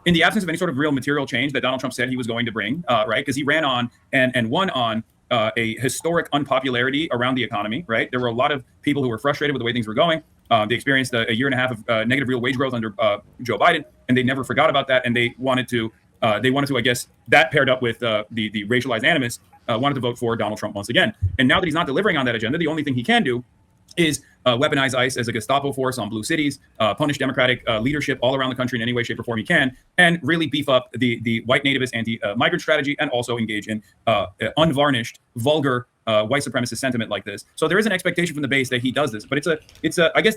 in the absence of any sort of real material change that Donald Trump said he was going to bring, right? Because he ran on and won on a historic unpopularity around the economy, right? There were a lot of people who were frustrated with the way things were going. They experienced a year and a half of negative real wage growth under Joe Biden, and they never forgot about that. And they wanted to, I guess, that paired up with the racialized animus, wanted to vote for Donald Trump once again. And now that he's not delivering on that agenda, the only thing he can do is weaponize ICE as a Gestapo force on blue cities, punish Democratic leadership all around the country in any way, shape, or form he can, and really beef up the white nativist anti-migrant strategy, and also engage in unvarnished, vulgar white supremacist sentiment like this. So there is an expectation from the base that he does this, but it's I guess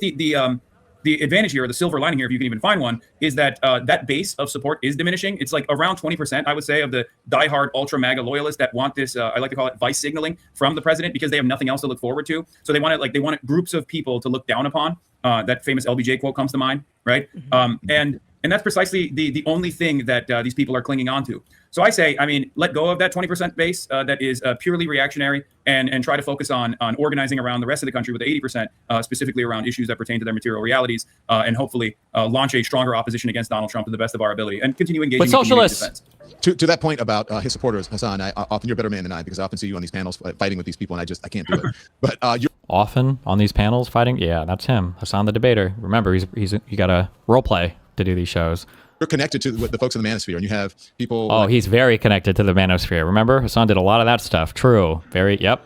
the advantage here, or the silver lining here, if you can even find one, is that that base of support is diminishing. It's like around 20%, I would say, of the diehard ultra MAGA loyalists that want this, I like to call it vice signaling from the president, because they have nothing else to look forward to. So they want groups of people to look down upon. That famous LBJ quote comes to mind, right? And that's precisely the only thing that these people are clinging on to. So I say, let go of that 20% base that is purely reactionary, and try to focus on organizing around the rest of the country with the 80%, specifically around issues that pertain to their material realities, and hopefully launch a stronger opposition against Donald Trump to the best of our ability, and continue engaging in community defense. To that point about his supporters, Hasan, often you're a better man than I, because I often see you on these panels fighting with these people, and I can't do it. But you're often on these panels fighting. Yeah, that's him, Hasan the debater. Remember, you got to role play to do these shows. You're connected to the folks in the manosphere, and you have people. Oh, he's very connected to the manosphere. Remember, Hasan did a lot of that stuff. True. Very. Yep.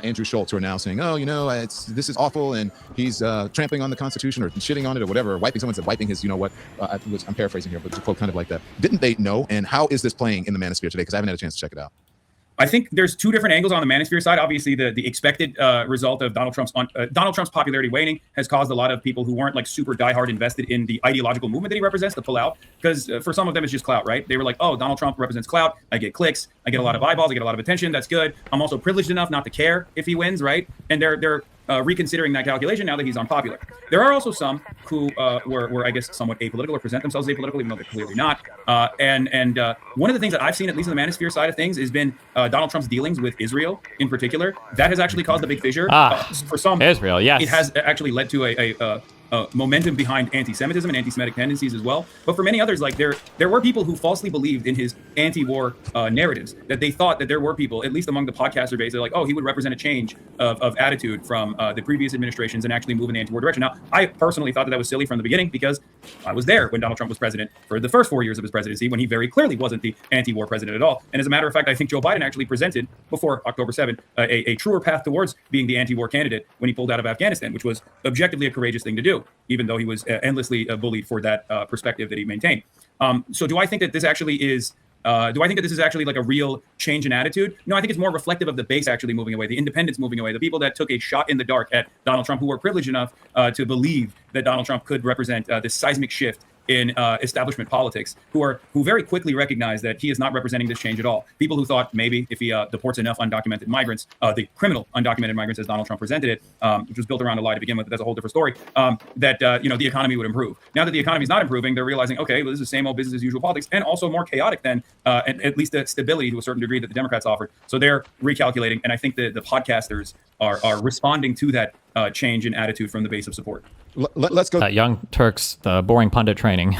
Andrew Schultz, who are now saying, oh, this is awful, and he's trampling on the Constitution or shitting on it or whatever, someone said wiping his, I'm paraphrasing here, but it's a quote kind of like that. Didn't they know? And how is this playing in the manosphere today? Because I haven't had a chance to check it out. I think there's two different angles on the manosphere side. Obviously, the expected result of Donald Trump's popularity waning has caused a lot of people who weren't like super diehard invested in the ideological movement that he represents to pull out, because for some of them it's just clout, right? They were like, oh, Donald Trump represents clout. I get clicks. I get a lot of eyeballs. I get a lot of attention. That's good. I'm also privileged enough not to care if he wins, right? And they're reconsidering that calculation now that he's unpopular. There are also some who were I guess, somewhat apolitical or present themselves apolitical, even though they're clearly not. And one of the things that I've seen, at least in the manosphere side of things, has been Donald Trump's dealings with Israel in particular. That has actually caused a big fissure. For some, Israel, yes. It has actually led to a momentum behind anti-Semitism and anti-Semitic tendencies as well. But for many others, like there were people who falsely believed in his anti-war narratives, that they thought that there were people, at least among the podcaster base, they're like, oh, he would represent a change of attitude from the previous administrations and actually move in the anti-war direction. Now, I personally thought that was silly from the beginning, because I was there when Donald Trump was president for the first 4 years of his presidency, when he very clearly wasn't the anti-war president at all. And as a matter of fact, I think Joe Biden actually presented before October 7th a truer path towards being the anti-war candidate when he pulled out of Afghanistan, which was objectively a courageous thing to do, even though he was endlessly bullied for that perspective that he maintained. So do I think that this actually is like a real change in attitude? No, I think it's more reflective of the base actually moving away, the independents moving away, the people that took a shot in the dark at Donald Trump, who were privileged enough to believe that Donald Trump could represent this seismic shift in establishment politics, who very quickly recognized that he is not representing this change at all. People who thought maybe if he deports enough undocumented migrants, the criminal undocumented migrants as Donald Trump presented it, which was built around a lie to begin with, that's a whole different story, that the economy would improve. Now that the economy is not improving, they're realizing, okay, well, this is the same old business as usual politics, and also more chaotic than at least the stability to a certain degree that the Democrats offered. So they're recalculating, and I think the podcasters are responding to that change in attitude from the base of support. Let's go. Young Turks, the boring pundit training,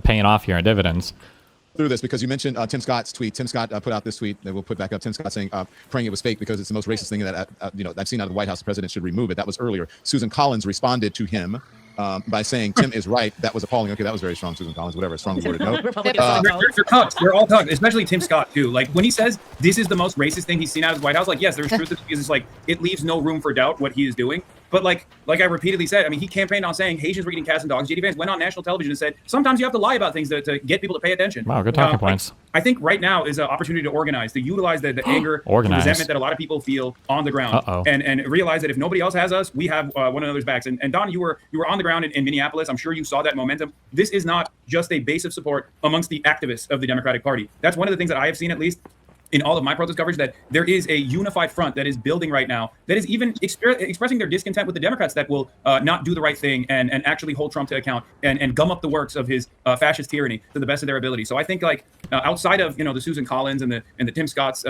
paying off here in dividends. Through this, because you mentioned Tim Scott's tweet. Tim Scott put out this tweet that we'll put back up. Tim Scott saying, praying it was fake because it's the most racist thing that I've seen out of the White House. The president should remove it. That was earlier. Susan Collins responded to him by saying Tim is right. That was appalling. Okay, that was very strong, Susan Collins. Whatever, strong worded note. They're cucks. They're all cucks, especially Tim Scott too. Like when he says this is the most racist thing he's seen out of the White House, like yes, there's truth to it, because it's like it leaves no room for doubt what he is doing. But like I repeatedly said, I mean, he campaigned on saying Haitians were eating cats and dogs. JD Vance went on national television and said sometimes you have to lie about things to get people to pay attention. Wow, good talking points. I think right now is an opportunity to organize, to utilize the anger, the resentment that a lot of people feel on the ground, and realize that if nobody else has us, we have one another's backs. And Don, you were on the ground in Minneapolis. I'm sure you saw that momentum. This is not just a base of support amongst the activists of the Democratic Party. That's one of the things that I have seen, at least in all of my protest coverage, that there is a unified front that is building right now, that is even expressing their discontent with the Democrats that will not do the right thing and actually hold Trump to account and gum up the works of his fascist tyranny to the best of their ability. So I think outside of the Susan Collins and the Tim Scotts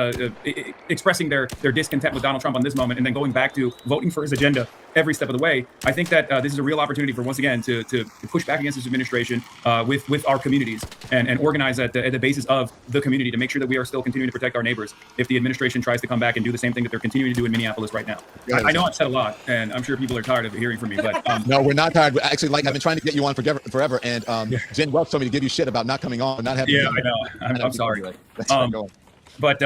expressing their discontent with Donald Trump on this moment and then going back to voting for his agenda every step of the way, I think that this is a real opportunity for, once again, to push back against this administration with our communities and organize at the basis of the community to make sure that we are still continuing to protect our neighbors if the administration tries to come back and do the same thing that they're continuing to do in Minneapolis right now. I know I've said a lot, and I'm sure people are tired of hearing from me, but no, we're not tired. Actually, I've been trying to get you on forever, and Jen Welch told me to give you shit about not coming on, not having. Yeah, I know. I'm sorry. But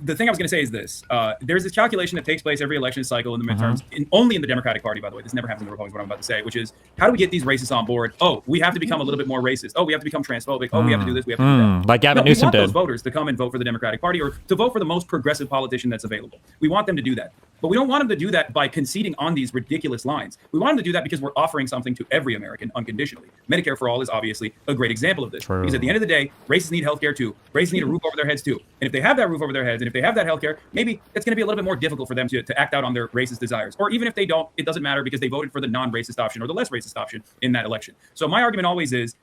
the thing I was going to say is this. There's this calculation that takes place every election cycle in the midterms, only in the Democratic Party, by the way. This never happens in the Republicans, what I'm about to say, which is, how do we get these racists on board? Oh, we have to become a little bit more racist. Oh, we have to become transphobic. Oh, we have to do this. We have to do that. Like Gavin Newsom did. We want those voters to come and vote for the Democratic Party, or to vote for the most progressive politician that's available. We want them to do that. But we don't want them to do that by conceding on these ridiculous lines. We want them to do that because we're offering something to every American unconditionally. Medicare for All is obviously a great example of this. True. Because at the end of the day, racists need healthcare too. Racists need a roof over their heads too. And if they have that roof over their heads, and if they have that healthcare, maybe it's going to be a little bit more difficult for them to act out on their racist desires. Or even if they don't, it doesn't matter because they voted for the non-racist option or the less racist option in that election. So my argument always is,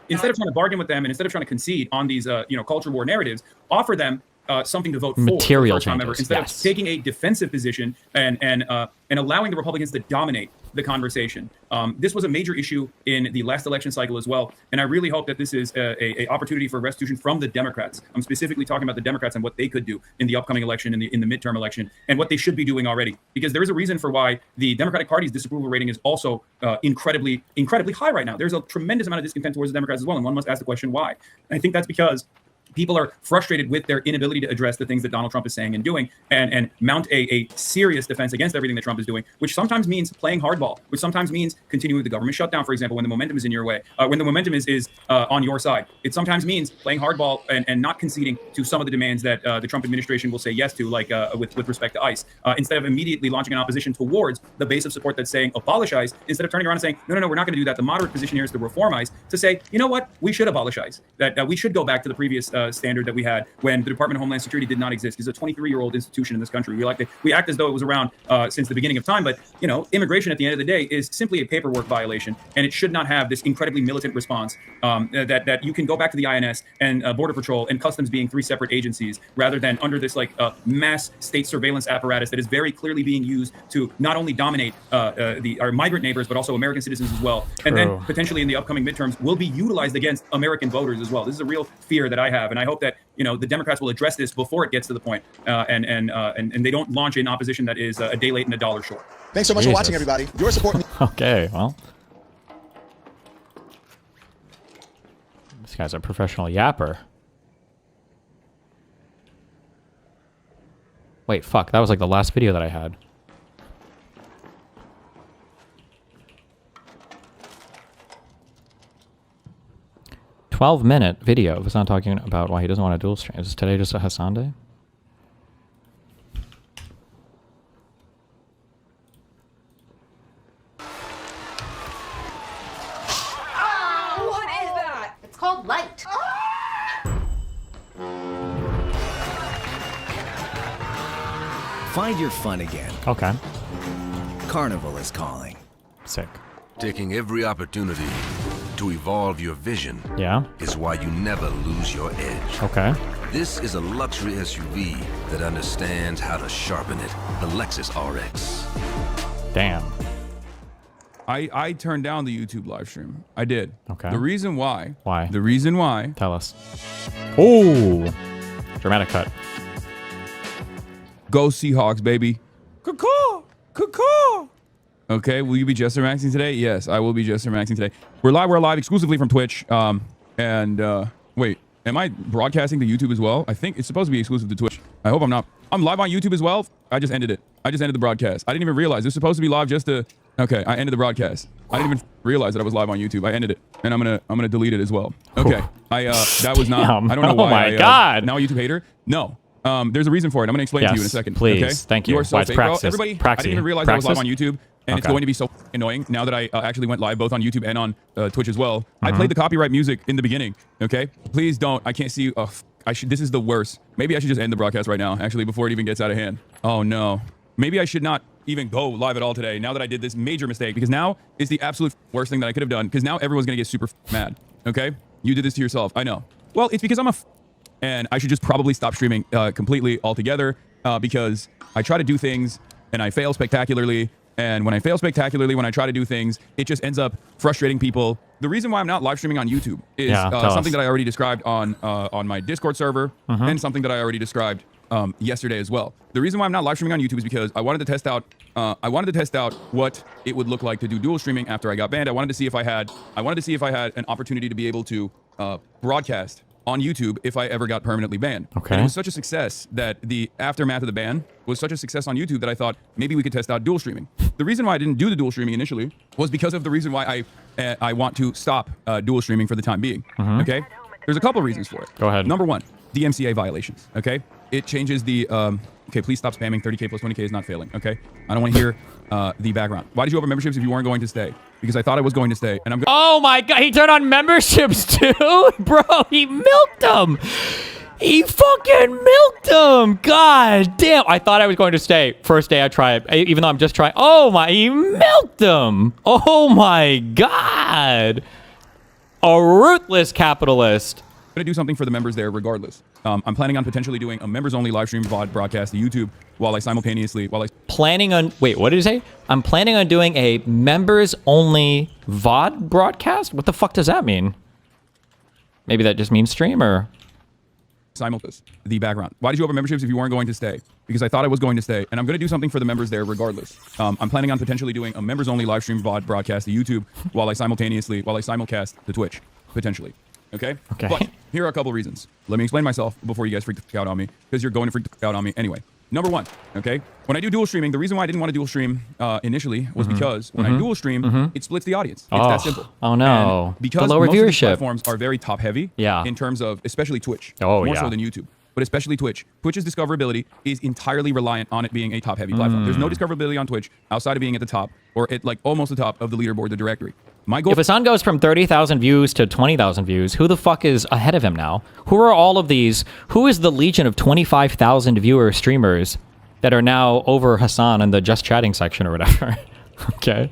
instead of trying to bargain with them and instead of trying to concede on these culture war narratives, offer them something to vote for material for changes, instead of taking a defensive position and allowing the Republicans to dominate the conversation. This was a major issue in the last election cycle as well, and I really hope that this is a opportunity for restitution from the Democrats. I'm specifically talking about the Democrats and what they could do in the upcoming election, in the midterm election, and what they should be doing already. Because there is a reason for why the Democratic Party's disapproval rating is also incredibly high right now. There's a tremendous amount of discontent towards the Democrats as well, and one must ask the question why. And I think that's because people are frustrated with their inability to address the things that Donald Trump is saying and doing, and mount a serious defense against everything that Trump is doing, which sometimes means playing hardball, which sometimes means continuing with the government shutdown, for example, when the momentum is in your way, when the momentum is on your side. It sometimes means playing hardball and not conceding to some of the demands that the Trump administration will say yes to, like with respect to ICE, instead of immediately launching an opposition towards the base of support that's saying abolish ICE, instead of turning around and saying, no, we're not going to do that. The moderate position here is to reform ICE, to say, you know what, we should abolish ICE, that we should go back to the previous standard that we had when the Department of Homeland Security did not exist. It's a 23-year-old institution in this country. We act as though it was around since the beginning of time, but immigration at the end of the day is simply a paperwork violation, and it should not have this incredibly militant response that you can go back to the INS and Border Patrol and Customs being three separate agencies, rather than under this mass state surveillance apparatus that is very clearly being used to not only dominate our migrant neighbors, but also American citizens as well. True. And then potentially in the upcoming midterms will be utilized against American voters as well. This is a real fear that I have, and I hope that the Democrats will address this before it gets to the point, and they don't launch an opposition that is a day late and a dollar short. Thanks so much for watching, everybody. Your support. Okay, well, this guy's a professional yapper. Wait, fuck, that was like the last video that I had. A 12-minute video. It's not talking about why he doesn't want to dual stream. Is today just a Hasan day? What is that? It's called light. Find your fun again. Okay. Carnival is calling. Sick. Taking every opportunity to evolve your vision is why you never lose your edge. Okay. This is a luxury SUV that understands how to sharpen it. The Lexus RX. Damn. I turned down the YouTube live stream. I did. Okay. The reason why. Why? The reason why. Tell us. Ooh. Dramatic cut. Go Seahawks, baby. Caw-caw. Caw-caw. Okay, will you be Jester Maxing today? Yes, I will be Jester Maxing today. We're live exclusively from Twitch. Wait, am I broadcasting to YouTube as well? I think it's supposed to be exclusive to Twitch. I hope I'm not. I'm live on YouTube as well. I just ended it. I just ended the broadcast. I didn't even realize it was supposed to be live just to. Okay, I ended the broadcast. I didn't even realize that I was live on YouTube. I ended it, and I'm gonna delete it as well. Okay, that was not. Damn. I don't know why. Oh my God. Now a YouTube hater? No. There's a reason for it. I'm gonna explain to you in a second. Please. Okay? Thank you. You are so Why it's fake, bro. praxis. Everybody, I didn't even realize I was live on YouTube. And it's going to be so annoying now that I actually went live both on YouTube and on Twitch as well. I played the copyright music in the beginning. Okay, please don't. I can't see you. This is the worst. Maybe I should just end the broadcast right now. Actually, before it even gets out of hand. Oh no. Maybe I should not even go live at all today. Now that I did this major mistake, because now is the absolute worst thing that I could have done. Because now everyone's gonna get super mad. Okay, you did this to yourself. I know. Well, it's because I'm and I should just probably stop streaming completely altogether because I try to do things and I fail spectacularly. And when I fail spectacularly, when I try to do things, it just ends up frustrating people. The reason why I'm not live streaming on YouTube is something that I already described on my Discord server and something that I already described yesterday as well. The reason why I'm not live streaming on YouTube is because I wanted to test out what it would look like to do dual streaming after I got banned. I wanted to see if I had an opportunity to be able to broadcast on YouTube if I ever got permanently banned. Okay. And it was such a success that the aftermath of the ban was such a success on YouTube that I thought maybe we could test out dual streaming. The reason why I didn't do the dual streaming initially was because of the reason why I want to stop dual streaming for the time being. Okay. There's a couple of reasons for it. Go ahead. Number one, DMCA violations. Okay. It changes the okay, please stop spamming. 30K plus 20K is not failing. Okay. I don't want to hear the background. Why did you open memberships if you weren't going to stay? Because I thought I was going to stay, and I'm going. Oh my God, he turned on memberships too, bro. He milked them. He fucking milked them. God damn. I thought I was going to stay. First day I tried, even though I'm just trying. Oh my, he milked them. Oh my God. A ruthless capitalist. I'm going to do something for the members there regardless. I'm planning on potentially doing a members-only live stream VOD broadcast to YouTube while I simultaneously... Planning on... Wait, what did he say? I'm planning on doing a members-only VOD broadcast? What the fuck does that mean? Maybe that just means stream, or... Simulcast. The background. Why did you open memberships if you weren't going to stay? Because I thought I was going to stay, and I'm going to do something for the members there regardless. I'm planning on potentially doing a members-only live stream VOD broadcast to YouTube while I simulcast to Twitch, potentially. Okay? Okay. But here are a couple of reasons. Let me explain myself before you guys freak out on me, because you're going to freak out on me anyway. Number one, okay? When I do dual streaming, the reason why I didn't want to dual stream initially was because when I dual stream, it splits the audience. It's that simple. Oh no. And because the lower most of these viewership. platforms are very top heavy in terms of, especially Twitch, more so than YouTube. But especially Twitch. Twitch's discoverability is entirely reliant on it being a top-heavy platform. There's no discoverability on Twitch outside of being at the top or at like almost the top of the leaderboard, the directory. My goal. If Hasan goes from 30,000 views to 20,000 views, who the fuck is ahead of him now? Who are all of these? Who is the legion of 25,000 viewer streamers that are now over Hasan in the just chatting section or whatever? Okay.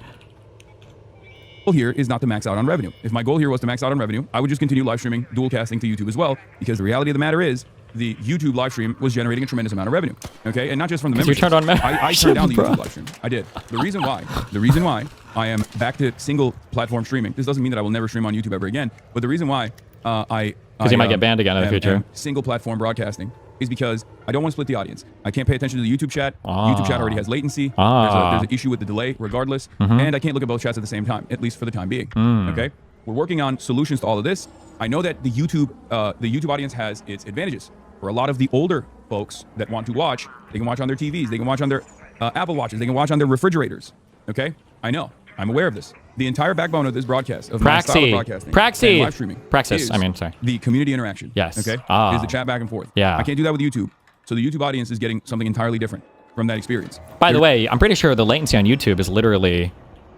Goal here is not to max out on revenue. If my goal here was to max out on revenue, I would just continue live streaming, dual casting to YouTube as well, because the reality of the matter is the YouTube live stream was generating a tremendous amount of revenue. Okay, and not just from the membership. You turned on I turned down the YouTube live stream. I did. The reason why I am back to single platform streaming. This doesn't mean that I will never stream on YouTube ever again, but the reason why because you might get banned again in the future. Single platform broadcasting is because I don't want to split the audience. I can't pay attention to the YouTube chat. YouTube chat already has latency. There's an issue with the delay regardless. And I can't look at both chats at the same time, at least for the time being. Okay? We're working on solutions to all of this. I know that the YouTube audience has its advantages. For a lot of the older folks that want to watch, they can watch on their TVs, they can watch on their Apple Watches, they can watch on their refrigerators. Okay? I know. I'm aware of this. The entire backbone of this broadcast, of my style of broadcasting, and live streaming, Praxis. I mean, sorry. The community interaction. Yes. Okay. Is the chat back and forth. Yeah. I can't do that with YouTube. So the YouTube audience is getting something entirely different from that experience. By the way, I'm pretty sure the latency on YouTube is literally,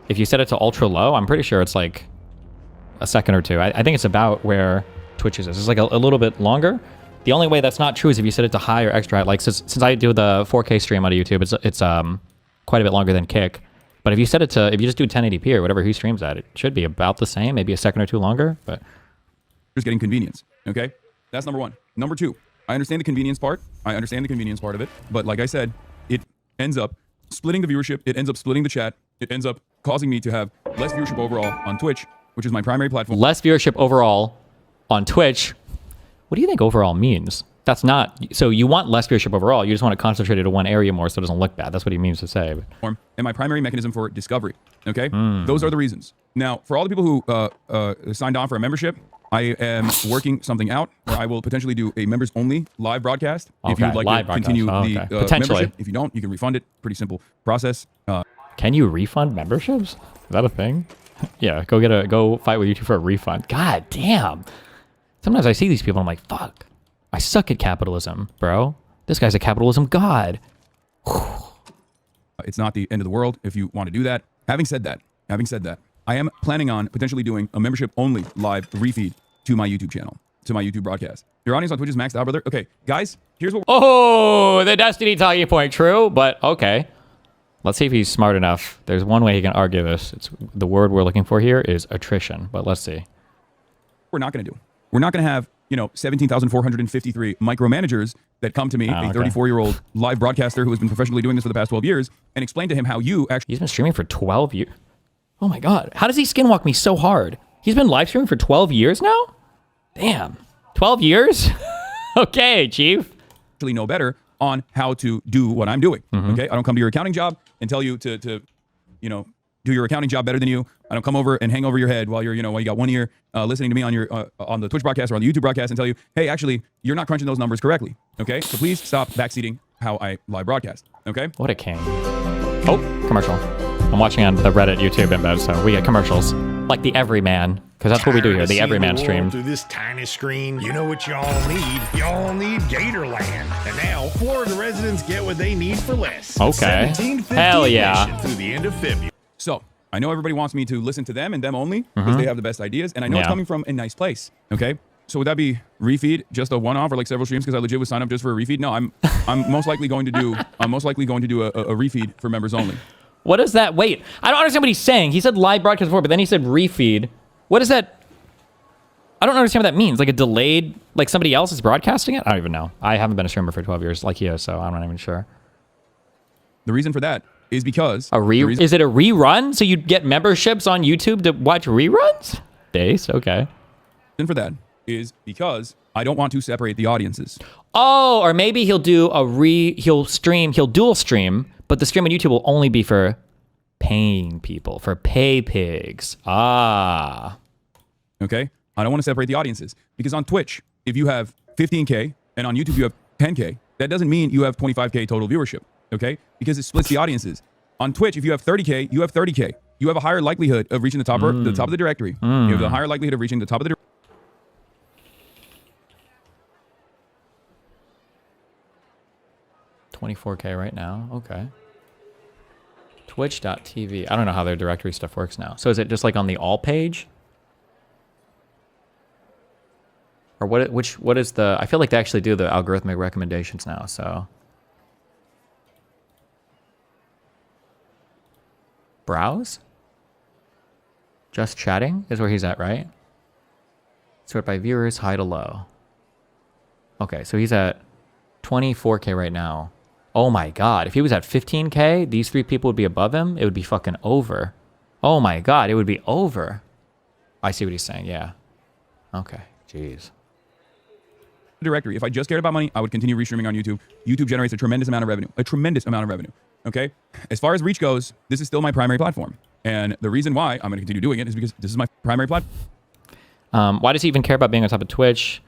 if you set it to ultra low, I'm pretty sure it's like a second or two. I think it's about where Twitch's is. It's like a little bit longer. The only way that's not true is if you set it to high or extra high. Like since I do the 4K stream out of YouTube, it's quite a bit longer than Kick. But if you set it to, if you just do 1080p or whatever he streams at, it should be about the same, maybe a second or two longer. But just getting convenience. Okay, that's number one. Number two, I understand the convenience part. I understand the convenience part of it. But like I said, it ends up splitting the viewership. It ends up splitting the chat. It ends up causing me to have less viewership overall on Twitch, which is my primary platform. Less viewership overall on Twitch. What do you think overall means? That's not, so you want less viewership overall. You just want to concentrate it to one area more so it doesn't look bad. That's what he means to say. And my primary mechanism for discovery. Okay? Those are the reasons. Now, for all the people who signed on for a membership, I am working something out where I will potentially do a members only live broadcast. If you would like to continue the membership. If you don't, you can refund it. Pretty simple process. Can you refund memberships? Is that a thing? Yeah, go fight with YouTube for a refund. God damn. Sometimes I see these people and I'm like, fuck. I suck at capitalism, bro. This guy's a capitalism god. It's not the end of the world if you want to do that. Having said that, I am planning on potentially doing a membership-only live refeed to my YouTube channel, to my YouTube broadcast. Your audience on Twitch is maxed out, brother. Okay, guys, here's what. Oh, the Destiny talking point, true, but okay. Let's see if he's smart enough. There's one way he can argue this. It's the word we're looking for here is attrition, but let's see. We're not going to do. We're not going to have 17,453 micromanagers that come to me, a 34-year-old live broadcaster who has been professionally doing this for the past 12 years, and explain to him how you actually... He's been streaming for 12 years? Oh my god. How does he skinwalk me so hard? He's been live streaming for 12 years now? Damn. 12 years? Okay, Chief. Actually know better on how to do what I'm doing, okay? I don't come to your accounting job and tell you to do your accounting job better than you. I don't come over and hang over your head while you're, while you got one ear listening to me on your on the Twitch broadcast or on the YouTube broadcast and tell you, hey, actually, you're not crunching those numbers correctly. Okay, so please stop backseating how I live broadcast. Okay. What a king. Oh, commercial. I'm watching on the Reddit, YouTube embed, so we get commercials like the Everyman, because that's what we do here. The Everyman stream. Through this tiny screen, you know what y'all need? Y'all need Gatorland, and now Florida residents get what they need for less. Okay. Hell yeah. Through the end of February. So I know everybody wants me to listen to them and them only because they have the best ideas, and I know it's coming from a nice place. Okay, so would that be refeed, just a one-off, or like several streams? Because I legit would sign up just for a refeed. No, I'm most likely going to do a refeed for members only. What is that? Wait, I don't understand what he's saying. He said live broadcast before, but then he said refeed. What is that? I don't understand what that means. Like a delayed, like somebody else is broadcasting it? I don't even know. I haven't been a streamer for 12 years like he is, so I'm not even sure. The reason for that is because... Is it a rerun? So you get memberships on YouTube to watch reruns? Days, okay. The reason for that is because I don't want to separate the audiences. Oh, or maybe he'll do he'll dual stream, but the stream on YouTube will only be for paying people, for pay pigs. Ah. Okay? I don't want to separate the audiences, because on Twitch, if you have 15K and on YouTube you have 10K, that doesn't mean you have 25K total viewership, okay? Because it splits the audiences. On Twitch, if you have 30K, you have 30K. You have a higher likelihood of reaching the top of the directory. You have a higher likelihood of reaching the top of the 24K right now. Okay. Twitch.tv. I don't know how their directory stuff works now. So is it just like on the all page? Or what is the... I feel like they actually do the algorithmic recommendations now, so... Browse? Just chatting is where he's at, right? Sort by viewers, high to low. Okay, so he's at 24K right now. Oh my god, if he was at 15K, these 3 people would be above him. It would be fucking over. Oh my god, it would be over. I see what he's saying, yeah. Okay, jeez. directory. If I just cared about money, I would continue restreaming on YouTube. YouTube generates a tremendous amount of revenue. A tremendous amount of revenue. Okay? As far as reach goes, this is still my primary platform. And the reason why I'm going to continue doing it is because this is my primary platform. Why does he even care about being on top of Twitch?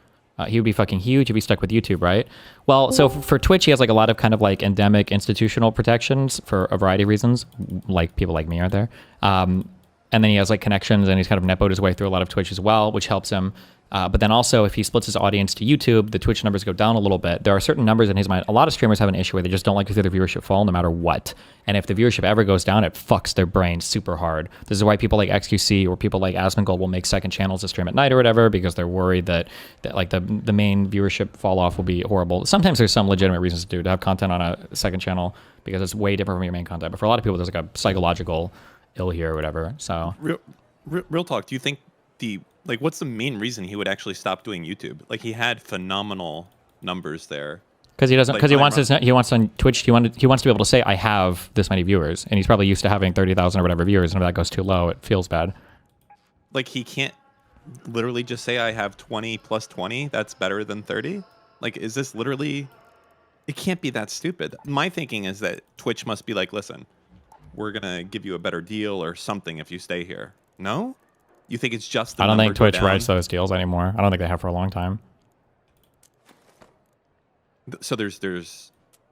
He would be fucking huge if he stuck with YouTube, right? Well, so for Twitch, he has like a lot of kind of like endemic institutional protections for a variety of reasons, like people like me are there. And then he has like connections and he's kind of nepoed his way through a lot of Twitch as well, which helps him. But then also if he splits his audience to YouTube, the Twitch numbers go down a little bit. There are certain numbers in his mind. A lot of streamers have an issue where they just don't like to see their viewership fall no matter what. And if the viewership ever goes down, it fucks their brain super hard. This is why people like XQC or people like Asmongold will make second channels to stream at night or whatever, because they're worried that like the main viewership fall off will be horrible. Sometimes there's some legitimate reasons to have content on a second channel because it's way different from your main content. But for a lot of people, there's like a psychological ill here or whatever. So real talk, do you think what's the main reason he would actually stop doing YouTube? Like, he had phenomenal numbers there. Because he doesn't. Because he wants on Twitch. He wants to be able to say, I have this many viewers, and he's probably used to having 30,000 or whatever viewers, and if that goes too low, it feels bad. Like, he can't literally just say, I have 20 plus 20. That's better than 30. Like, is this literally? It can't be that stupid. My thinking is that Twitch must be like, listen, we're gonna give you a better deal or something if you stay here. No. You think it's just the I don't think Twitch writes those deals anymore. I don't think they have for a long time. So there's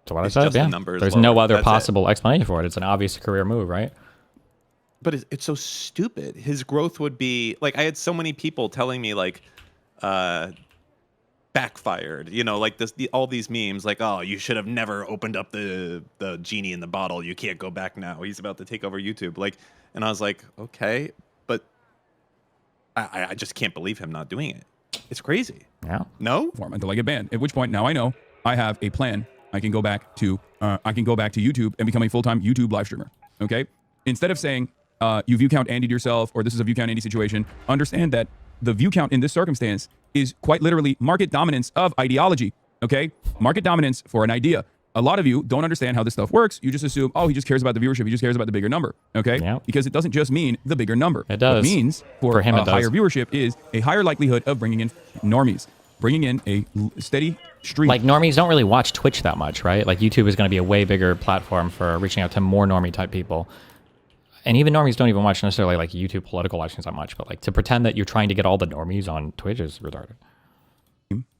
so what I said, yeah. There's no other possible explanation for it. It's an obvious career move, right? But it's so stupid. His growth would be like, I had so many people telling me like backfired, you know, like all these memes like, oh, you should have never opened up the genie in the bottle. You can't go back now. He's about to take over YouTube. Like, and I was like, okay, but I just can't believe him not doing it. It's crazy. Yeah. No? Until I get banned. At which point, now I know I have a plan. I can go back to YouTube and become a full-time YouTube live streamer. Okay? Instead of saying you view count Andy'd yourself, or this is a view count Andy situation, understand that the view count in this circumstance is quite literally market dominance of ideology. Okay? Market dominance for an idea. A lot of you don't understand how this stuff works. You just assume, oh, he just cares about the viewership. He just cares about the bigger number. Okay? Yeah. Because it doesn't just mean the bigger number. It does. What it means for him, a higher viewership is a higher likelihood of bringing in normies, bringing in a steady stream. Like, normies don't really watch Twitch that much, right? Like, YouTube is going to be a way bigger platform for reaching out to more normie type people. And even normies don't even watch necessarily like YouTube political watchings that much, but like to pretend that you're trying to get all the normies on Twitch is retarded.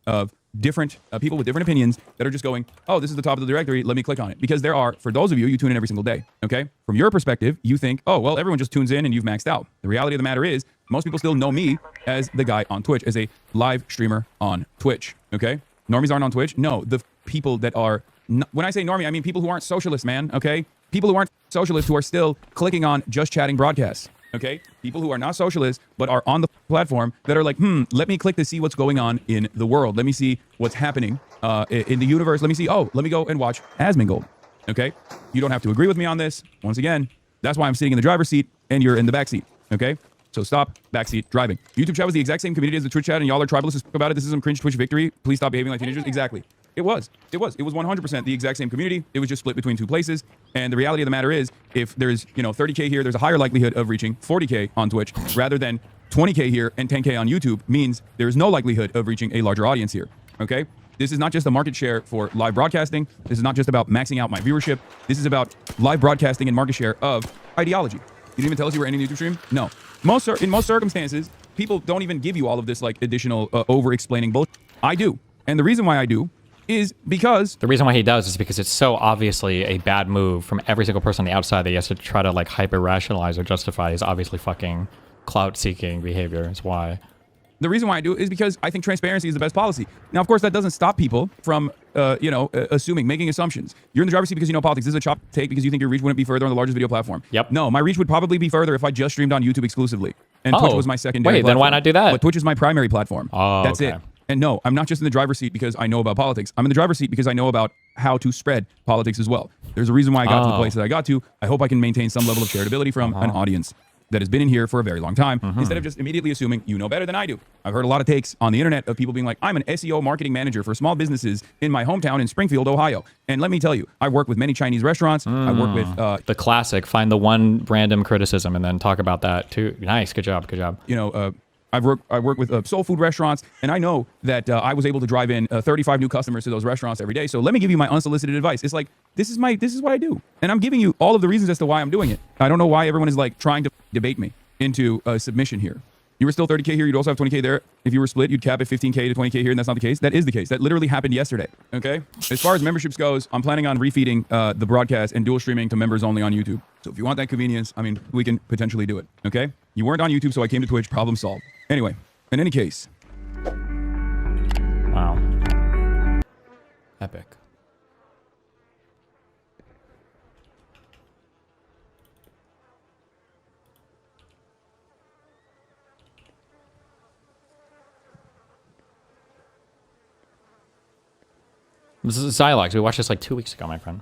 Of different people with different opinions that are just going, oh, this is the top of the directory, let me click on it. Because there are, for those of you, you tune in every single day, okay? From your perspective, you think, oh, well, everyone just tunes in and you've maxed out. The reality of the matter is, most people still know me as the guy on Twitch, as a live streamer on Twitch, okay? Normies aren't on Twitch? No, the people that are, when I say normie, I mean people who aren't socialists, man, okay? People who aren't socialists who are still clicking on just chatting broadcasts. Okay, people who are not socialists but are on the platform that are like, let me click to see what's going on in the world. Let me see what's happening in the universe. Let me see. Oh, let me go and watch Asmongold. Okay, you don't have to agree with me on this. Once again, that's why I'm sitting in the driver's seat and you're in the back seat. Okay, so stop backseat driving. YouTube chat was the exact same community as the Twitch chat, and y'all are tribalists about it. This is some cringe Twitch victory. Please stop behaving like teenagers. Exactly. It was 100% the exact same community. It was just split between two places. And the reality of the matter is, if there's 30K here, there's a higher likelihood of reaching 40K on Twitch rather than 20K here and 10K on YouTube. Means there's no likelihood of reaching a larger audience here. Okay, this is not just a market share for live broadcasting. This is not just about maxing out my viewership. This is about live broadcasting and market share of ideology. You didn't even tell us you were ending the YouTube stream? No. In most circumstances, people don't even give you all of this like additional over-explaining bullshit. I do. And the reason why I do is because... The reason why he does is because it's so obviously a bad move from every single person on the outside that he has to try to like hyper-rationalize or justify his obviously fucking clout-seeking behavior. That's why. The reason why I do it is because I think transparency is the best policy. Now, of course, that doesn't stop people from, assuming, making assumptions. You're in the driver's seat because you know politics. This is a chop take because you think your reach wouldn't be further on the largest video platform. Yep. No, my reach would probably be further if I just streamed on YouTube exclusively. And Twitch was my secondary platform. Then why not do that? But Twitch is my primary platform. Oh, That's it. And no, I'm not just in the driver's seat because I know about politics. I'm in the driver's seat because I know about how to spread politics as well. There's a reason why I got to the place that I got to. I hope I can maintain some level of charitability from an audience that has been in here for a very long time, instead of just immediately assuming you know better than I do. I've heard a lot of takes on the internet of people being like, I'm an SEO marketing manager for small businesses in my hometown in Springfield, Ohio. And let me tell you, I work with many Chinese restaurants. I work with... the classic, find the one random criticism and then talk about that too. Nice, good job, good job. You know, I work with soul food restaurants, and I know that I was able to drive in 35 new customers to those restaurants every day. So let me give you my unsolicited advice. It's like, this is what I do. And I'm giving you all of the reasons as to why I'm doing it. I don't know why everyone is like trying to debate me into a submission here. You were still 30K here. You'd also have 20K there. If you were split, you'd cap at 15K to 20K here, and that's not the case. That is the case. That literally happened yesterday, okay? As far as memberships goes, I'm planning on refeeding the broadcast and dual streaming to members only on YouTube. So if you want that convenience, I mean, we can potentially do it, okay? You weren't on YouTube, so I came to Twitch. Problem solved. Anyway, in any case. Wow. Epic. This is Xylox. We watched this like 2 weeks ago, my friend.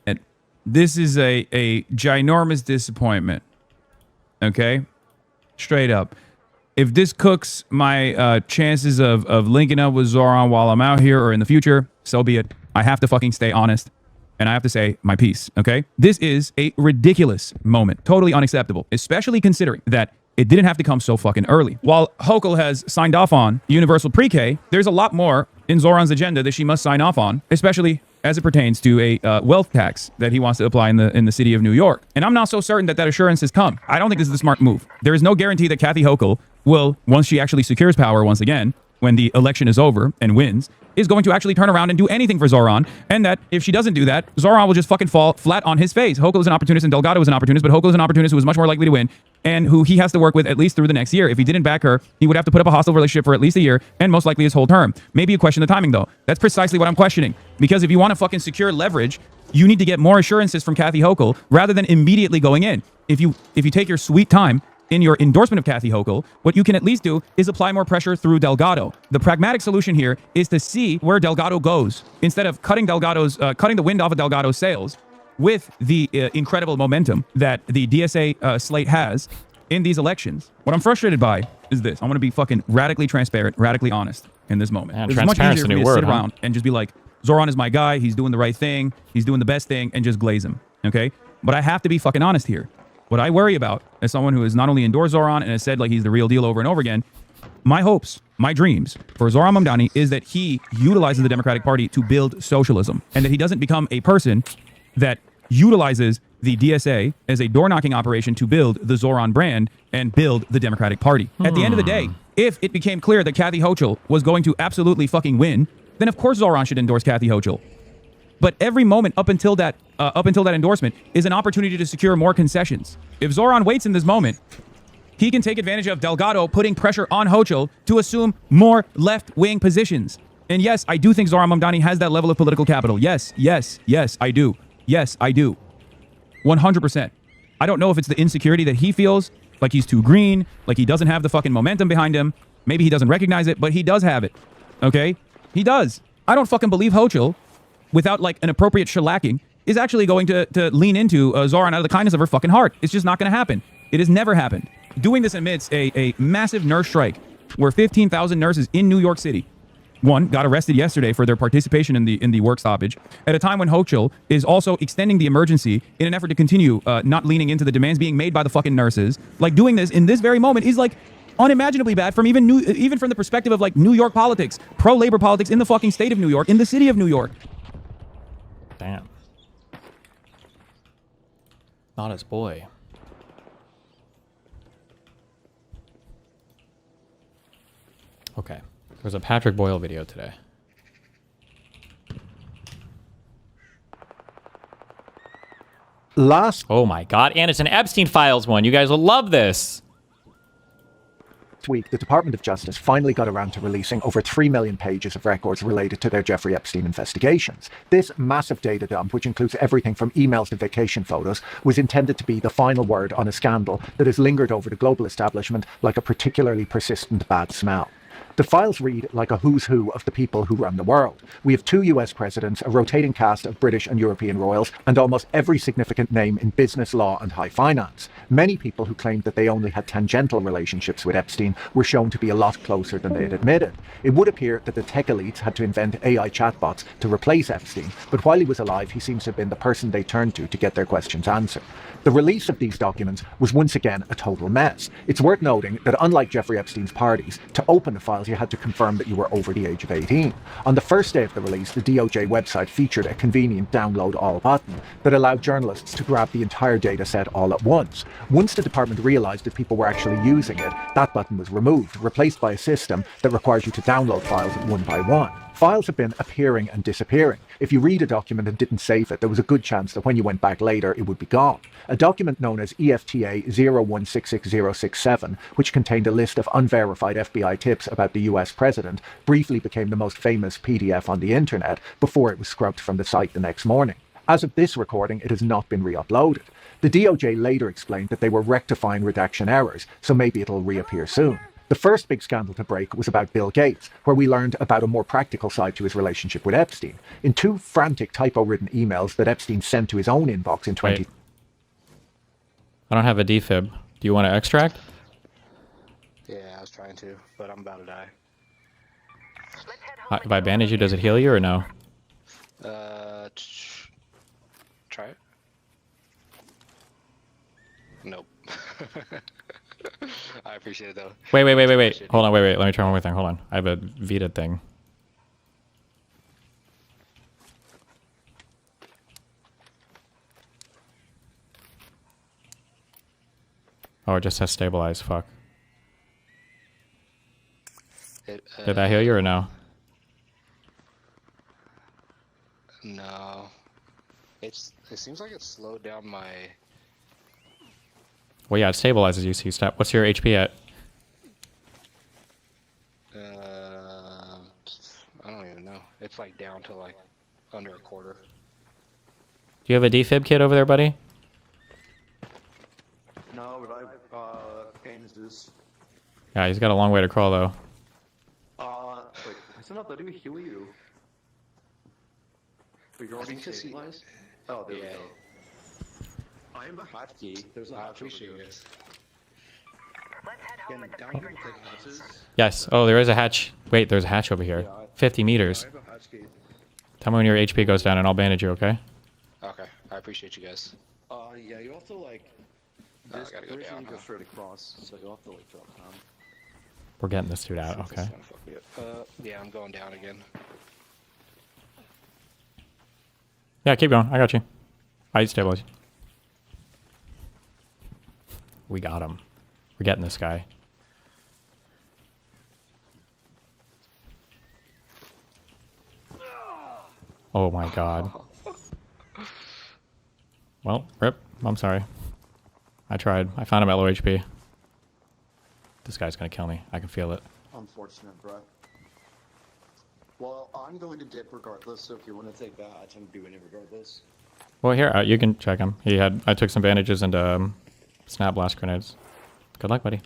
And this is a ginormous disappointment. Okay? Straight up. If this cooks my chances of linking up with Zoran while I'm out here or in the future, so be it. I have to fucking stay honest. And I have to say my piece, okay? This is a ridiculous moment. Totally unacceptable. Especially considering that it didn't have to come so fucking early. While Hochul has signed off on universal pre-K, there's a lot more in Zoran's agenda that she must sign off on, especially as it pertains to a wealth tax that he wants to apply in the city of New York. And I'm not so certain that that assurance has come. I don't think this is the smart move. There is no guarantee that Kathy Hochul will, once she actually secures power once again, when the election is over and wins, is going to actually turn around and do anything for Zoran, and that if she doesn't do that, Zoran will just fucking fall flat on his face. Hochul is an opportunist and Delgado is an opportunist, but Hochul is an opportunist who is much more likely to win, and who he has to work with at least through the next year. If he didn't back her, he would have to put up a hostile relationship for at least a year, and most likely his whole term. Maybe you question the timing, though. That's precisely what I'm questioning. Because if you want to fucking secure leverage, you need to get more assurances from Kathy Hochul rather than immediately going in. If you take your sweet time in your endorsement of Kathy Hochul, what you can at least do is apply more pressure through Delgado. The pragmatic solution here is to see where Delgado goes instead of cutting the wind off of Delgado's sails with the incredible momentum that the DSA slate has in these elections. What I'm frustrated by is this. I'm going to be fucking radically transparent, radically honest in this moment. Man, it's much easier for me to sit around and just be like, Zoran is my guy. He's doing the right thing. He's doing the best thing, and just glaze him. Okay? But I have to be fucking honest here. What I worry about as someone who has not only endorsed Zoran and has said like he's the real deal over and over again, my hopes, my dreams for Zoran Mamdani is that he utilizes the Democratic Party to build socialism, and that he doesn't become a person that utilizes the DSA as a door-knocking operation to build the Zoran brand and build the Democratic Party. At the end of the day, if it became clear that Kathy Hochul was going to absolutely fucking win, then of course Zoran should endorse Kathy Hochul. But every moment up until that endorsement is an opportunity to secure more concessions. If Zoran waits in this moment, he can take advantage of Delgado putting pressure on Hochul to assume more left-wing positions. And yes, I do think Zoran Mamdani has that level of political capital. Yes, I do. Yes, I do. 100%. I don't know if it's the insecurity that he feels, like he's too green, like he doesn't have the fucking momentum behind him. Maybe he doesn't recognize it, but he does have it. Okay? He does. I don't fucking believe Hochul, without like an appropriate shellacking, is actually going to lean into Zoran out of the kindness of her fucking heart. It's just not going to happen. It has never happened. Doing this amidst a massive nurse strike where 15,000 nurses in New York City, one, got arrested yesterday for their participation in the work stoppage, at a time when Hochul is also extending the emergency in an effort to continue not leaning into the demands being made by the fucking nurses. Like, doing this in this very moment is like unimaginably bad from even from the perspective of like New York politics, pro-labor politics in the fucking state of New York, in the city of New York. Damn. Not his boy. Okay. There's a Patrick Boyle video today. Oh my god, and it's an Epstein Files one. You guys will love this. Week, the Department of Justice finally got around to releasing over 3 million pages of records related to their Jeffrey Epstein investigations. This massive data dump, which includes everything from emails to vacation photos, was intended to be the final word on a scandal that has lingered over the global establishment like a particularly persistent bad smell. The files read like a who's who of the people who run the world. We have 2 US presidents, a rotating cast of British and European royals, and almost every significant name in business, law, and high finance. Many people who claimed that they only had tangential relationships with Epstein were shown to be a lot closer than they had admitted. It would appear that the tech elites had to invent AI chatbots to replace Epstein, but while he was alive, he seems to have been the person they turned to get their questions answered. The release of these documents was once again a total mess. It's worth noting that unlike Jeffrey Epstein's parties, to open the files you had to confirm that you were over the age of 18. On the first day of the release, the DOJ website featured a convenient download all button that allowed journalists to grab the entire data set all at once. Once the department realized that people were actually using it, that button was removed, replaced by a system that requires you to download files one by one. Files have been appearing and disappearing. If you read a document and didn't save it, there was a good chance that when you went back later, it would be gone. A document known as EFTA 0166067, which contained a list of unverified FBI tips about the US president, briefly became the most famous PDF on the internet before it was scrubbed from the site the next morning. As of this recording, it has not been re-uploaded. The DOJ later explained that they were rectifying redaction errors, so maybe it'll reappear soon. The first big scandal to break was about Bill Gates, where we learned about a more practical side to his relationship with Epstein. In 2 frantic typo-ridden emails that Epstein sent to his own inbox in 20... Wait. I don't have a defib. Do you want to extract? Yeah, I was trying to, but I'm about to die. If I bandage you, does it heal you or no? Try it. Nope. I appreciate it though. Wait. Hold on, wait. Let me try one more thing. Hold on. I have a Vita thing. Oh, it just says stabilize. Fuck. Did that heal you or no? No. It seems like it slowed down my... Well, yeah, it stabilizes you, so you stop. What's your HP at? I don't even know. It's like down to like under a quarter. Do you have a defib kit over there, buddy? No, but bandages. Yeah, he's got a long way to crawl, though. Wait, it's not that do we heal you? Wait, you're already stabilized? Oh, there we go. I am a hotkey. There's a hatch over here. Yes. Oh, there is a hatch. Wait, there's a hatch over here. 50 meters. I have a hatch key. Tell me when your HP goes down and I'll bandage you, okay? Okay, I appreciate you guys. Yeah, you have to like... This I gotta go down, go straight across, so you'll have to like drop down. We're getting this dude out, okay? Yeah, I'm going down again. Yeah, keep going. I got you. I stabilize. We got him. We're getting this guy. Oh my god. Well, rip. I'm sorry. I tried. I found him at low HP. This guy's gonna kill me. I can feel it. Unfortunate, bro. Well, I'm going to dip regardless, so if you want to take that, I'm doing it regardless. Well, here, you can check him. I took some bandages and snap blast grenades. Good luck, buddy.